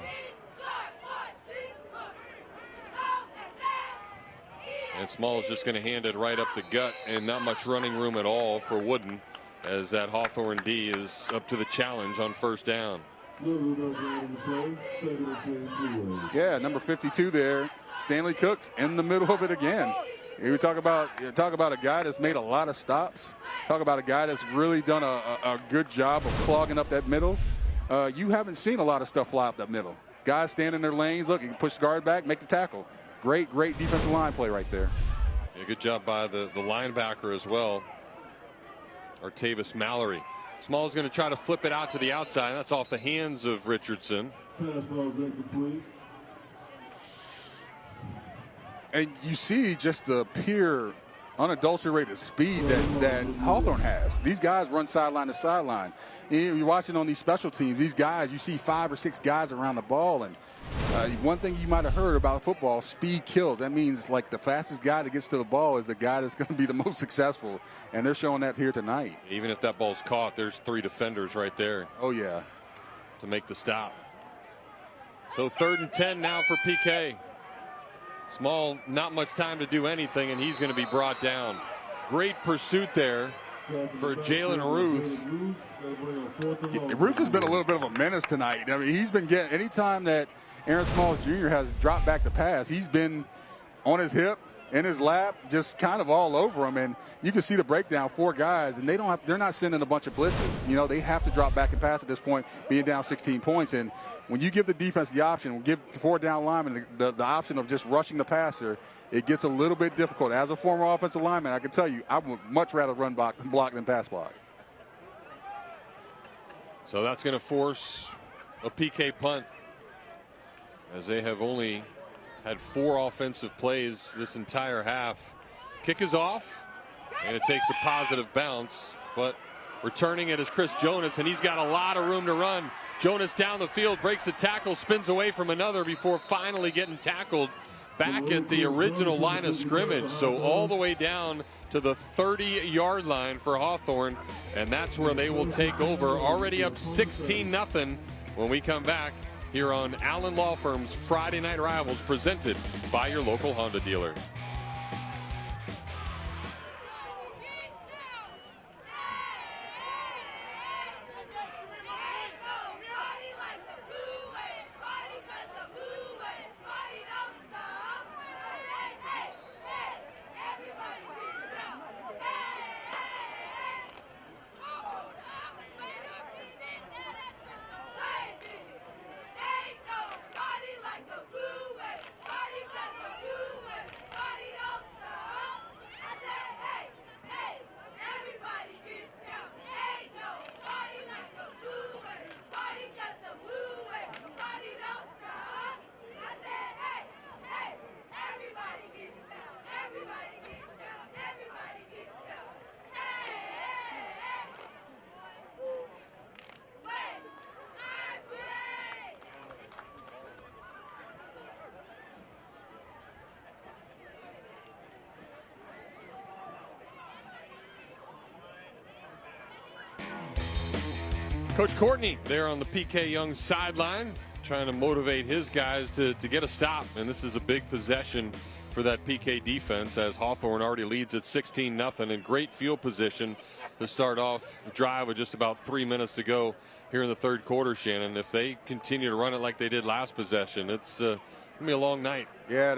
And Small's just going to hand it right up the gut, and not much running room at all for Wooden, as that Hawthorne D is up to the challenge on first down. Yeah, number 52 there, Stanley Cooks in the middle of it again. You talk about a guy that's made a lot of stops. Talk about a guy that's really done a good job of clogging up that middle. You haven't seen a lot of stuff fly up that middle. Guys stand in their lanes. Look, you can push the guard back, make the tackle. Great defensive line play right there. Yeah, good job by the linebacker as well, Artavis Mallory. Small's going to try to flip it out to the outside. That's off the hands of Richardson. And you see just the pure, unadulterated speed that Hawthorne has. These guys run sideline to sideline. You're watching on these special teams, these guys, you see 5 or 6 guys around the ball. And one thing you might have heard about football, speed kills. That means like the fastest guy that gets to the ball is the guy that's going to be the most successful. And they're showing that here tonight. Even if that ball's caught, there's 3 defenders right there. Oh, yeah. To make the stop. So 3rd and 10 now for PK. Small, not much time to do anything, and he's going to be brought down. Great pursuit there for Jalen Ruth. Ruth has been a little bit of a menace tonight. I mean, he's been getting, anytime that Aaron Smalls Jr. has dropped back to pass, he's been on his hip, in his lap, just kind of all over him. And you can see the breakdown, 4 guys, and they're not sending a bunch of blitzes. You know, they have to drop back and pass at this point, being down 16 points. And when you give the defense the option, give the 4 down linemen the option of just rushing the passer, it gets a little bit difficult. As a former offensive lineman, I can tell you, I would much rather run block than pass block. So that's going to force a PK punt, as they have only had 4 offensive plays this entire half. Kick is off, and it takes a positive bounce, but returning it is Chris Jonas, and he's got a lot of room to run. Jonas down the field, breaks a tackle, spins away from another before finally getting tackled back at the original line of scrimmage. So all the way down to the 30-yard line for Hawthorne, and that's where they will take over. Already up 16-0 when we come back here on Allen Law Firm's Friday Night Rivals, presented by your local Honda dealer. Coach Courtney there on the PK Yonge sideline, trying to motivate his guys to get a stop. And this is a big possession for that PK defense, as Hawthorne already leads at 16-0 in great field position to start off the drive with just about 3 minutes to go here in the 3rd quarter, Shannon. If they continue to run it like they did last possession, it's going to be a long night. Yeah,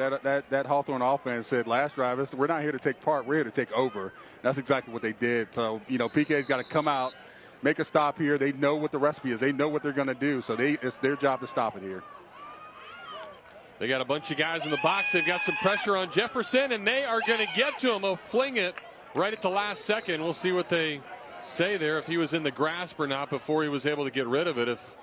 that Hawthorne offense said last drive, we're not here to take part, we're here to take over. That's exactly what they did. So, you know, PK's got to come out, make a stop here. They know what the recipe is. They know what they're going to do. So it's their job to stop it here. They got a bunch of guys in the box. They've got some pressure on Jefferson, and they are going to get to him. They'll fling it right at the last second. We'll see what they say there, if he was in the grasp or not before he was able to get rid of it. If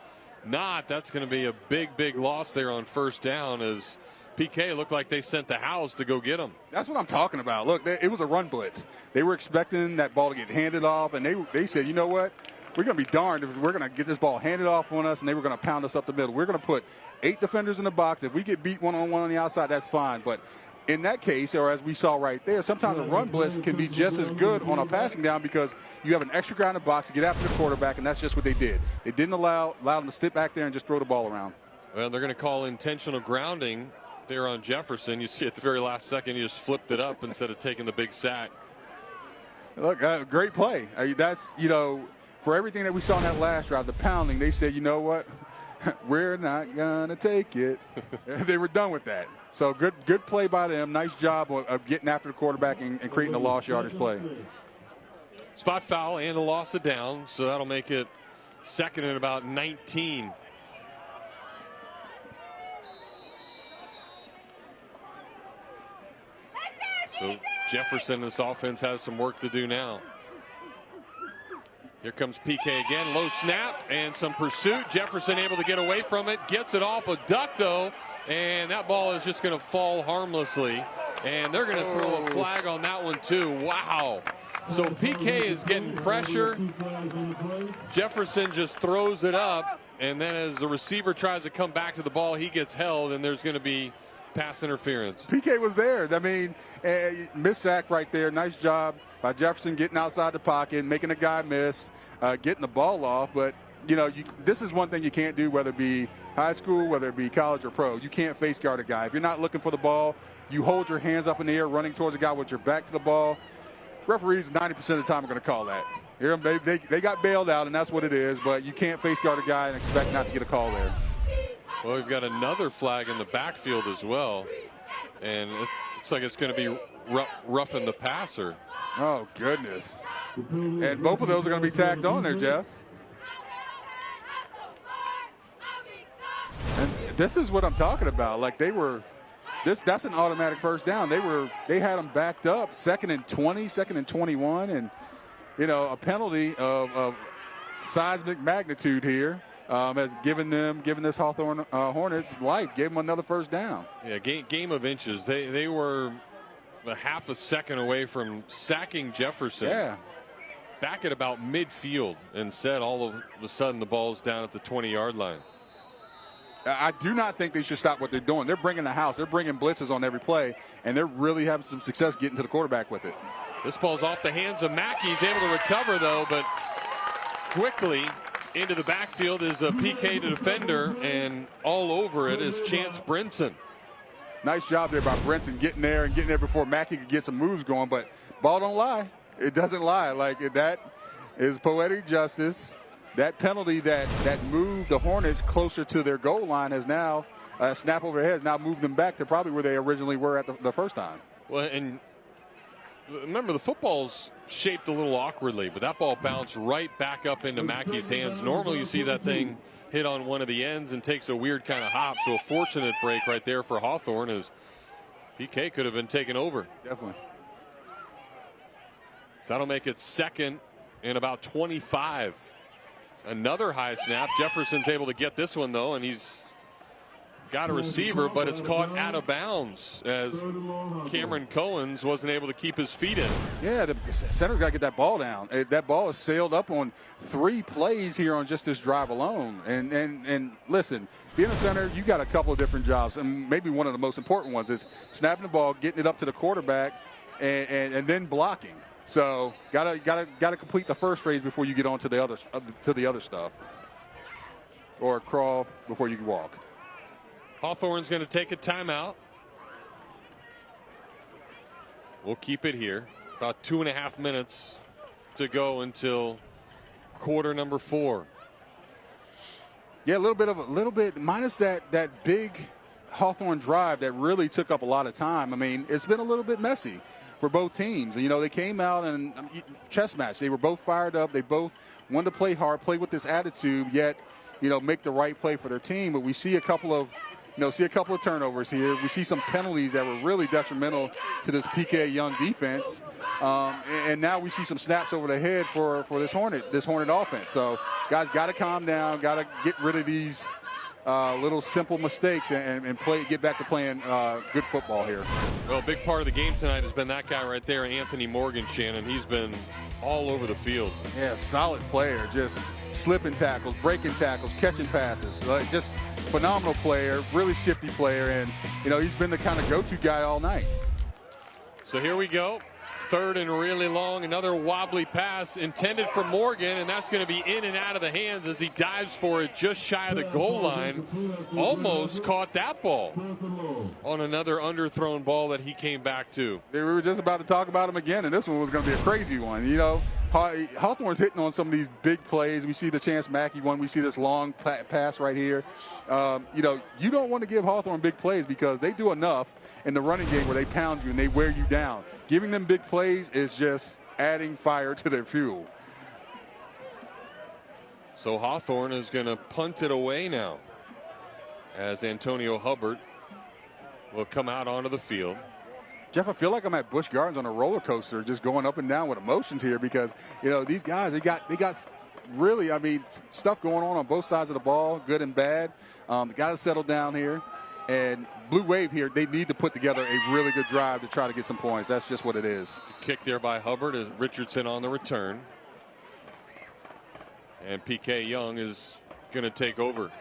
not, that's going to be a big loss there on first down, as PK looked like they sent the house to go get him. That's what I'm talking about. Look, it was a run blitz. They were expecting that ball to get handed off, and they said, you know what? We're going to be darned if we're going to get this ball handed off on us, and they were going to pound us up the middle. We're going to put 8 defenders in the box. If we get beat one-on-one on the outside, that's fine. But in that case, or as we saw right there, sometimes a run blitz can be just as good on a passing down, because you have an extra guy in the box to get after the quarterback, and that's just what they did. They didn't allow them to sit back there and just throw the ball around. Well, they're going to call intentional grounding there on Jefferson. You see at the very last second, he just flipped it up instead of taking the big sack. Look, great play. That's, for everything that we saw in that last drive, the pounding, they said, you know what? We're not going to take it. They were done with that. So good play by them. Nice job of getting after the quarterback and creating a lost yardage play. Spot foul and a loss of down, so that'll make it second and about 19. So Jefferson, this offense has some work to do now. Here comes PK again, low snap and some pursuit. Jefferson able to get away from it, gets it off a duck though, and that ball is just going to fall harmlessly. And they're going to throw a flag on that one too. Wow. So PK is getting pressure. Jefferson just throws it up, and then as the receiver tries to come back to the ball, he gets held, and there's going to be pass interference. PK was there. I mean, missed sack right there. Nice job by Jefferson getting outside the pocket, making a guy miss, getting the ball off. But, this is one thing you can't do, whether it be high school, whether it be college or pro. You can't face guard a guy. If you're not looking for the ball, you hold your hands up in the air running towards a guy with your back to the ball. Referees 90% of the time are going to call that. Here they got bailed out, and that's what it is. But you can't face guard a guy and expect not to get a call there. Well, we've got another flag in the backfield as well, and it looks like it's going to be roughing the passer. Oh, goodness. And both of those are going to be tacked on there, Jeff. And this is what I'm talking about. Like that's an automatic first down. They had them backed up, 2nd and 20, 2nd and 21, and, a penalty of seismic magnitude here. Has given this Hawthorne Hornets life, gave them another first down. Yeah, game of inches. They were a half a second away from sacking Jefferson. Yeah. Back at about midfield, and said all of a sudden the ball's down at the 20-yard line. I do not think they should stop what they're doing. They're bringing the house. They're bringing blitzes on every play, and they're really having some success getting to the quarterback with it. This ball's off the hands of Mackey. He's able to recover, though, but quickly into the backfield is a PK defender, and all over it is Chance Brinson. Nice job there by Brinson getting there before Mackey could get some moves going, but ball don't lie. It doesn't lie. That is poetic justice. That penalty that moved the Hornets closer to their goal line has now, snap over their heads, now moved them back to probably where they originally were at the first time. Well, and remember, the football's shaped a little awkwardly, but that ball bounced right back up into Mackey's hands. Normally you see that thing hit on one of the ends and takes a weird kind of hop, so a fortunate break right there for Hawthorne, as PK could have been taken over. Definitely. So that'll make it second and about 25. Another high snap. Jefferson's able to get this one, though, and he's got a receiver, but it's caught out of bounds as Cameron Cohens wasn't able to keep his feet in. Yeah, the center's got to get that ball down. That ball is sailed up on 3 plays here on just this drive alone. And listen, being a center, you got a couple of different jobs, and maybe one of the most important ones is snapping the ball, getting it up to the quarterback, and then blocking. So gotta complete the first phase before you get on to the other stuff, or crawl before you can walk. Hawthorne's going to take a timeout. We'll keep it here. About 2.5 minutes to go until quarter number 4. Yeah, a little bit minus that big Hawthorne drive that really took up a lot of time. I mean, it's been a little bit messy for both teams. They came out and chess match. They were both fired up. They both wanted to play hard, play with this attitude, yet, make the right play for their team. But we see a couple of turnovers here. We see some penalties that were really detrimental to this PK Yonge defense. And now we see some snaps over the head for this Hornet offense. So guys got to calm down, got to get rid of these little simple mistakes and get back to playing good football here. Well, a big part of the game tonight has been that guy right there, Anthony Morgan, Shannon. He's been all over the field. Yeah, solid player, just slipping tackles, breaking tackles, catching passes. Just phenomenal player, really shifty player, and he's been the kind of go-to guy all night. So here we go. third and really long. Another wobbly pass intended for Morgan, and that's going to be in and out of the hands as he dives for it just shy of the goal line. Almost caught that ball on another underthrown ball that he came back to. We were just about to talk about him again, and this one was going to be a crazy one. You know, Hawthorne's hitting on some of these big plays. We see the Chance Mackey one. We see this long pass right here. You know, you don't want to give Hawthorne big plays because they do enough in the running game where they pound you and they wear you down. Giving them big plays is just adding fire to their fuel. So Hawthorne is going to punt it away now as Antonio Hubbard will come out onto the field. Jeff, I feel like I'm at Busch Gardens on a roller coaster, just going up and down with emotions here because, you know, these guys, they got really, I mean, stuff going on both sides of the ball, good and bad. Got to settle down here. And Blue Wave here, they need to put together a really good drive to try to get some points. That's just what it is. Kick there by Hubbard as Richardson on the return. And PK Yonge is going to take over.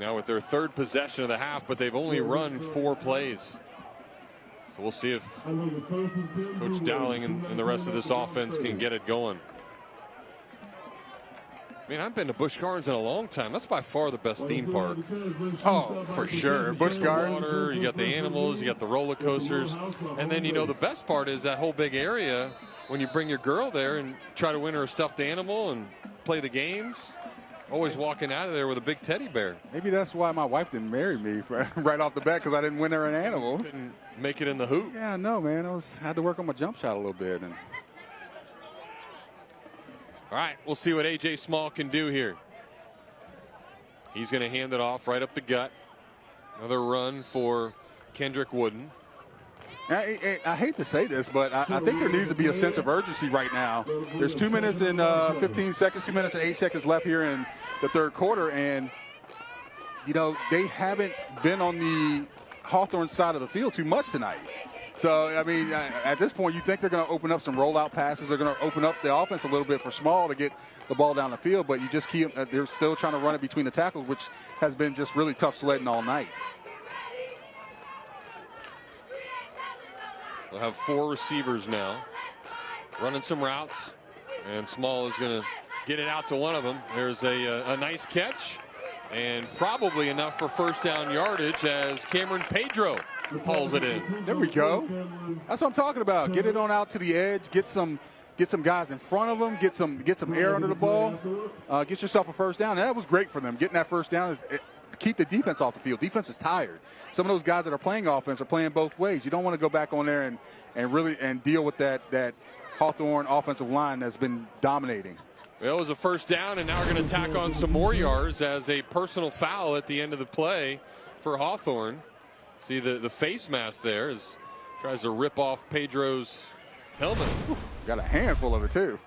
Now with their third possession of the half, but they've only run 4 plays. So we'll see if Coach Dowling and the rest of this offense can get it going. I mean, I've been to Busch Gardens in a long time. That's by far the best theme park. Oh, for sure. Busch Gardens. Water, you got the animals, you got the roller coasters. And then, you know, the best part is that whole big area when you bring your girl there and try to win her a stuffed animal and play the games. Always walking out of there with a big teddy bear. Maybe that's why my wife didn't marry me right off the bat, because I didn't win her an animal. Couldn't make it in the hoop. Yeah, no, man. Had to work on my jump shot a little bit. And all right, we'll see what A.J. Small can do here. He's going to hand it off right up the gut. Another run for Kendrick Wooden. I hate to say this, but I think there needs to be a sense of urgency right now. There's 2 minutes and 15 seconds, 2 minutes and 8 seconds left here in the third quarter. And, you know, they haven't been on the Hawthorne side of the field too much tonight. So, I mean, at this point, you think they're going to open up some rollout passes. They're going to open up the offense a little bit for Small to get the ball down the field. But you just keep they're still trying to run it between the tackles, which has been just really tough sledding all night. We'll have 4 receivers now running some routes. And Small is going to get it out to one of them. There's a nice catch. And probably enough for first down yardage as Cameron Pedro hauls it in. There we go. That's what I'm talking about. Get it on out to the edge. Get some guys in front of them. Get some air under the ball. Get yourself a first down. And that was great for them. Getting that first down is keep the defense off the field. Defense is tired. Some of those guys that are playing offense are playing both ways. You don't want to go back on there and really deal with that Hawthorne offensive line that's been dominating. Well, it was a first down, and now we're going to tack on some more yards as a personal foul at the end of the play for Hawthorne. See the face mask there as tries to rip off Pedro's helmet. Got a handful of it too.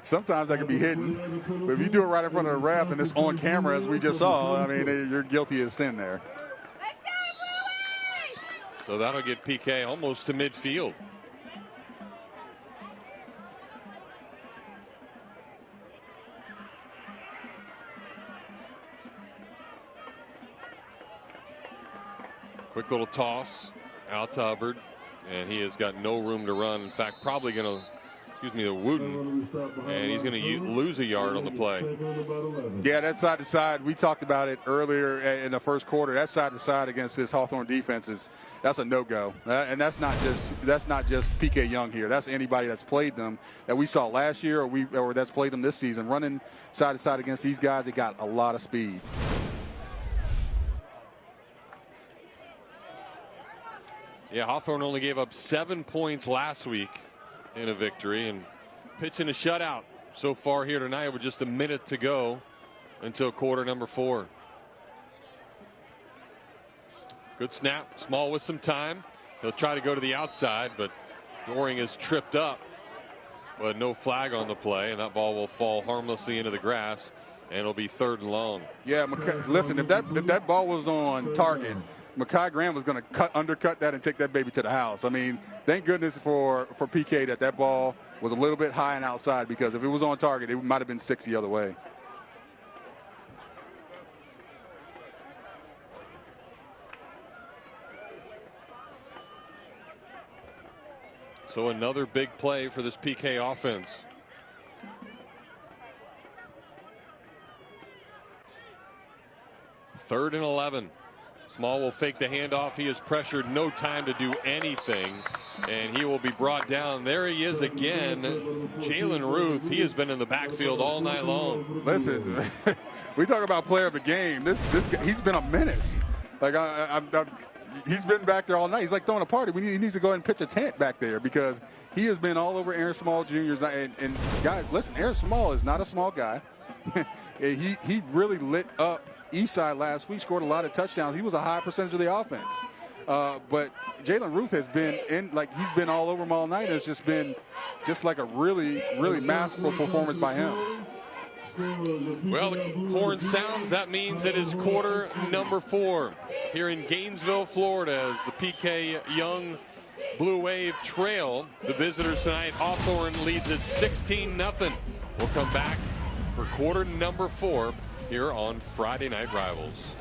Sometimes that can be hidden, but if you do it right in front of the ref and it's on camera as we just saw, I mean, you're guilty of sin there. So that'll get PK almost to midfield. Quick little toss out to Hubbard, and he has got no room to run. In fact, probably going to, the Wooten, and he's going to lose a yard on the play. Yeah, that side to side, we talked about it earlier in the first quarter. That side to side against this Hawthorne defense that's a no-go. And that's not just PK Yonge here. That's anybody that's played them that we saw last year or that's played them this season. Running side to side against these guys, they got a lot of speed. Yeah, Hawthorne only gave up 7 points last week in a victory and pitching a shutout so far here tonight with just a minute to go until quarter number 4. Good snap. Small with some time. He'll try to go to the outside, but Goring is tripped up. But no flag on the play, and that ball will fall harmlessly into the grass, and it'll be 3rd and long. Yeah, listen, if that ball was on target, Makai Graham was going to undercut that and take that baby to the house. I mean, thank goodness for PK that ball was a little bit high and outside, because if it was on target, it might have been 6 the other way. So another big play for this PK offense. Third and 11. Small will fake the handoff. He is pressured, no time to do anything, and he will be brought down. There he is again, Jalen Ruth. He has been in the backfield all night long. Listen, we talk about player of the game. This he's been a menace. Like he's been back there all night. He's like throwing a party. He needs to go ahead and pitch a tent back there because he has been all over Aaron Small Jr.'s. And guys, listen, Aaron Small is not a small guy. he really lit up Eastside last week, scored a lot of touchdowns. He was a high percentage of the offense. But Jalen Ruth has been he's been all over him all night. It's just been like a really, really masterful performance by him. Well, the horn sounds. That means it is quarter number 4 here in Gainesville, Florida, as the PK Yonge Blue Wave trail the visitors tonight. Hawthorne leads at 16-0. We'll come back for quarter number 4 here on Friday Night Rivals.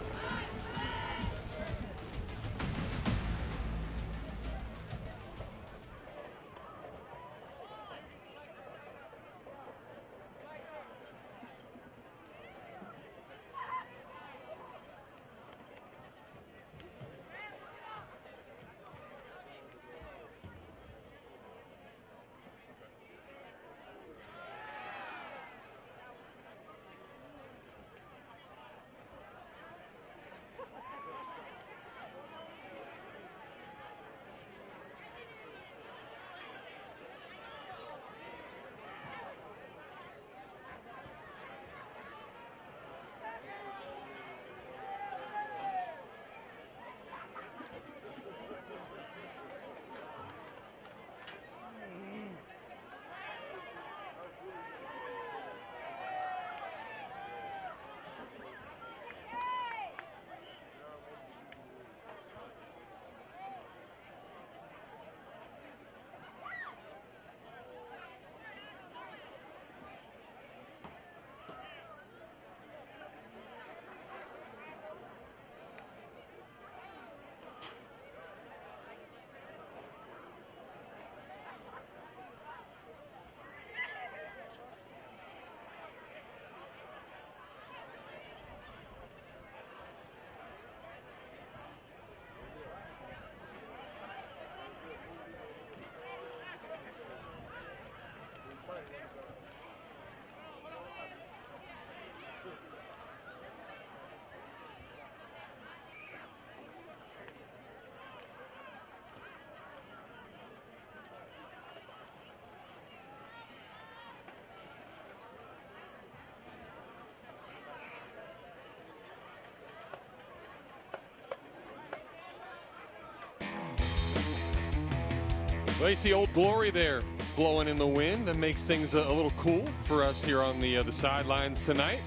Well, you see Old Glory there blowing in the wind. That makes things a little cool for us here on the sidelines tonight.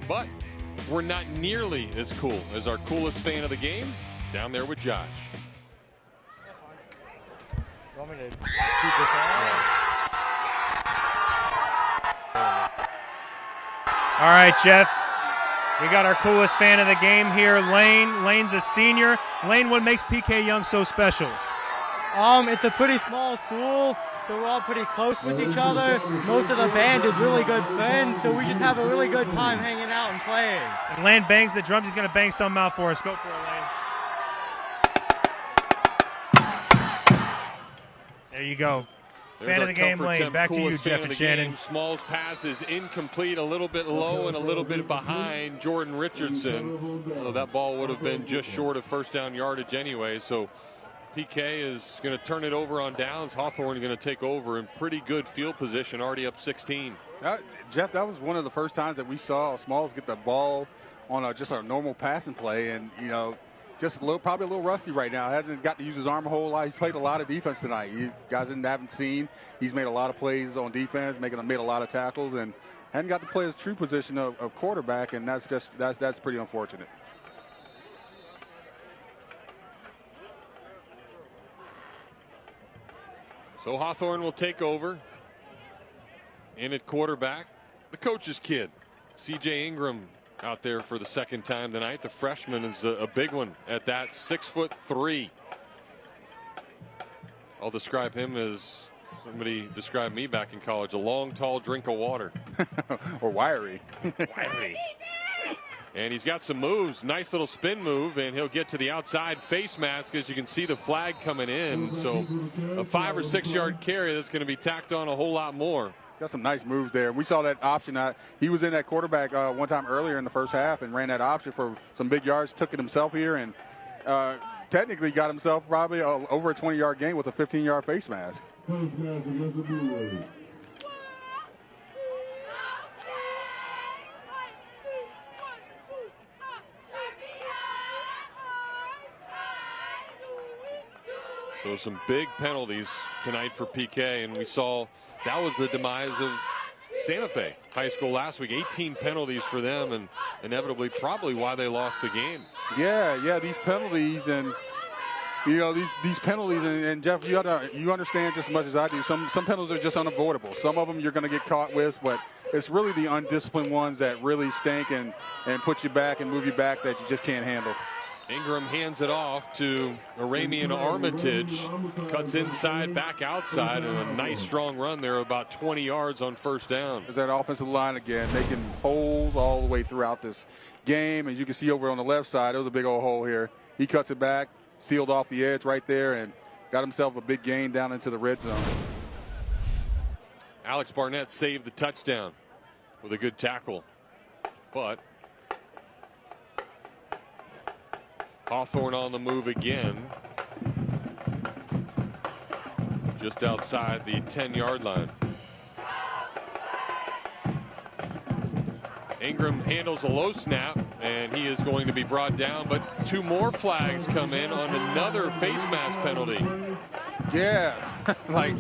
But we're not nearly as cool as our coolest fan of the game down there with Josh. You want me to keep this on? All right, Jeff. We got our coolest fan of the game here, Lane. Lane's a senior. Lane, what makes PK Yonge so special? It's a pretty small school, so we're all pretty close with each other. Most of the band is really good friends, so we just have a really good time hanging out and playing. And Lane bangs the drums. He's going to bang something out for us. Go for it, Lane. There you go. Fan of the game, Lane. Back to you, Jeff and Shannon. Small's pass is incomplete, a little bit low and a little bit behind Jordan Richardson. Although that ball would have been just short of first down yardage anyway. So PK is going to turn it over on downs. Hawthorne is going to take over in pretty good field position, already up 16. Jeff, that was one of the first times that we saw Smalls get the ball on just a normal passing play, and just probably a little rusty right now. Hasn't got to use his arm a whole lot. He's played a lot of defense tonight. You guys haven't seen. He's made a lot of plays on defense, made a lot of tackles, and hadn't got to play his true position of quarterback, and that's pretty unfortunate. So Hawthorne will take over. In at quarterback, the coach's kid, C.J. Ingram, out there for the second time tonight. The freshman is a big one at that, 6'3". I'll describe him as Somebody described me back in college, a long, tall drink of water. Or wiry. Wiry. And he's got some moves. Nice little spin move, and he'll get to the outside face mask as you can see the flag coming in. So a 5 or 6 yard carry that's going to be tacked on a whole lot more. Got some nice moves there. We saw that option. He was in that quarterback one time earlier in the first half and ran that option for some big yards, took it himself here, and technically got himself probably over a 20-yard gain with a 15-yard face mask. So some big penalties tonight for PK, and we saw that was the demise of Santa Fe High School last week. 18 penalties for them, and inevitably probably why they lost the game. Yeah, these penalties, and you know these penalties, and Jeff, you understand just as much as I do. Some penalties are just unavoidable. Some of them you're going to get caught with, but it's really the undisciplined ones that really stink and put you back and move you back that you just can't handle. Ingram hands it off to Aramian Armitage, cuts inside, back outside, and a nice strong run there, about 20 yards on first down. There's that offensive line again, making holes all the way throughout this game. As you can see over on the left side, there was a big old hole here. He cuts it back, sealed off the edge right there, and got himself a big gain down into the red zone. Alex Barnett saved the touchdown with a good tackle, but Hawthorne on the move again, just outside the 10-yard line. Ingram handles a low snap, and he is going to be brought down, but 2 more flags come in on another face mask penalty. Yeah, like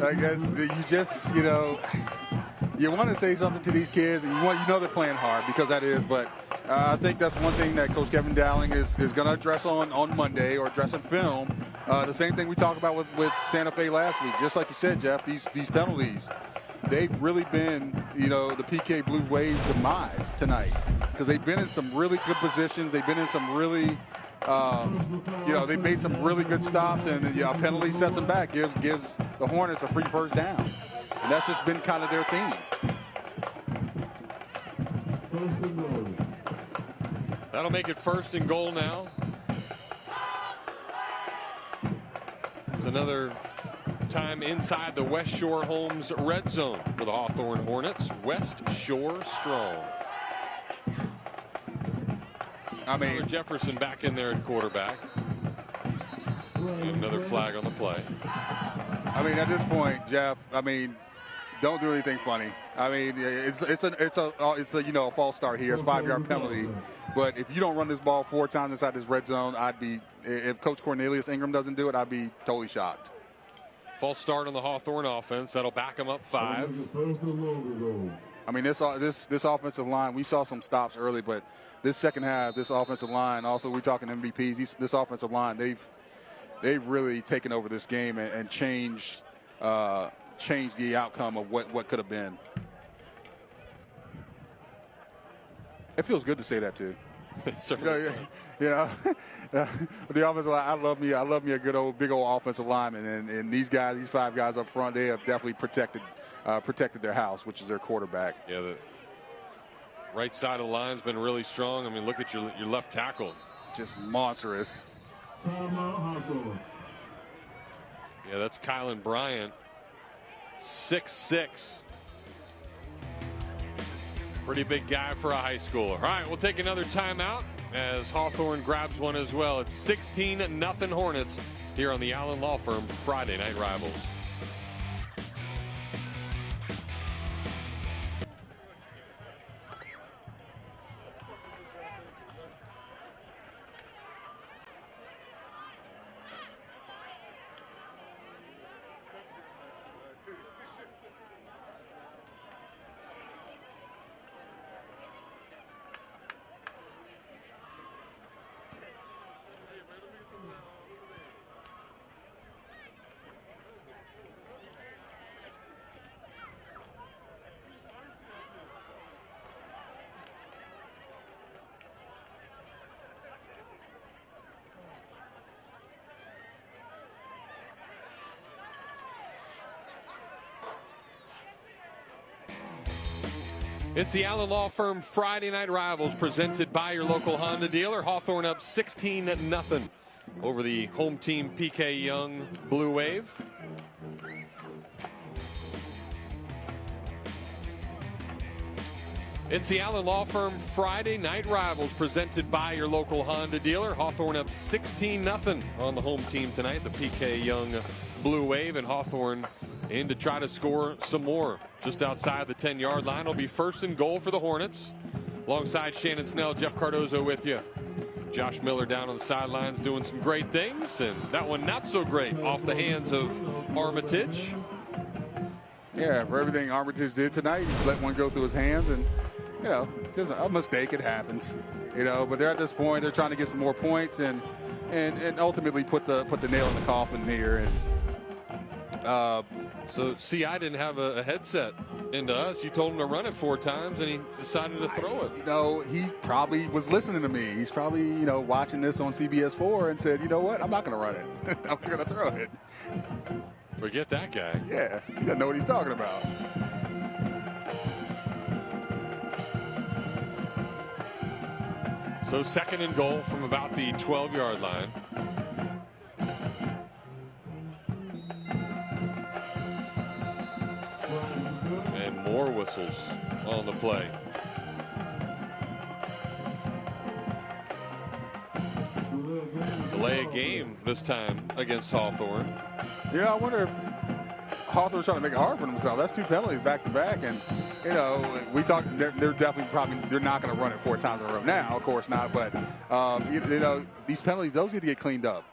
I guess you just, you want to say something to these kids, and you know they're playing hard, because that is, but I think that's one thing that Coach Kevin Dowling is going to address on Monday, or address in film. The same thing we talked about with Santa Fe last week. Just like you said, Jeff, these penalties, they've really been, the PK Blue Waves' demise tonight, because they've been in some really good positions. They've been in some really, they've made some really good stops, and a penalty sets them back, gives the Hornets a free first down. And that's just been kind of their theme. That'll make it 1st and goal now. It's another time inside the West Shore Homes red zone for the Hawthorne Hornets. West Shore strong. Jefferson back in there at quarterback. And another flag on the play. At this point, Jeff, don't do anything funny. It's a false start here. It's a 5-yard penalty. But if you don't run this ball 4 times inside this red zone, if Coach Cornelius Ingram doesn't do it, I'd be totally shocked. False start on the Hawthorne offense. That'll back them up 5. This offensive line, we saw some stops early, but this second half, this offensive line, also we're talking MVPs, this offensive line, they've really taken over this game and changed the outcome of what could have been. It feels good to say that too. The offensive line, I love me a good old big old offensive lineman, and these 5 guys up front, they have definitely protected their house, which is their quarterback. Yeah, the right side of the line's been really strong. Look at your left tackle, just monstrous. Yeah, that's Kylan Bryant, 6'6". Pretty big guy for a high schooler. All right, we'll take another timeout as Hawthorne grabs one as well. It's 16-0 Hornets here on the Allen Law Firm Friday Night Rivals. It's the Allen Law Firm Friday Night Rivals presented by your local Honda dealer. Hawthorne up 16-0 over the home team PK Yonge Blue Wave. It's the Allen Law Firm Friday Night Rivals presented by your local Honda dealer. Hawthorne up 16-0 on the home team tonight, the PK Yonge Blue Wave, and Hawthorne in to try to score some more. Just outside the 10-yard line. It'll be first and goal for the Hornets. Alongside Shannon Snell, Jeff Cardozo with you. Josh Miller down on the sidelines doing some great things, and that one not so great off the hands of Armitage. Yeah, for everything Armitage did tonight, he let one go through his hands, and you know, there's a mistake, it happens. You know, but they're at this point, they're trying to get some more points and ultimately put the nail in the coffin here. And so CI didn't have a headset into us. You told him to run it 4 times, and he decided to throw it. You know, he probably was listening to me. He's probably, you know, watching this on CBS4 and said, you know what, I'm not going to run it. I'm going to throw it. Forget that guy. Yeah, he doesn't know what he's talking about. So second and goal from about the 12-yard line. And more whistles on the play. Delay a game this time against Hawthorne. Yeah, I wonder if Hawthorne's trying to make it hard for themselves. That's 2 penalties back to back, and you know, we talked. They're definitely they're not going to run it 4 times in a row now. Of course not, but you know, these penalties, those need to get cleaned up.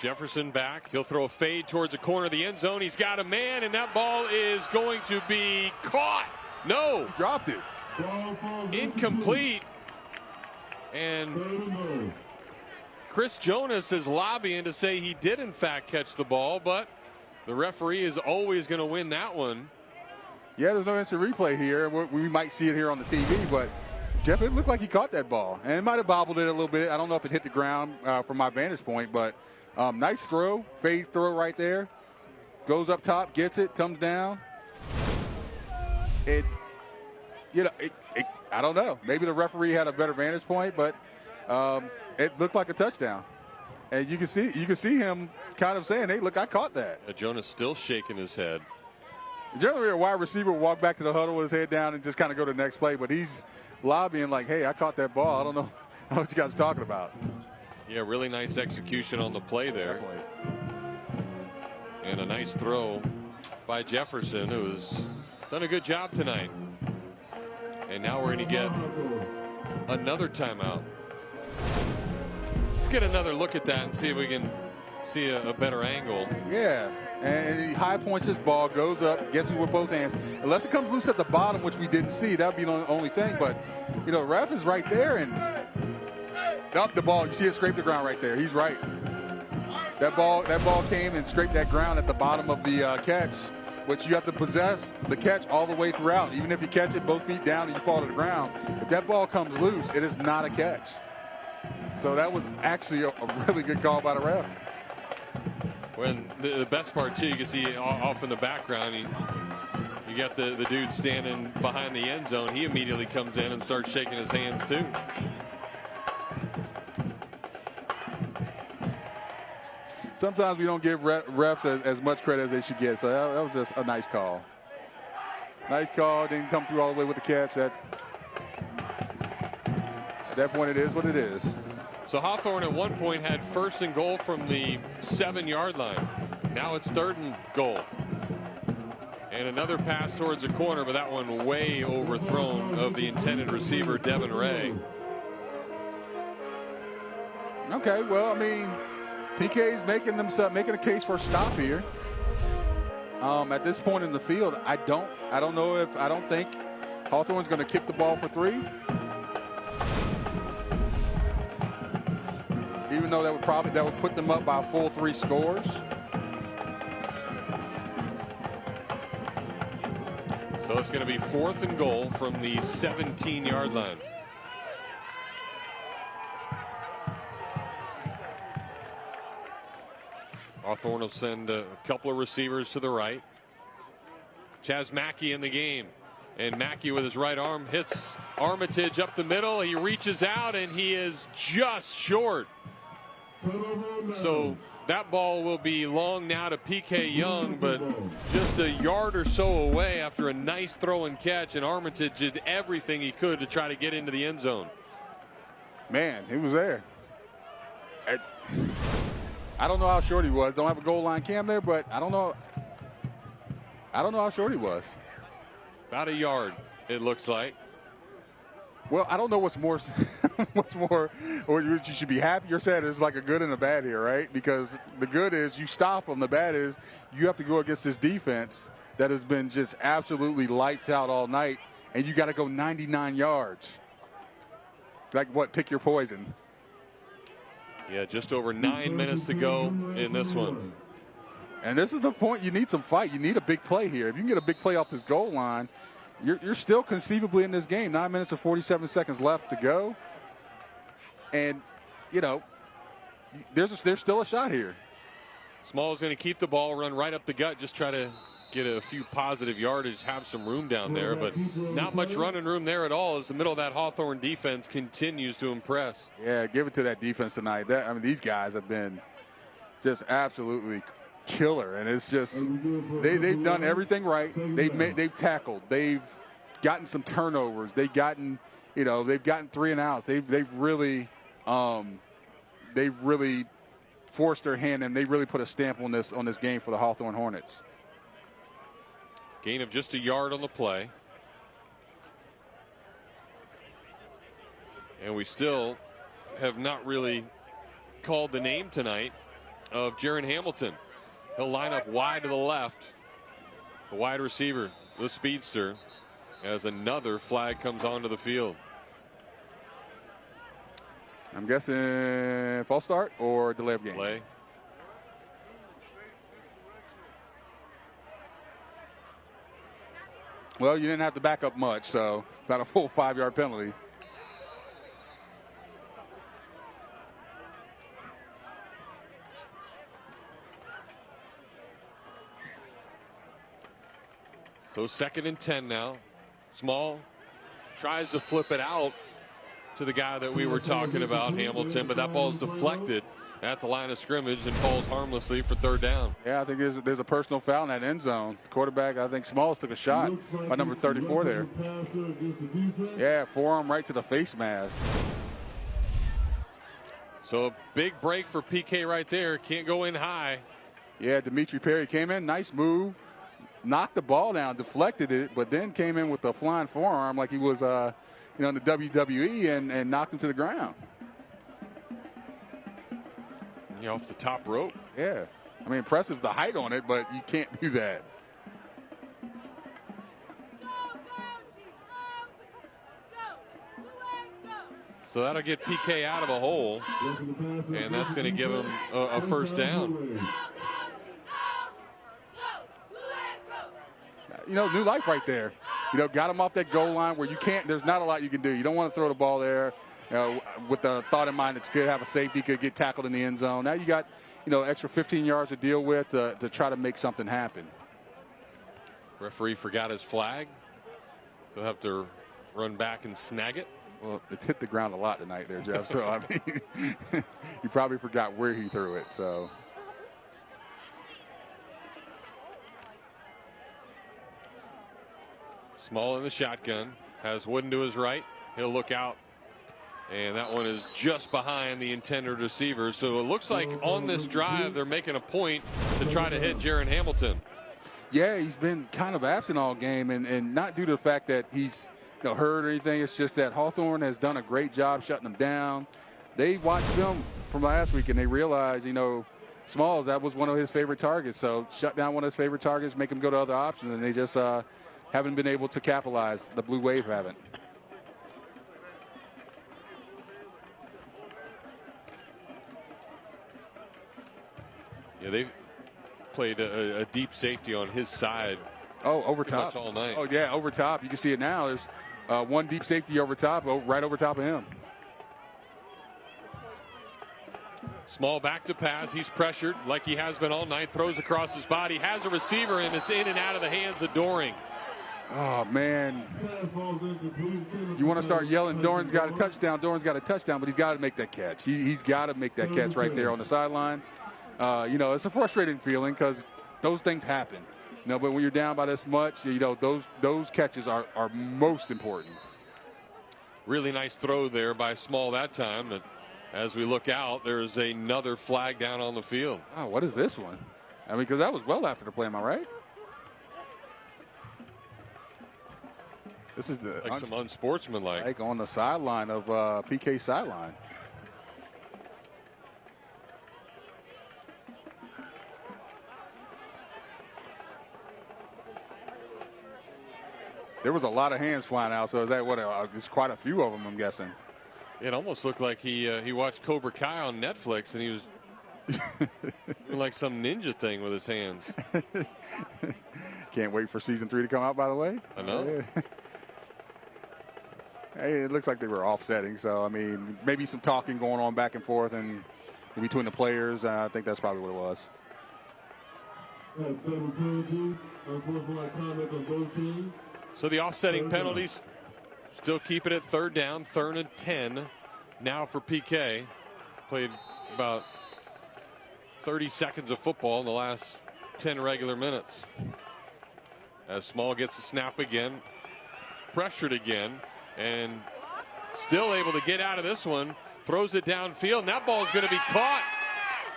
Jefferson back. He'll throw a fade towards the corner of the end zone. He's got a man, and that ball is going to be caught. No. He dropped it. Incomplete. And Chris Jonas is lobbying to say he did, in fact, catch the ball, but the referee is always going to win that one. Yeah, there's no instant replay here. We might see it here on the TV, but Jeff, it looked like he caught that ball. And it might have bobbled it a little bit. I don't know if it hit the ground from my vantage point, but nice throw, fade throw right there. Goes up top, gets it, comes down. I don't know. Maybe the referee had a better vantage point, but it looked like a touchdown. And you can see him kind of saying, "Hey, look, I caught that." Jonas still shaking his head. Generally, a wide receiver will walk back to the huddle with his head down and just kind of go to the next play, but he's lobbying like, "Hey, I caught that ball. I don't know what you guys are talking about." Yeah, really nice execution on the play there. Definitely. And a nice throw by Jefferson, who's done a good job tonight. And now we're going to get another timeout. Let's get another look at that and see if we can see a better angle. Yeah, and he high points this ball, goes up, gets it with both hands. Unless it comes loose at the bottom, which we didn't see, that would be the only thing. But, you know, ref is right there, and up the ball. You see it scrape the ground right there. He's right. That ball came and scraped that ground at the bottom of the catch, which you have to possess the catch all the way throughout. Even if you catch it both feet down and you fall to the ground, if that ball comes loose, it is not a catch. So that was actually a really good call by the ref. When the best part, too, you can see off in the background, you got the dude standing behind the end zone. He immediately comes in and starts shaking his hands, too. Sometimes we don't give refs as much credit as they should get. So that was just a nice call. Nice call. Didn't come through all the way with the catch. At that point, it is what it is. So Hawthorne at one point had first and goal from the 7-yard line. Now it's third and goal. And another pass towards the corner, but that one way overthrown of the intended receiver, Devin Ray. Okay, well, I mean, PK's making a case for a stop here. At this point in the field, I don't think Hawthorne's going to kick the ball for 3. Even though that would put them up by a full 3 scores. So it's going to be fourth and goal from the 17-yard line. Hawthorne will send a couple of receivers to the right. Chaz Mackey in the game. And Mackey with his right arm hits Armitage up the middle. He reaches out and he is just short. So that ball will be long now to PK Yonge, but just a yard or so away after a nice throw and catch, and Armitage did everything he could to try to get into the end zone. Man, he was there. I don't know how short he was. Don't have a goal line cam there, but I don't know how short he was. About a yard, it looks like. Well, I don't know what's more, or you should be happy or sad. There's like a good and a bad here, right? Because the good is you stop them. The bad is you have to go against this defense that has been just absolutely lights out all night, and you got to go 99 yards. Like what? Pick your poison. Yeah, just over 9 minutes to go in this one. And this is the point. You need some fight. You need a big play here. If you can get a big play off this goal line, you're still conceivably in this game. 9 minutes and 47 seconds left to go. And, you know, there's still a shot here. Small's going to keep the ball, run right up the gut, just try to get a few positive yardage, have some room down there. But not much running room there at all as the middle of that Hawthorne defense continues to impress. Yeah, give it to that defense tonight. These guys have been just absolutely killer, and it's just they've done everything right. They've tackled, they've gotten some turnovers, they've gotten 3 and outs. They've really forced their hand, and they really put a stamp on this game for the Hawthorne Hornets. Gain of just a yard on the play, and we still have not really called the name tonight of Jaron Hamilton. He'll line up wide to the left. The wide receiver, the speedster, as another flag comes onto the field. I'm guessing false start or delay of game. Delay. Well, you didn't have to back up much, so it's not a full 5-yard penalty. So 2nd and 10 now. Small tries to flip it out to the guy that we were talking about, Hamilton, but that ball is deflected at the line of scrimmage and falls harmlessly for 3rd down. Yeah, I think there's a personal foul in that end zone. The quarterback, I think Smalls took a shot by number 34 there. Yeah, forearm right to the face mask. So a big break for PK right there. Can't go in high. Yeah, Dimitri Perry came in, nice move. Knocked the ball down, deflected it, but then came in with a flying forearm like he was, in the WWE and knocked him to the ground. Off the top rope. Yeah. I mean, impressive the height on it, but you can't do that. So that'll get PK out of a hole, and that's going to give him a 1st down. New life right there. Got him off that goal line where there's not a lot you can do. You don't want to throw the ball there with the thought in mind that you could have a safety, could get tackled in the end zone. Now you got, extra 15 yards to deal with to try to make something happen. Referee forgot his flag. They'll have to run back and snag it. Well, it's hit the ground a lot tonight there, Jeff. So, I mean, he probably forgot where he threw it. So. Small in the shotgun, has Wooden to his right. He'll look out, and that one is just behind the intended receiver. So it looks like on this drive they're making a point to try to hit Jaron Hamilton. Yeah, he's been kind of absent all game, and not due to the fact that he's hurt or anything. It's just that Hawthorne has done a great job shutting him down. They watched film from last week, and they realized, Smalls, that was one of his favorite targets. So shut down one of his favorite targets, make him go to other options, and they just haven't been able to capitalize. The Blue Wave haven't. Yeah, they've played a deep safety on his side. Oh, over top. Much all night. Oh, yeah, over top. You can see it now. There's one deep safety over top, right over top of him. Small back to pass. He's pressured like he has been all night. Throws across his body. Has a receiver, and it's in and out of the hands of Doring. Oh, man. You want to start yelling, Dorn's got a touchdown, Dorn's got a touchdown, but he's got to make that catch. He's got to make that catch right there on the sideline. You know, it's a frustrating feeling because those things happen. You know, but when you're down by this much, you know, those catches are most important. Really nice throw there by Small that time. But as we look out, there's another flag down on the field. Oh, what is this one? I mean, because that was well after the play, am I right? This is the like some unsportsmanlike. Like on the sideline of PK's sideline. There was a lot of hands flying out, so is that what? There's quite a few of them, I'm guessing. It almost looked like he watched Cobra Kai on Netflix, and he was doing like some ninja thing with his hands. Can't wait for season 3 to come out, by the way. I know. Hey, it looks like they were offsetting, so I mean, maybe some talking going on back and forth and between the players. I think that's probably what it was. So the offsetting penalties still keep it at 3rd down, 3rd and 10. Now for PK. Played about 30 seconds of football in the last 10 regular minutes. As Small gets the snap again, pressured again, and still able to get out of this one. Throws it downfield, and that ball is going to be caught.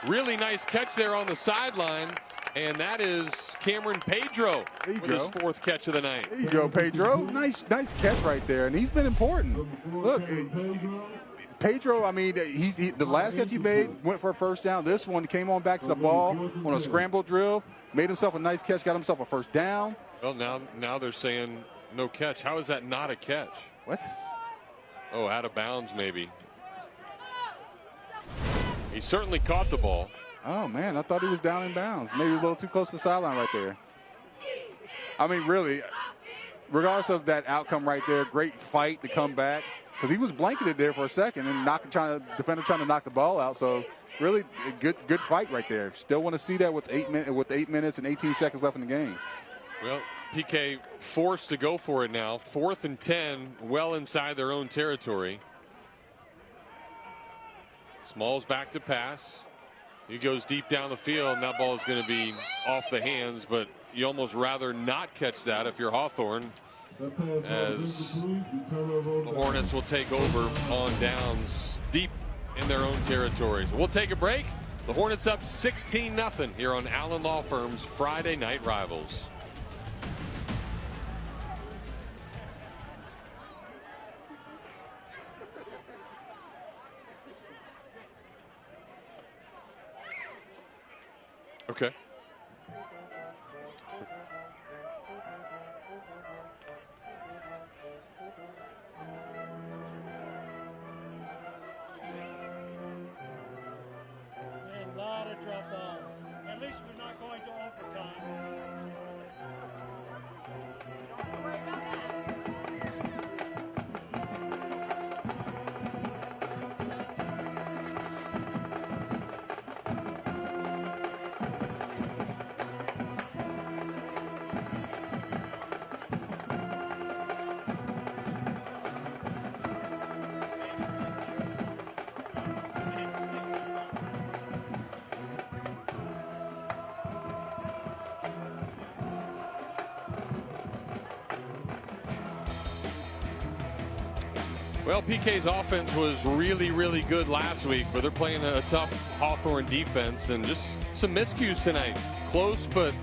Really nice catch there on the sideline. And that is Cameron Pedro with his 4th catch of the night. There you go, Pedro. Nice catch right there, and he's been important. Look, Pedro, I mean, the last catch he made went for a 1st down. This one came on back to the ball on a scramble drill, made himself a nice catch, got himself a 1st down. Well, now they're saying no catch. How is that not a catch? What? Oh, out of bounds maybe. He certainly caught the ball. Oh, man, I thought he was down in bounds. Maybe a little too close to the sideline right there. I mean, really, regardless of that outcome right there, great fight to come back. Because he was blanketed there for a second and defender trying to knock the ball out. So, really, a good fight right there. Still want to see that with 8 minutes and 18 seconds left in the game. Well, PK forced to go for it now. 4th and 10, well inside their own territory. Small's back to pass. He goes deep down the field, and that ball is going to be off the hands, but you almost rather not catch that if you're Hawthorne, as the Hornets will take over on downs deep in their own territories. We'll take a break. The Hornets up 16-0 here on Allen Law Firm's Friday Night Rivals. Okay. A lot of drop balls. At least we're not going to overtime. Well, PK's offense was really, really good last week, but they're playing a tough Hawthorne defense, and just some miscues tonight. Close, but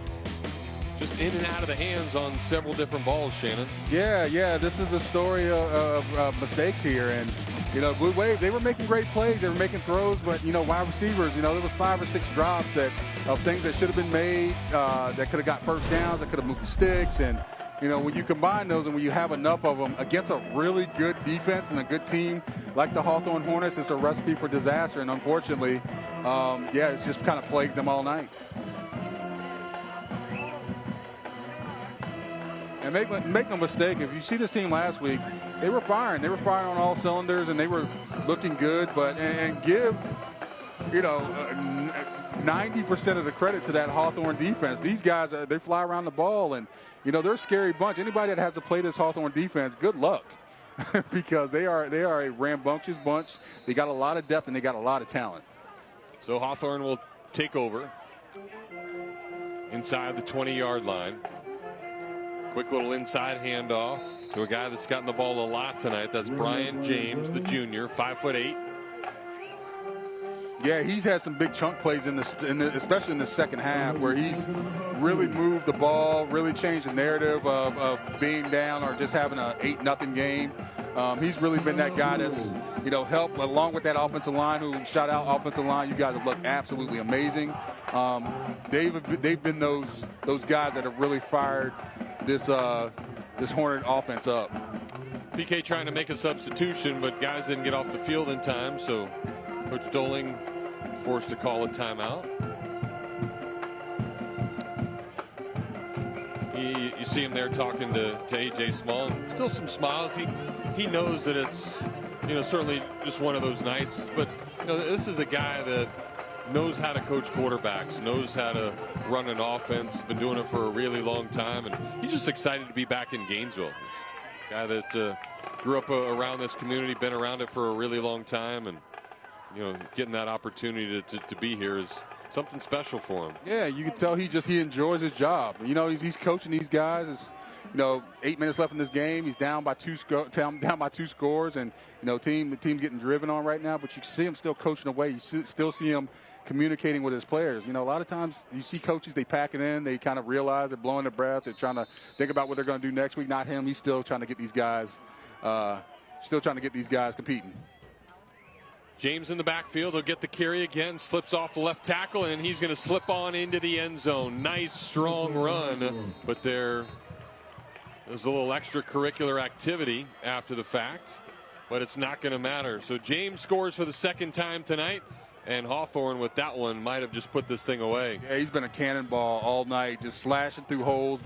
just in and out of the hands on several different balls, Shannon. Yeah, this is the story of mistakes here. And, you know, Blue Wave, they were making great plays. They were making throws, but, you know, wide receivers, you know, there was 5 or 6 drops of things that should have been made, that could have got 1st downs, that could have moved the sticks. And, you know, when you combine those and when you have enough of them against a really good defense and a good team like the Hawthorne Hornets, it's a recipe for disaster. And unfortunately, it's just kind of plagued them all night. And make no mistake, if you see this team last week, they were firing. They were firing on all cylinders, and they were looking good. But and give, you know, 90% of the credit to that Hawthorne defense. These guys, they fly around the ball, and, they're a scary bunch. Anybody that has to play this Hawthorne defense, good luck. Because they are a rambunctious bunch. They got a lot of depth, and they got a lot of talent. So Hawthorne will take over inside the 20-yard line. Quick little inside handoff to a guy that's gotten the ball a lot tonight. That's Brian James, the junior, 5'8". Yeah, he's had some big chunk plays especially in the second half, where he's really moved the ball, really changed the narrative of being down or just having an 8-0 game. He's really been that guy that's, helped along with that offensive line. Who shout out offensive line? You guys have looked absolutely amazing. They've been those guys that have really fired this Hornet offense up. PK trying to make a substitution, but guys didn't get off the field in time, so Coach Doling forced to call a timeout. You see him there talking to AJ Small. Still some smiles. He knows that it's certainly just one of those nights. But this is a guy that knows how to coach quarterbacks, knows how to run an offense. Been doing it for a really long time, and he's just excited to be back in Gainesville. He's a guy that grew up around this community, been around it for a really long time, and getting that opportunity to be here is something special for him. Yeah, you can tell he enjoys his job. He's coaching these guys. It's 8 minutes left in this game. He's down by two scores, and the team's getting driven on right now. But you see him still coaching away. You still see him communicating with his players. A lot of times you see coaches, they pack it in, they kind of realize they're blowing their breath, they're trying to think about what they're going to do next week. Not him. He's still trying to get these guys, competing. James in the backfield. He'll get the carry again. Slips off the left tackle, and he's going to slip on into the end zone. Nice, strong run. But there's a little extracurricular activity after the fact. But it's not going to matter. So James scores for the second time tonight. And Hawthorne, with that one, might have just put this thing away. Yeah, he's been a cannonball all night, just slashing through holes.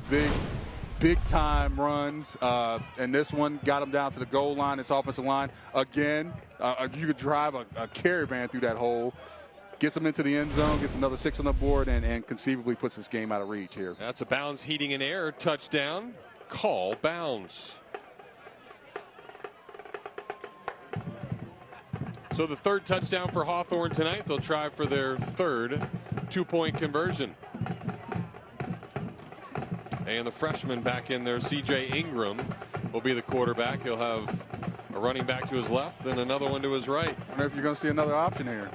Big time runs, and this one got him down to the goal line. It's offensive line again. You could drive a caravan through that hole, gets him into the end zone, gets another 6 on the board, and conceivably puts this game out of reach here. That's a bounds, heating, and air touchdown. Call bounds. So the third touchdown for Hawthorne tonight. They'll try for their third 2-point conversion. And the freshman back in there, C.J. Ingram, will be the quarterback. He'll have a running back to his left and another one to his right. I wonder if you're going to see another option here.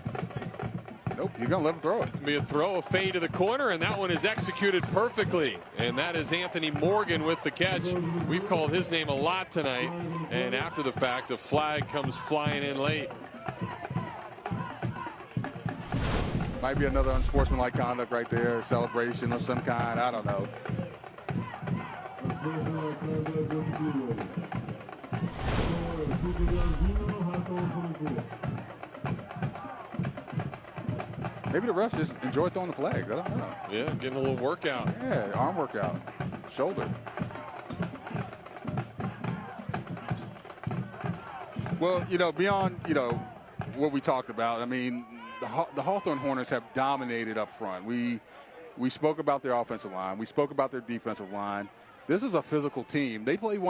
Nope, you're going to let him throw it. It'll be a throw, a fade to the corner, and that one is executed perfectly. And that is Anthony Morgan with the catch. We've called his name a lot tonight. And after the fact, the flag comes flying in late. Might be another unsportsmanlike conduct right there, a celebration of some kind. I don't know. Maybe the refs just enjoy throwing the flags. I don't know. Yeah, getting a little workout. Yeah, arm workout, shoulder. Well, beyond, what we talked about, I mean, the Hawthorne Hornets have dominated up front. We spoke about their offensive line. We spoke about their defensive line. This is a physical team. They play in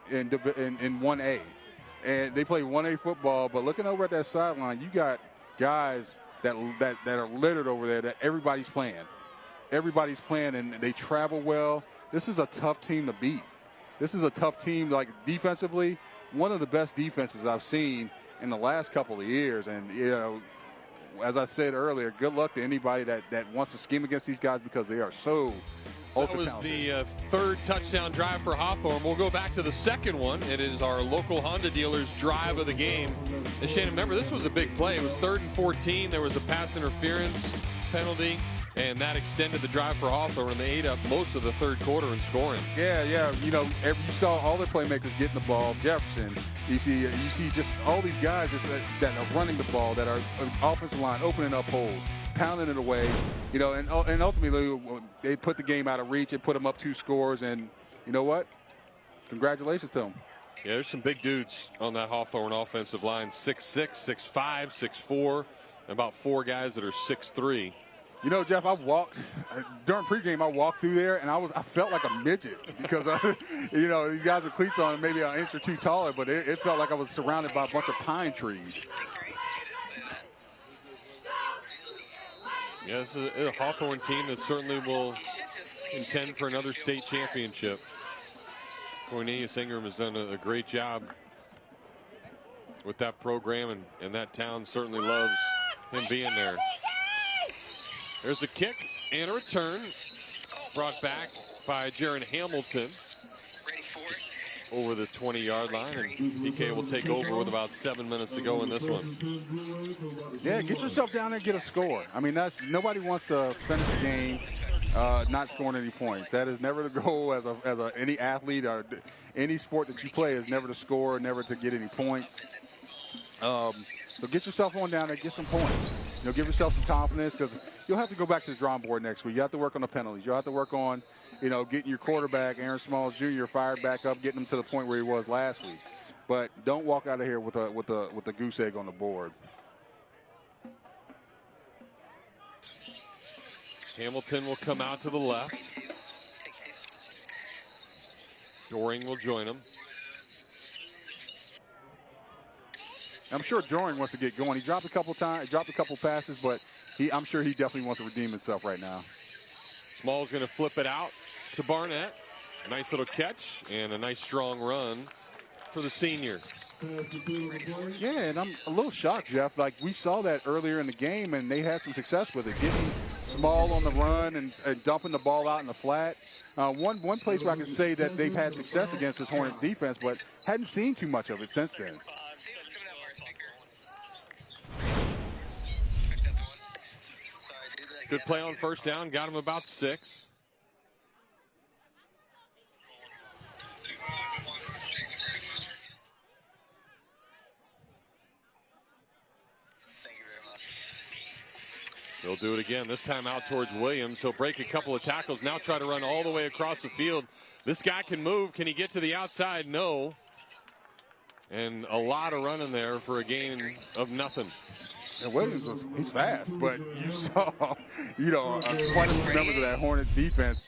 1A, and they play 1A football. But looking over at that sideline, you got guys that are littered over there that everybody's playing. Everybody's playing, and they travel well. This is a tough team to beat. This is a tough team, like defensively, one of the best defenses I've seen in the last couple of years. And, as I said earlier, good luck to anybody that wants to scheme against these guys because they are so that was the third touchdown drive for Hawthorne. We'll go back to the second one. It is our local Honda dealers drive of the game. And Shannon, remember, this was a big play. It was 3rd and 14. There was a pass interference penalty, and that extended the drive for Hawthorne, and they ate up most of the third quarter in scoring. Yeah. You saw all their playmakers getting the ball. Jefferson, you see just all these guys that are running the ball, that are offensive line, opening up holes, pounding it away, and ultimately they put the game out of reach. It put them up 2 scores, and you know what? Congratulations to them. Yeah, there's some big dudes on that Hawthorne offensive line, 6'6", 6'5", 6'4", about 4 guys that are 6'3". You know, Jeff, I walked during pregame. I walked through there, and I felt like a midget because, you know, these guys with cleats on, maybe an inch or two taller, but it felt like I was surrounded by a bunch of pine trees. Yeah, this is a Hawthorne team that certainly will contend for another state championship. Cornelius Ingram has done a great job with that program, and that town certainly loves him being there. There's a kick and a return brought back by Jaron Hamilton over the 20-yard line, and PK will take over with about 7 minutes to go in this one. Yeah, get yourself down there and get a score. I mean, nobody wants to finish the game not scoring any points. That is never the goal as any athlete or any sport that you play, is never to score, never to get any points. So get yourself on down there, get some points. You know, give yourself some confidence, because you'll have to go back to the drawing board next week. You have to work on the penalties. You'll have to work on, you know, getting your quarterback, Aaron Smalls Jr., fired back up, getting him to the point where he was last week. But don't walk out of here with a goose egg on the board. Hamilton will come out to the left. Doring will join him. I'm sure Doring wants to get going. He dropped a couple passes, but I'm sure he definitely wants to redeem himself right now. Small's going to flip it out to Barnett. Nice little catch and a nice strong run for the senior. Yeah, and I'm a little shocked, Jeff. Like, we saw that earlier in the game, and they had some success with it, getting Small on the run and dumping the ball out in the flat. One place where I can say that they've had success against this Hornets defense, but hadn't seen too much of it since then. Good play on first down, got him about 6. They'll do it again, this time out towards Williams. He'll break a couple of tackles, now try to run all the way across the field. This guy can move. Can he get to the outside? No. And a lot of running there for a gain of nothing. And Williams he's fast, but you saw, you know, quite a few members of that Hornets defense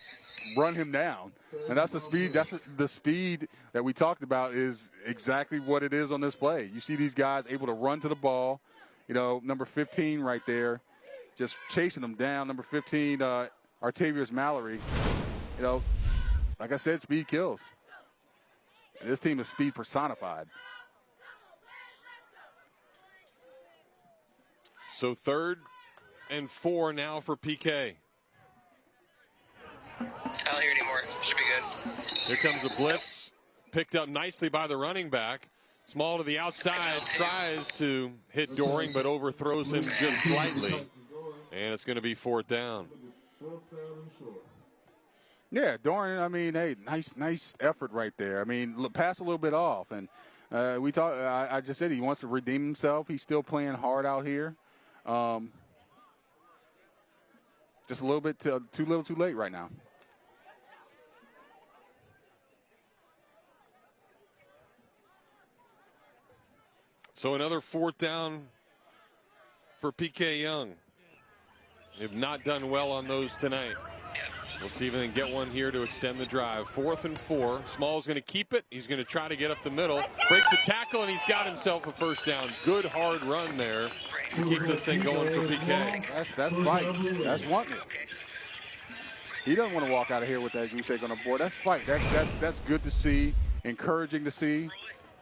run him down. And that's the speed. That's the speed that we talked about is exactly what it is on this play. You see these guys able to run to the ball. You know, number 15 right there, just chasing them down. Number 15, Artavius Mallory. You know, like I said, speed kills. And this team is speed personified. So 3rd and 4 now for PK. I don't hear anymore. Should be good. Here comes a blitz, picked up nicely by the running back. Small to the outside, tries to hit Doring, but overthrows him just slightly. And it's going to be 4th down. Yeah, Doring, I mean, hey, nice effort right there. I mean, pass a little bit off. And I just said he wants to redeem himself. He's still playing hard out here. Just a little bit too late right now. So another 4th down for PK Yonge. They've not done well on those tonight. We'll see if they can get one here to extend the drive. 4th and 4. Small's going to keep it. He's going to try to get up the middle. Breaks a tackle, and he's got himself a first down. Good hard run there to keep this thing going for PK. That's fight. That's wanting it. He doesn't want to walk out of here with that goose egg on the board. That's fight. That's good to see, encouraging to see.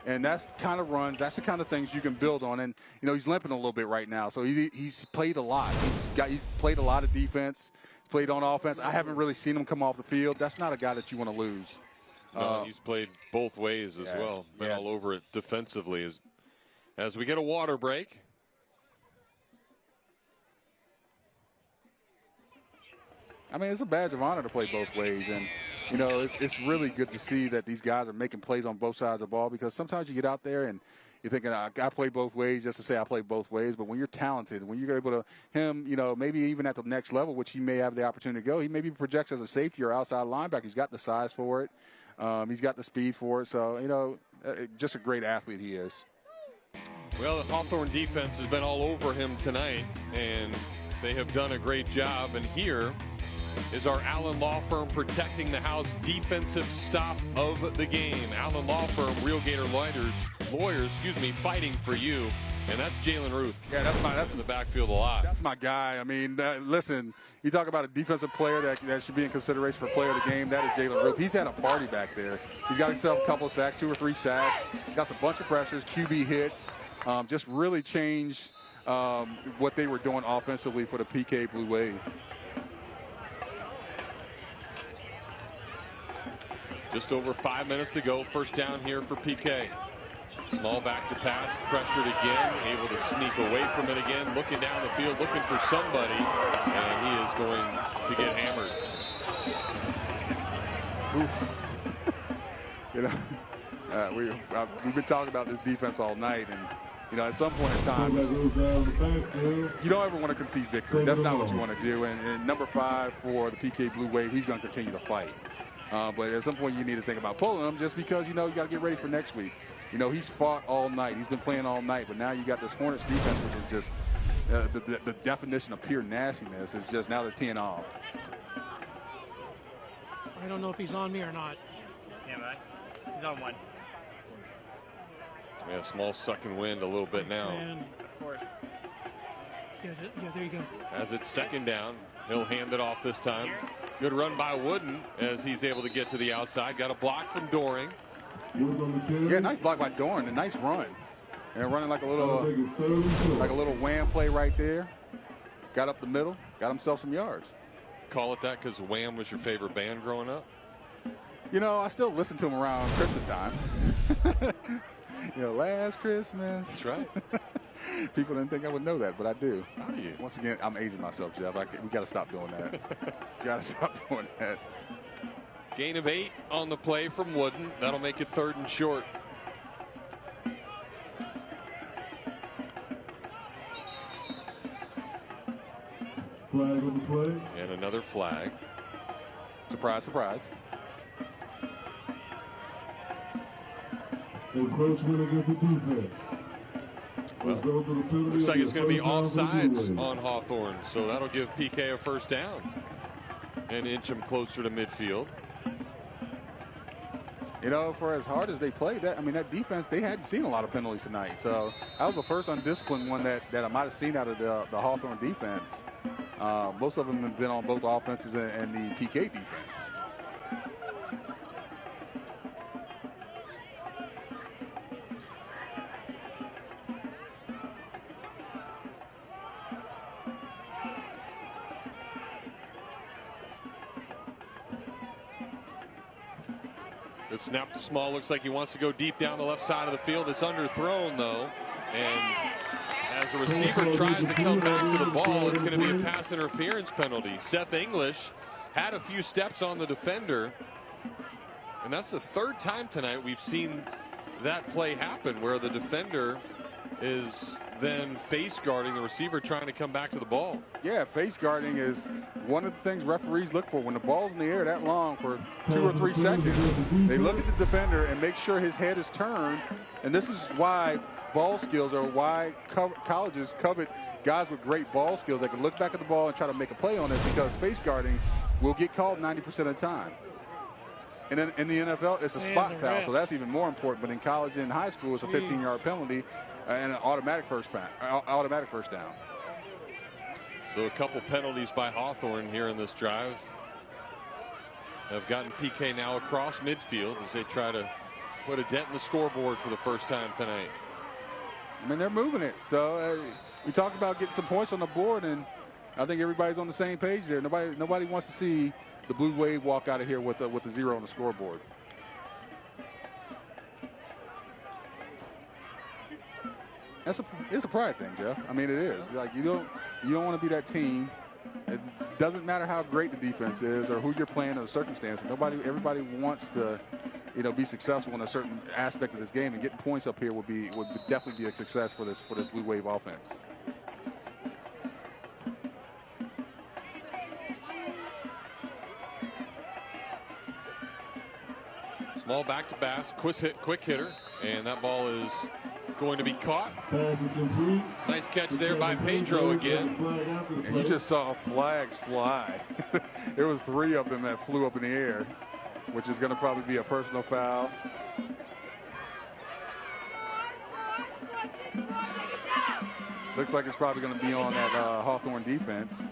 And that's the kind of runs, that's the kind of things you can build on. And, you know, he's limping a little bit right now. So he's played a lot. He's played a lot of defense. Played on offense. I haven't really seen him come off the field. That's not a guy that you want to lose. No, he's played both ways as well. Been all over it defensively. As we get a water break. I mean, it's a badge of honor to play both ways. And, you know, it's really good to see that these guys are making plays on both sides of the ball, because sometimes you get out there and you're thinking, I play both ways just to say I play both ways. But when you're talented, when you're able to, you know, maybe even at the next level, which he may have the opportunity to go, he maybe projects as a safety or outside linebacker. He's got the size for it. He's got the speed for it. So, you know, just a great athlete he is. Well, the Hawthorne defense has been all over him tonight, and they have done a great job. And here is our Allen Law Firm protecting the house defensive stop of the game. Allen Law Firm, Real Gator lawyers, fighting for you. And that's Jalen Ruth. Yeah, that's in the backfield a lot. That's my guy. I mean, listen, you talk about a defensive player that should be in consideration for player of the game. That is Jalen Ruth. He's had a party back there. He's got himself a couple of sacks, 2 or 3 sacks. He's got a bunch of pressures, QB hits. Just really changed what they were doing offensively for the PK Blue Wave. Just over 5 minutes ago, first down here for PK. Small back to pass, pressured again, able to sneak away from it again, looking down the field, looking for somebody, and he is going to get hammered. You know, we've been talking about this defense all night, and you know, at some point in time, you don't ever want to concede victory. That's not what you want to do. And number 5 for the PK Blue Wave, he's going to continue to fight. But at some point, you need to think about pulling him, just because you know you got to get ready for next week. You know, he's fought all night. He's been playing all night, but now you got this Hornets defense, which is just the definition of pure nastiness. Is just now they're 10 off. I don't know if he's on me or not. Stand by. He's on 1. Yeah, small sucking wind a little bit now. Of course. Yeah, there you go. As it's second down, he'll hand it off this time. Good run by Wooden as he's able to get to the outside. Got a block from Doring. Yeah, nice block by Doring. A nice run. And running like a little wham play right there. Got up the middle. Got himself some yards. Call it that because Wham was your favorite band growing up? You know, I still listen to them around Christmas time. You know, Last Christmas. That's right. People didn't think I would know that, but I do. How do you? Once again, I'm aging myself, Jeff. We got to stop doing that. Got to stop doing that. Gain of 8 on the play from Wooden. That'll make it 3rd and short. Flag on the play. And another flag. Surprise, surprise. Encroachment against the defense. Well, looks like it's going to be offsides on Hawthorne, so that'll give PK a first down and inch him closer to midfield. You know, for as hard as they played, that defense, they hadn't seen a lot of penalties tonight. So that was the first undisciplined one that I might have seen out of the Hawthorne defense. Most of them have been on both offenses and the PK defense. Good snap to Small. Looks like he wants to go deep down the left side of the field. It's underthrown, though. And as the receiver tries to come back to the ball, it's going to be a pass interference penalty. Seth English had a few steps on the defender. And that's the 3rd time tonight we've seen that play happen, where the defender is then face guarding the receiver trying to come back to the ball. Yeah, face guarding is one of the things referees look for. When the ball's in the air that long for 2 or 3 seconds, they look at the defender and make sure his head is turned. And this is why ball skills, or why colleges covet guys with great ball skills that can look back at the ball and try to make a play on it, because face guarding will get called 90% of the time. And then in the NFL, it's a spot foul, so that's even more important. But in college and high school, it's a 15-yard penalty and an automatic first down. So a couple penalties by Hawthorne here in this drive have gotten PK now across midfield as they try to put a dent in the scoreboard for the first time tonight. I mean, they're moving it. So we talked about getting some points on the board, and I think everybody's on the same page there. Nobody wants to see the Blue Wave walk out of here with a 0 on the scoreboard. It's a pride thing, Jeff. I mean, it is. Like, you don't want to be that team. It doesn't matter how great the defense is or who you're playing or the circumstances. Everybody wants to, be successful in a certain aspect of this game, and getting points up here would definitely be a success for this Blue Wave offense. Small back to pass, quick hitter, and that ball is going to be caught. Pass is complete. Nice catch there by Pedro again. And you just saw flags fly. There was 3 of them that flew up in the air, which is going to probably be a personal foul. Looks like it's probably going to be on that Hawthorne defense.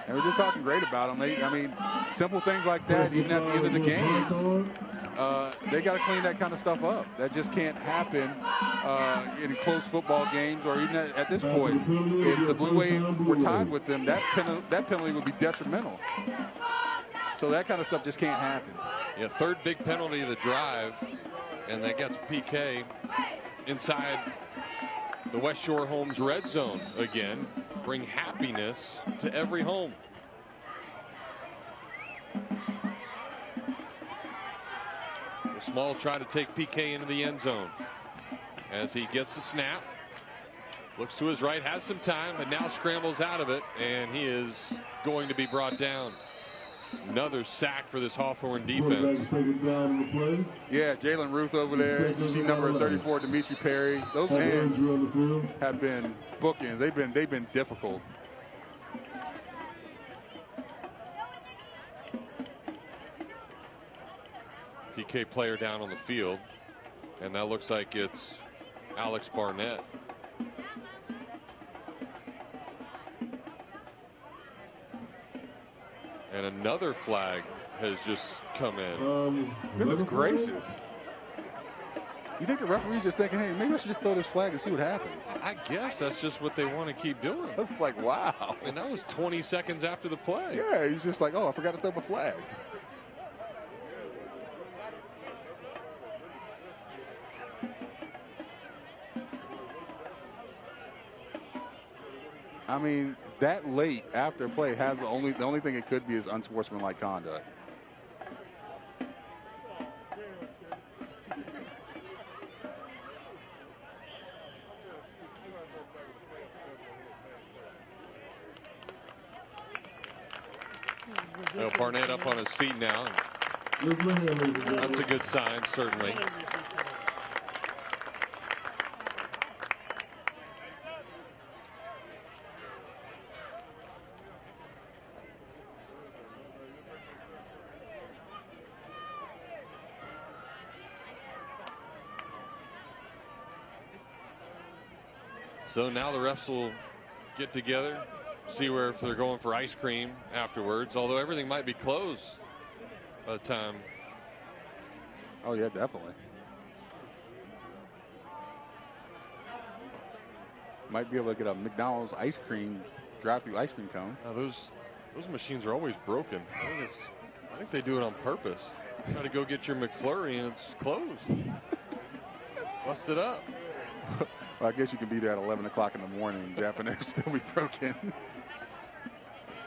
And we're just talking great about them. I mean, simple things like that, even at the end of the games, they got to clean that kind of stuff up. That just can't happen in close football games, or even at this point. If the Blue Wave were tied with them, that penalty would be detrimental. So that kind of stuff just can't happen. Yeah, 3rd big penalty of the drive, and that gets PK inside the West Shore Homes red zone again. Bring happiness to every home. Small try to take PK into the end zone as he gets the snap. Looks to his right, has some time, but now scrambles out of it, and he is going to be brought down. Another sack for this Hawthorne defense. Yeah, Jalen Ruth over there. You see number 34, Dimitri Perry. Those ends have been bookends. They've been difficult. PK player down on the field, and that looks like it's Alex Barnett. And another flag has just come in. Goodness gracious. You think the referee's just thinking, hey, maybe I should just throw this flag and see what happens? I guess that's just what they want to keep doing. That's like, wow. And that was 20 seconds after the play. Yeah, he's just like, oh, I forgot to throw a flag. I mean, that late after play has the only thing it could be is unsportsmanlike conduct. Well, Barnett up on his feet now. That's a good sign, certainly. So now the refs will get together, see where if they're going for ice cream afterwards, although everything might be closed by the time. Oh, yeah, definitely. Might be able to get a McDonald's ice cream, drive-through ice cream cone. Those machines are always broken. I think they do it on purpose. You got to go get your McFlurry and it's closed. Busted up. Well, I guess you can be there at 11 o'clock in the morning. Jeff, and it'll still be broken.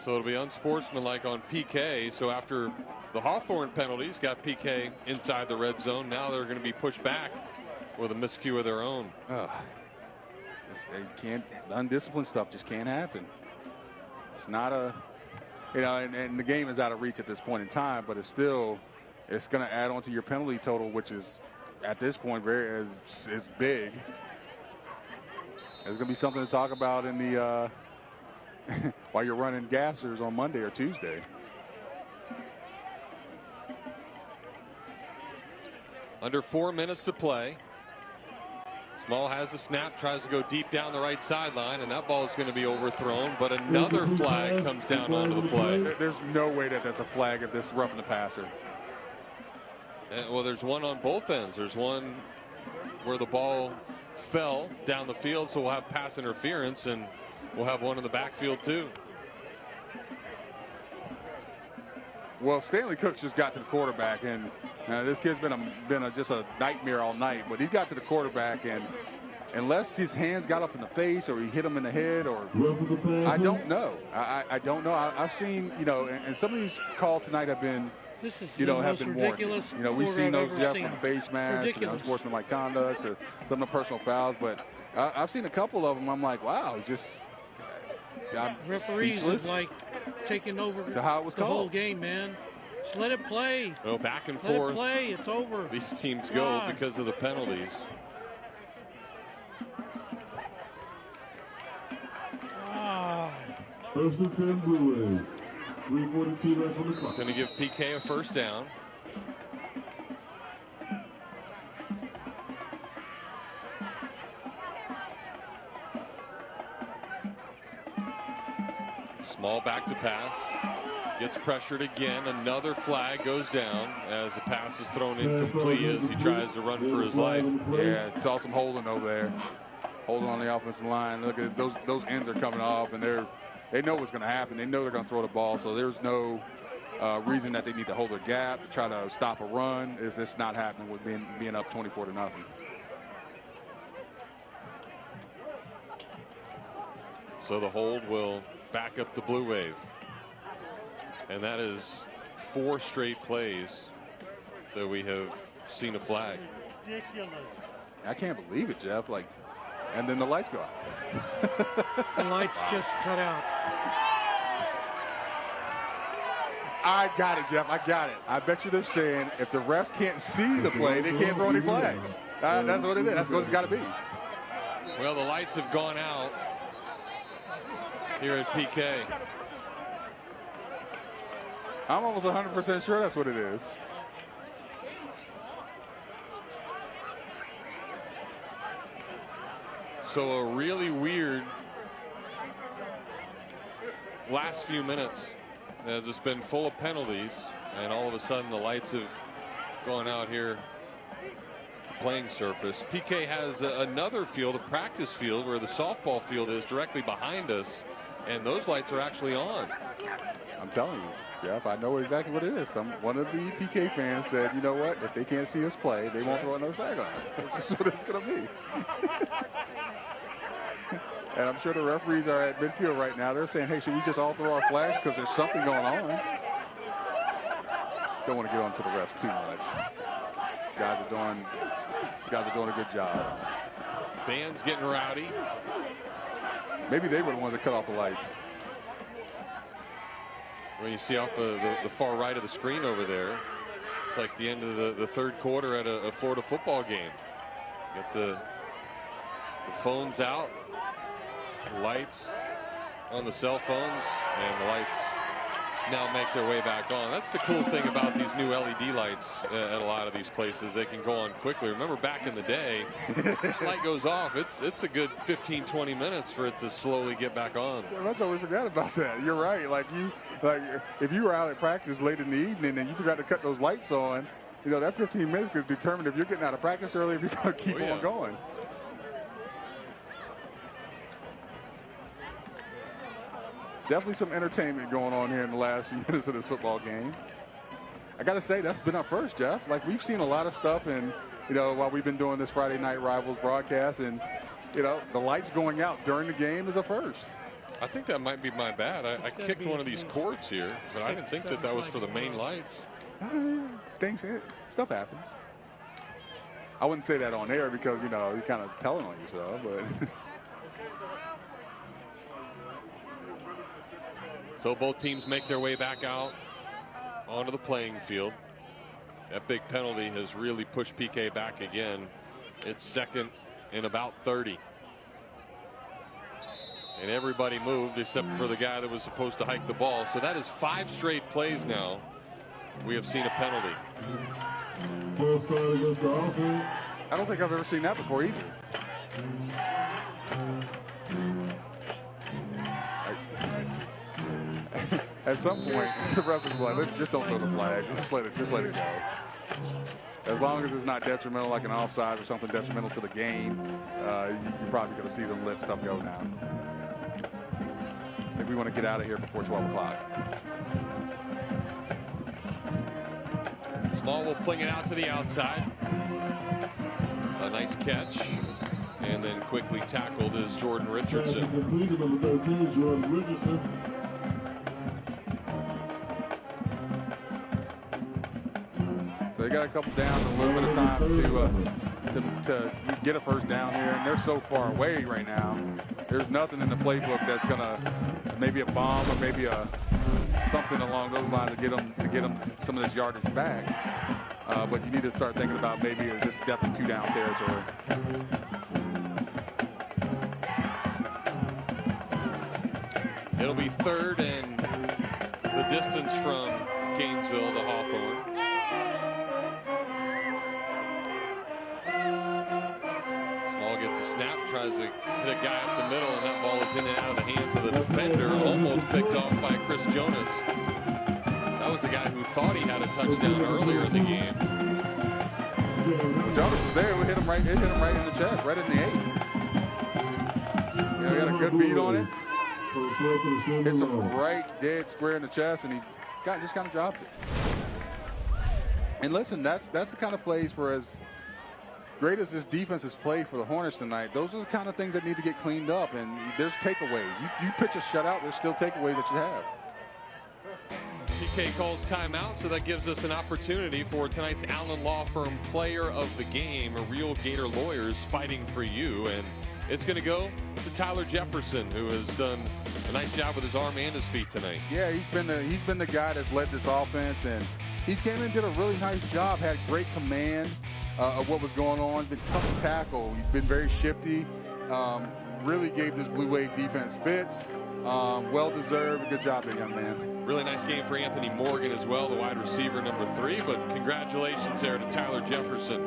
So it'll be unsportsmanlike on PK. So after the Hawthorne penalties got PK inside the red zone, now they're going to be pushed back with a miscue of their own. They can't, undisciplined stuff just can't happen. It's not a, and the game is out of reach at this point in time, but it's going to add on to your penalty total, which is at this point is big. There's going to be something to talk about in the while you're running gassers on Monday or Tuesday. Under 4 minutes to play. Small has the snap, tries to go deep down the right sideline, and that ball is going to be overthrown, but another flag comes down onto the play. There's no way that's a flag if this is roughing the passer. Well, there's one on both ends. There's one where the ball fell down the field, so we'll have pass interference, and we'll have one in the backfield too. Well, Stanley Cook just got to the quarterback, and this kid's been just a nightmare all night. But he got to the quarterback, and unless his hands got up in the face or he hit him in the head, or I don't know. I don't know. I've seen, and some of these calls tonight have been, have been warranted. We've seen those, Jeff, from face masks, unsportsmanlike conducts, or some of the personal fouls. But I've seen a couple of them. I'm like, wow, I'm referees speechless. is like taking over to how it was the whole called. game, man. Just let it play. Well, back and Let forth. it play. It's over. These teams go because of the penalties. First and 10 Blue Wave. 3:42 left on the clock. It's going to give PK a first down. Small back to pass. Gets pressured again. Another flag goes down as the pass is thrown incomplete as he tries to run for his life. Yeah, saw some holding over there. Holding on the offensive line. Look at those ends are coming off, and they know what's going to happen. They know they're going to throw the ball, so there's no reason that they need to hold a gap, try to stop a run. It's not happening with being up 24-0. So the hold will back up the Blue Wave. And that is 4 straight plays that we have seen a flag. Ridiculous. I can't believe it, Jeff. Like, and then the lights go out. The lights just cut out. I got it, Jeff. I got it. I bet you they're saying if the refs can't see the play, they can't throw any flags. That's what it is. That's what it's got to be. Well, the lights have gone out here at PK. I'm almost 100% sure that's what it is. So a really weird last few minutes as it's been full of penalties, and all of a sudden the lights have gone out here at the playing surface. PK has another field, a practice field, where the softball field is directly behind us, and those lights are actually on. I'm telling you, Jeff, I know exactly what it is. One of the PK fans said, you know what, if they can't see us play, they won't throw another flag on us. That's just what it's going to be. And I'm sure the referees are at midfield right now. They're saying, hey, should we just all throw our flags because there's something going on? Don't want to get onto the refs too much. You guys are doing a good job. Band's getting rowdy. Maybe they were the ones that cut off the lights. When you see off the far right of the screen over there, it's like the end of the third quarter at a Florida football game. Get the phones out, the lights on the cell phones, and the lights now make their way back on. That's the cool thing about these new LED lights at a lot of these places. They can go on quickly. Remember back in the day, the light goes off. It's a good 15-20 minutes for it to slowly get back on. I totally forgot about that. You're right. Like if you were out at practice late in the evening and you forgot to cut those lights on, you know, that 15 minutes could determine if you're getting out of practice early, if you're going to keep on going. Definitely some entertainment going on here in the last few minutes of this football game. I got to say, that's been our first, Jeff. Like, we've seen a lot of stuff, and, you know, while we've been doing this Friday Night Rivals broadcast, and, you know, the lights going out during the game is a first. I think that might be my bad. I kicked one of these cords here, but I didn't think that was for the main lights. Stuff happens. I wouldn't say that on air because, you know, you're kind of telling on yourself, but... So both teams make their way back out onto the playing field. That big penalty has really pushed PK back again. It's second and about 30. And everybody moved except for the guy that was supposed to hike the ball. So that is 5 straight plays now. We have seen a penalty. I don't think I've ever seen that before either. At some point, the refs will be like, just don't throw the flag. Just let it go. As long as it's not detrimental, like an offside or something detrimental to the game, you're probably going to see them let stuff go now. If we want to get out of here before 12 o'clock. Small will fling it out to the outside. A nice catch. And then quickly tackled is Jordan Richardson. They got a couple downs, a little bit of time to get a first down here, and they're so far away right now. There's nothing in the playbook that's gonna, maybe a bomb or maybe something along those lines to get them some of this yardage back. But you need to start thinking about maybe is this definitely 2-down territory. It'll be 3rd and the distance from Gainesville to Hawthorne. Small gets a snap, tries to hit a guy up the middle, and that ball is in and out of the hands of the defender. Almost picked off by Chris Jonas. That was the guy who thought he had a touchdown earlier in the game. Jonas was there. It hit him right in the chest, right in the 8. He got a good beat on it. Hits him right dead square in the chest, and he just kind of drops it. And listen, that's the kind of plays for as great as this defense has played for the Hornets tonight. Those are the kind of things that need to get cleaned up, and there's takeaways. You pitch a shutout, there's still takeaways that you have. PK calls timeout, so that gives us an opportunity for tonight's Allen Law Firm Player of the Game, a real Gator lawyers fighting for you. And it's going to go to Tyler Jefferson, who has done a nice job with his arm and his feet tonight. Yeah, he's been the guy that's led this offense, and he's came in and did a really nice job, had great command of what was going on, been tough to tackle. He's been very shifty, really gave this Blue Wave defense fits. Well-deserved. Good job there, young man. Really nice game for Anthony Morgan as well, the wide receiver number 3. But congratulations there to Tyler Jefferson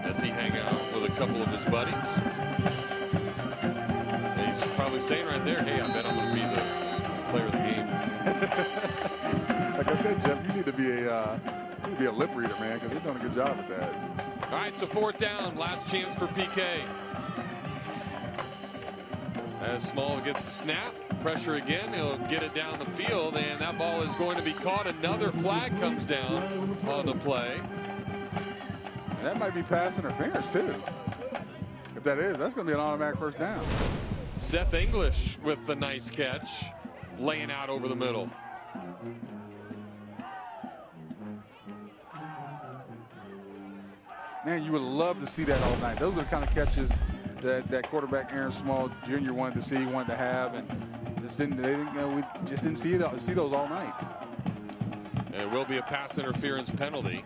as he hang out with a couple of his buddies. He's probably saying right there, hey, I bet I'm going to be the player of the game. Like I said, Jeff, you need to be a lip reader, man, because they're doing a good job at that. All right, so 4th down, last chance for PK. As Small gets the snap, pressure again, he'll get it down the field, and that ball is going to be caught. Another flag comes down on the play. And that might be pass interference, too. If that is, that's going to be an automatic first down. Seth English with the nice catch, laying out over the middle. Man, you would love to see that all night. Those are the kind of catches that quarterback Aaron Small Jr. wanted to see, wanted to have, and we just didn't see those all night. And it will be a pass interference penalty.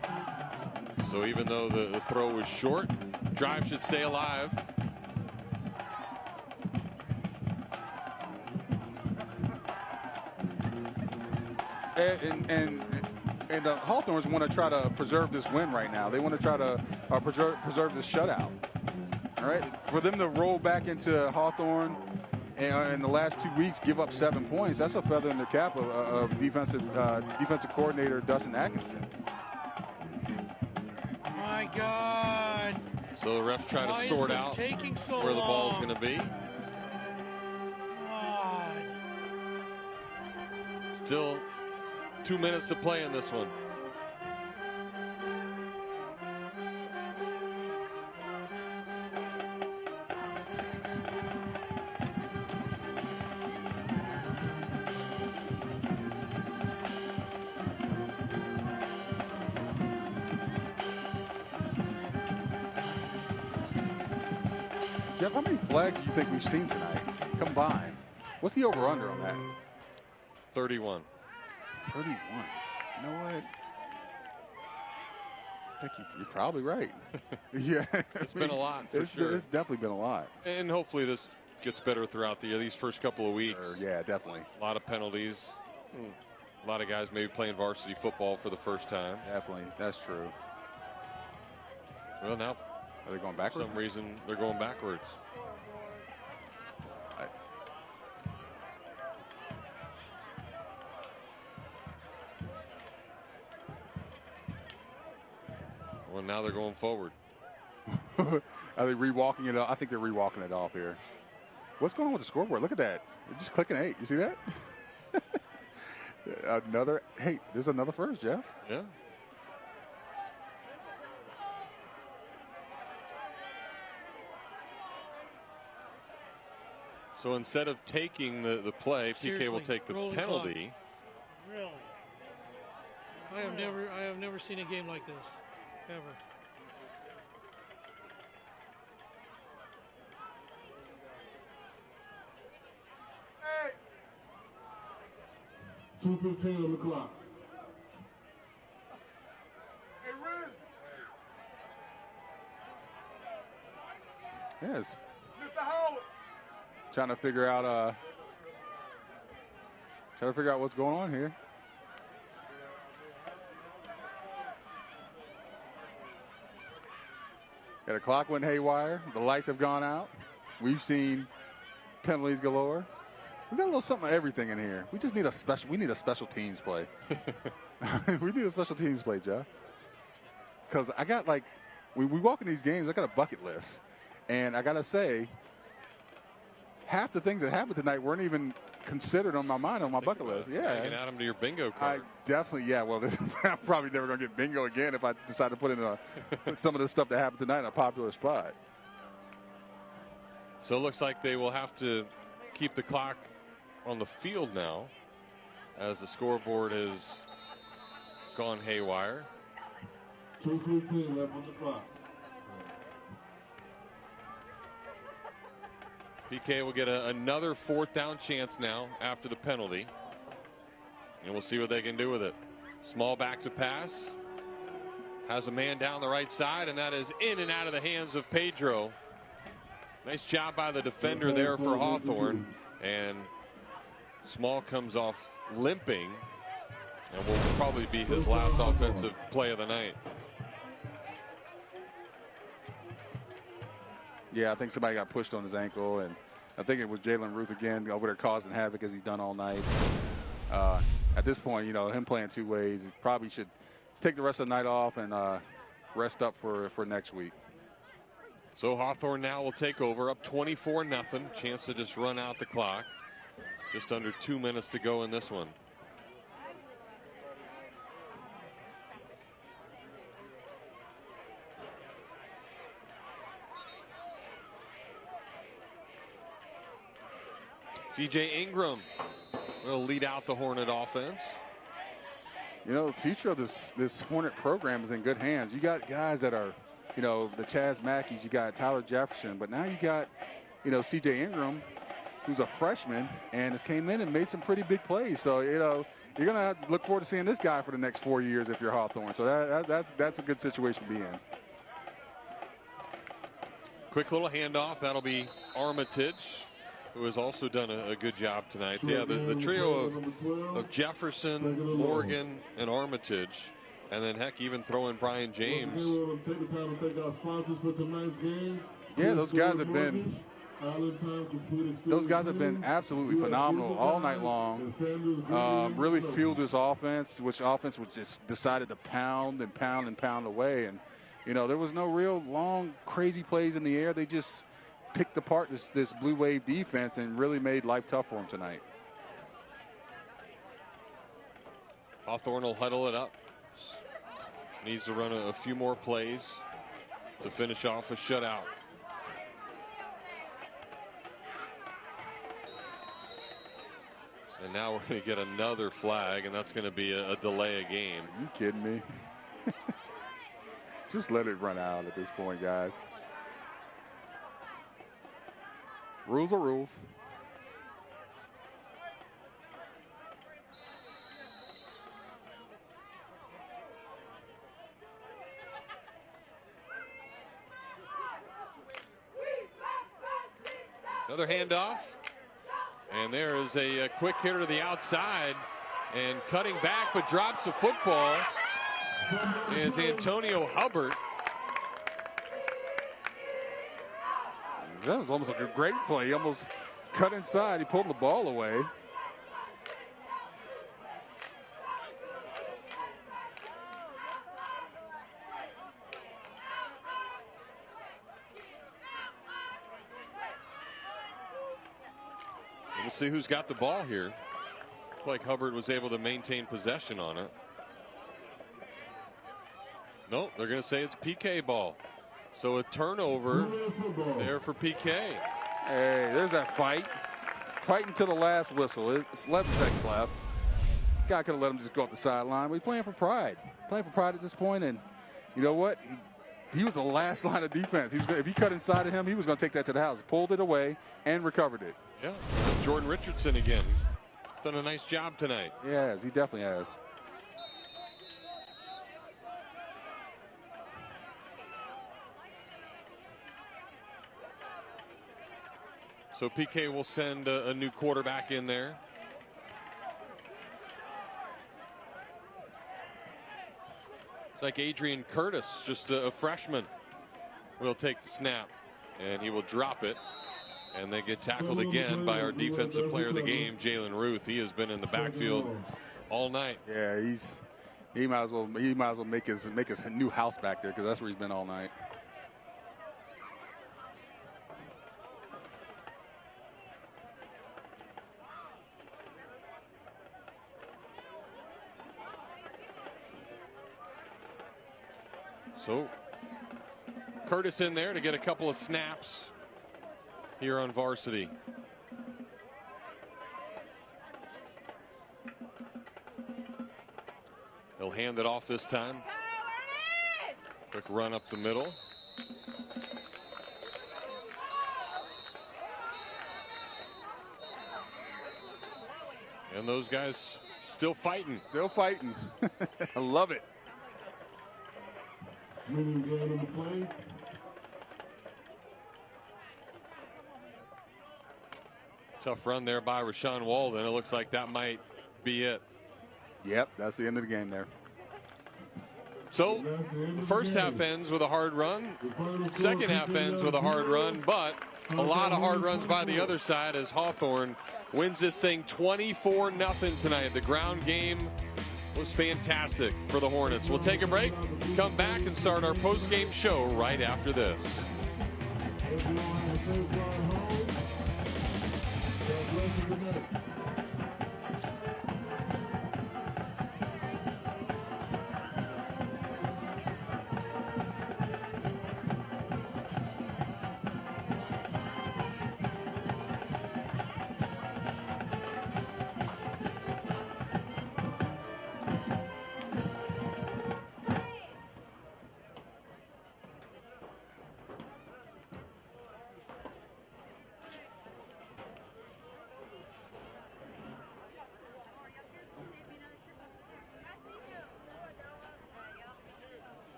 So even though the throw was short, drive should stay alive. And the Hawthorns want to try to preserve this win right now. They want to try to preserve this shutout. All right, for them to roll back into Hawthorne and in the last 2 weeks give up 7 points, that's a feather in the cap of defensive coordinator Dustin Atkinson. My God. So the refs try to sort out where the ball is going to be. God. Still 2 minutes to play in this one. Jeff, how many flags do you think we've seen tonight combined? What's the over-under on that? 31. 31. You know what? I think you're probably right. Yeah, It's been a lot, for sure. It's definitely been a lot. And hopefully this gets better throughout these first couple of weeks. Sure, yeah, definitely. A lot of penalties. A lot of guys maybe playing varsity football for the first time. Definitely, that's true. Well, now are they going backwards? For some reason, they're going backwards. Well, now they're going forward. Are they rewalking it off? I think they're rewalking it off here. What's going on with the scoreboard? Look at that. It's just clicking 8. You see that? Hey, there's another first, Jeff. Yeah. So instead of taking the play, PK will take the penalty. Really? I have never seen a game like this, ever. Hey. 2:15 on the clock. Hey, Riz. Yes. Mr. Howard. trying to figure out what's going on here. Yeah, the clock went haywire. The lights have gone out. We've seen penalties galore. We got a little something of everything in here. We just need we need a special teams play. We need a special teams play, Jeff. Because I got we walk in these games, I got a bucket list. And I got to say, half the things that happened tonight weren't even considered on my mind on my bucket list. Yeah. You can add them to your bingo card. I definitely, yeah. Well, I'm probably never going to get bingo again if I decide to put in put some of the stuff that happened tonight in a popular spot. So it looks like they will have to keep the clock on the field now as the scoreboard has gone haywire. 2:15 left on the clock. PK will get another 4th down chance now after the penalty. And we'll see what they can do with it. Small back to pass. Has a man down the right side, and that is in and out of the hands of Pedro. Nice job by the defender there for Hawthorne. And Small comes off limping and will probably be his last offensive play of the night. Yeah, I think somebody got pushed on his ankle, and I think it was Jalen Ruth again over there causing havoc as he's done all night. At this point, you know, him playing 2 ways, he probably should take the rest of the night off and rest up for next week. So Hawthorne now will take over, up 24-0. Chance to just run out the clock. Just under 2 minutes to go in this one. CJ Ingram will lead out the Hornet offense. You know, the future of this Hornet program is in good hands. You got guys that are, you know, the Chaz Mackeys, you got Tyler Jefferson, but now you got, you know, CJ Ingram, who's a freshman and has came in and made some pretty big plays. So, you know, you're going to have to look forward to seeing this guy for the next 4 years if you're Hawthorne. So that's a good situation to be in. Quick little handoff. That'll be Armitage, who has also done a good job tonight. Yeah, the trio of Jefferson, Morgan, and Armitage. And then, heck, even throw in Brian James. Yeah, those guys have been absolutely phenomenal all night long. Really fueled this offense, which offense was just decided to pound and pound and pound away. And, you know, there was no real long, crazy plays in the air. They just picked apart this Blue Wave defense and really made life tough for them tonight. Hawthorne will huddle it up. Needs to run a few more plays to finish off a shutout. And now we're going to get another flag, and that's going to be a delay of game. Are you kidding me? Just let it run out at this point, guys. Rules are rules. Another handoff. And there is a quick hitter to the outside. And cutting back but drops the football is Antonio Hubbard. That was almost like a great play. He almost cut inside. He pulled the ball away. We'll see who's got the ball here. Looks like Hubbard was able to maintain possession on it. Nope, they're going to say it's PK ball. So a turnover there for PK. Hey, there's that fight. Fight until the last whistle. It's 11 seconds left. Guy could have let him just go up the sideline. But he's playing for pride. Playing for pride at this point. And you know what? He was the last line of defense. If you cut inside of him, he was going to take that to the house. Pulled it away and recovered it. Yeah, Jordan Richardson again. He's done a nice job tonight. Yes, he definitely has. So PK will send a new quarterback in there. It's like Adrian Curtis, just a freshman, will take the snap, and he will drop it. And they get tackled again by our defensive player of the game, Jalen Ruth. He has been in the backfield all night. Yeah, he might as well make his new house back there, because that's where he's been all night. So Curtis in there to get a couple of snaps here on varsity. He'll hand it off this time. Quick run up the middle. And those guys still fighting. Still fighting. I love it. Winning game in the play. Tough run there by Rashawn Walden. It looks like that might be it. Yep, that's the end of the game there. So the first half ends with a hard run. Second half ends with a hard run, but a lot of hard runs by the other side as Hawthorne wins this thing 24-0 tonight. The ground game was fantastic for the Hornets. We'll take a break, come back, and start our post-game show right after this.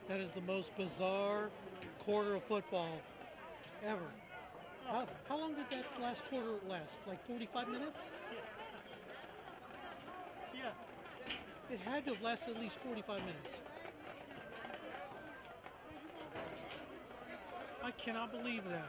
That is the most bizarre quarter of football ever. How long did that last quarter last? Like 45 minutes? Yeah. It had to have lasted at least 45 minutes. I cannot believe that.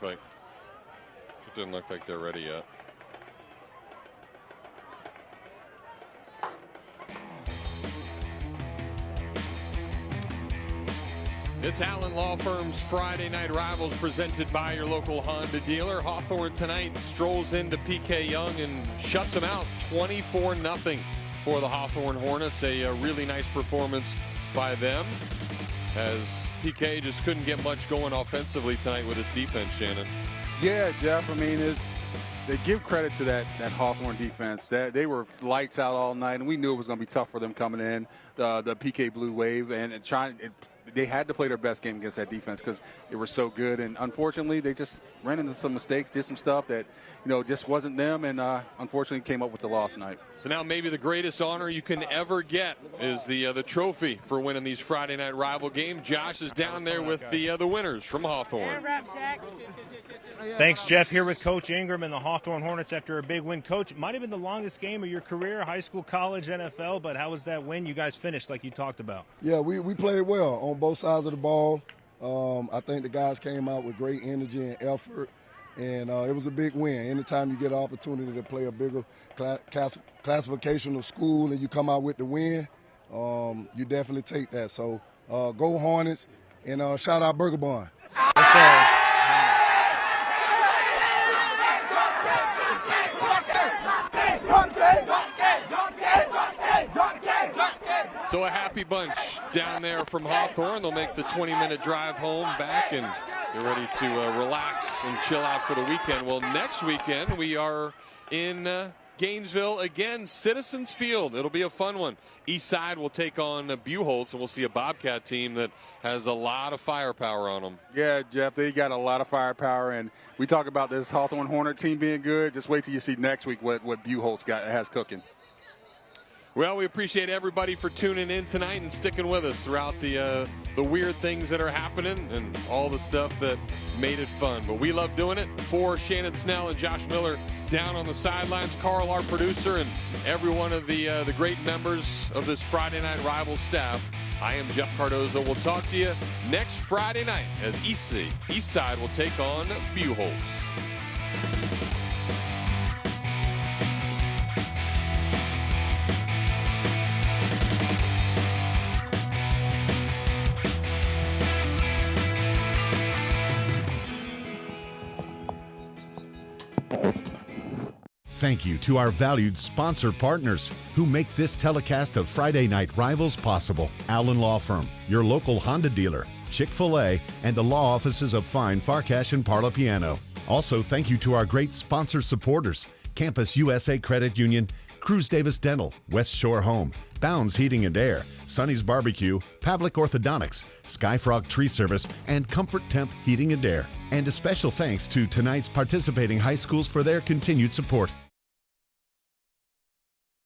Like, it didn't look like they're ready yet. It's Allen Law Firm's Friday Night Rivals, presented by your local Honda dealer. Hawthorne tonight strolls into PK Yonge and shuts them out 24-0 for the Hawthorne Hornets. A really nice performance by them, as PK just couldn't get much going offensively tonight with his defense, Shannon. Yeah, Jeff, I mean, they give credit to that Hawthorne defense. That they were lights out all night, and we knew it was going to be tough for them coming in, the PK Blue Wave, and they had to play their best game against that defense because they were so good. And unfortunately, they just ran into some mistakes, did some stuff that, just wasn't them, and unfortunately came up with the loss tonight. So now maybe the greatest honor you can ever get is the trophy for winning these Friday Night Rival games. Josh is down there with the winners from Hawthorne. Thanks, Jeff. Here with Coach Ingram and the Hawthorne Hornets after a big win. Coach, it might have been the longest game of your career, high school, college, NFL, but how was that win? You guys finished like you talked about. Yeah, we played well on both sides of the ball. I think the guys came out with great energy and effort. and it was a big win. Anytime you get an opportunity to play a bigger classificational school and you come out with the win, you definitely take that. So go Hornets, and shout out Burger Barn. Yes, sir. So a happy bunch down there from Hawthorne. They'll make the 20-minute drive home back, and they're ready to relax and chill out for the weekend. Well, next weekend we are in Gainesville again, Citizens Field. It'll be a fun one. East Side will take on Buchholz, and we'll see a Bobcat team that has a lot of firepower on them. Yeah, Jeff, they got a lot of firepower, and we talk about this Hawthorne Hornet team being good. Just wait till you see next week what Buchholz has cooking. Well, we appreciate everybody for tuning in tonight and sticking with us throughout the weird things that are happening and all the stuff that made it fun. But we love doing it. For Shannon Snell and Josh Miller down on the sidelines, Carl, our producer, and every one of the great members of this Friday Night Rivals staff, I am Jeff Cardozo. We'll talk to you next Friday night as East Side will take on Buchholz. Thank you to our valued sponsor partners who make this telecast of Friday Night Rivals possible. Allen Law Firm, your local Honda dealer, Chick-fil-A, and the law offices of Fine, Farkash, and Parlapiano. Also, thank you to our great sponsor supporters, Campus USA Credit Union, Cruz Davis Dental, West Shore Home, Bounds Heating and Air, Sonny's Barbecue, Pavlik Orthodontics, Skyfrog Tree Service, and Comfort Temp Heating and Air. And a special thanks to tonight's participating high schools for their continued support.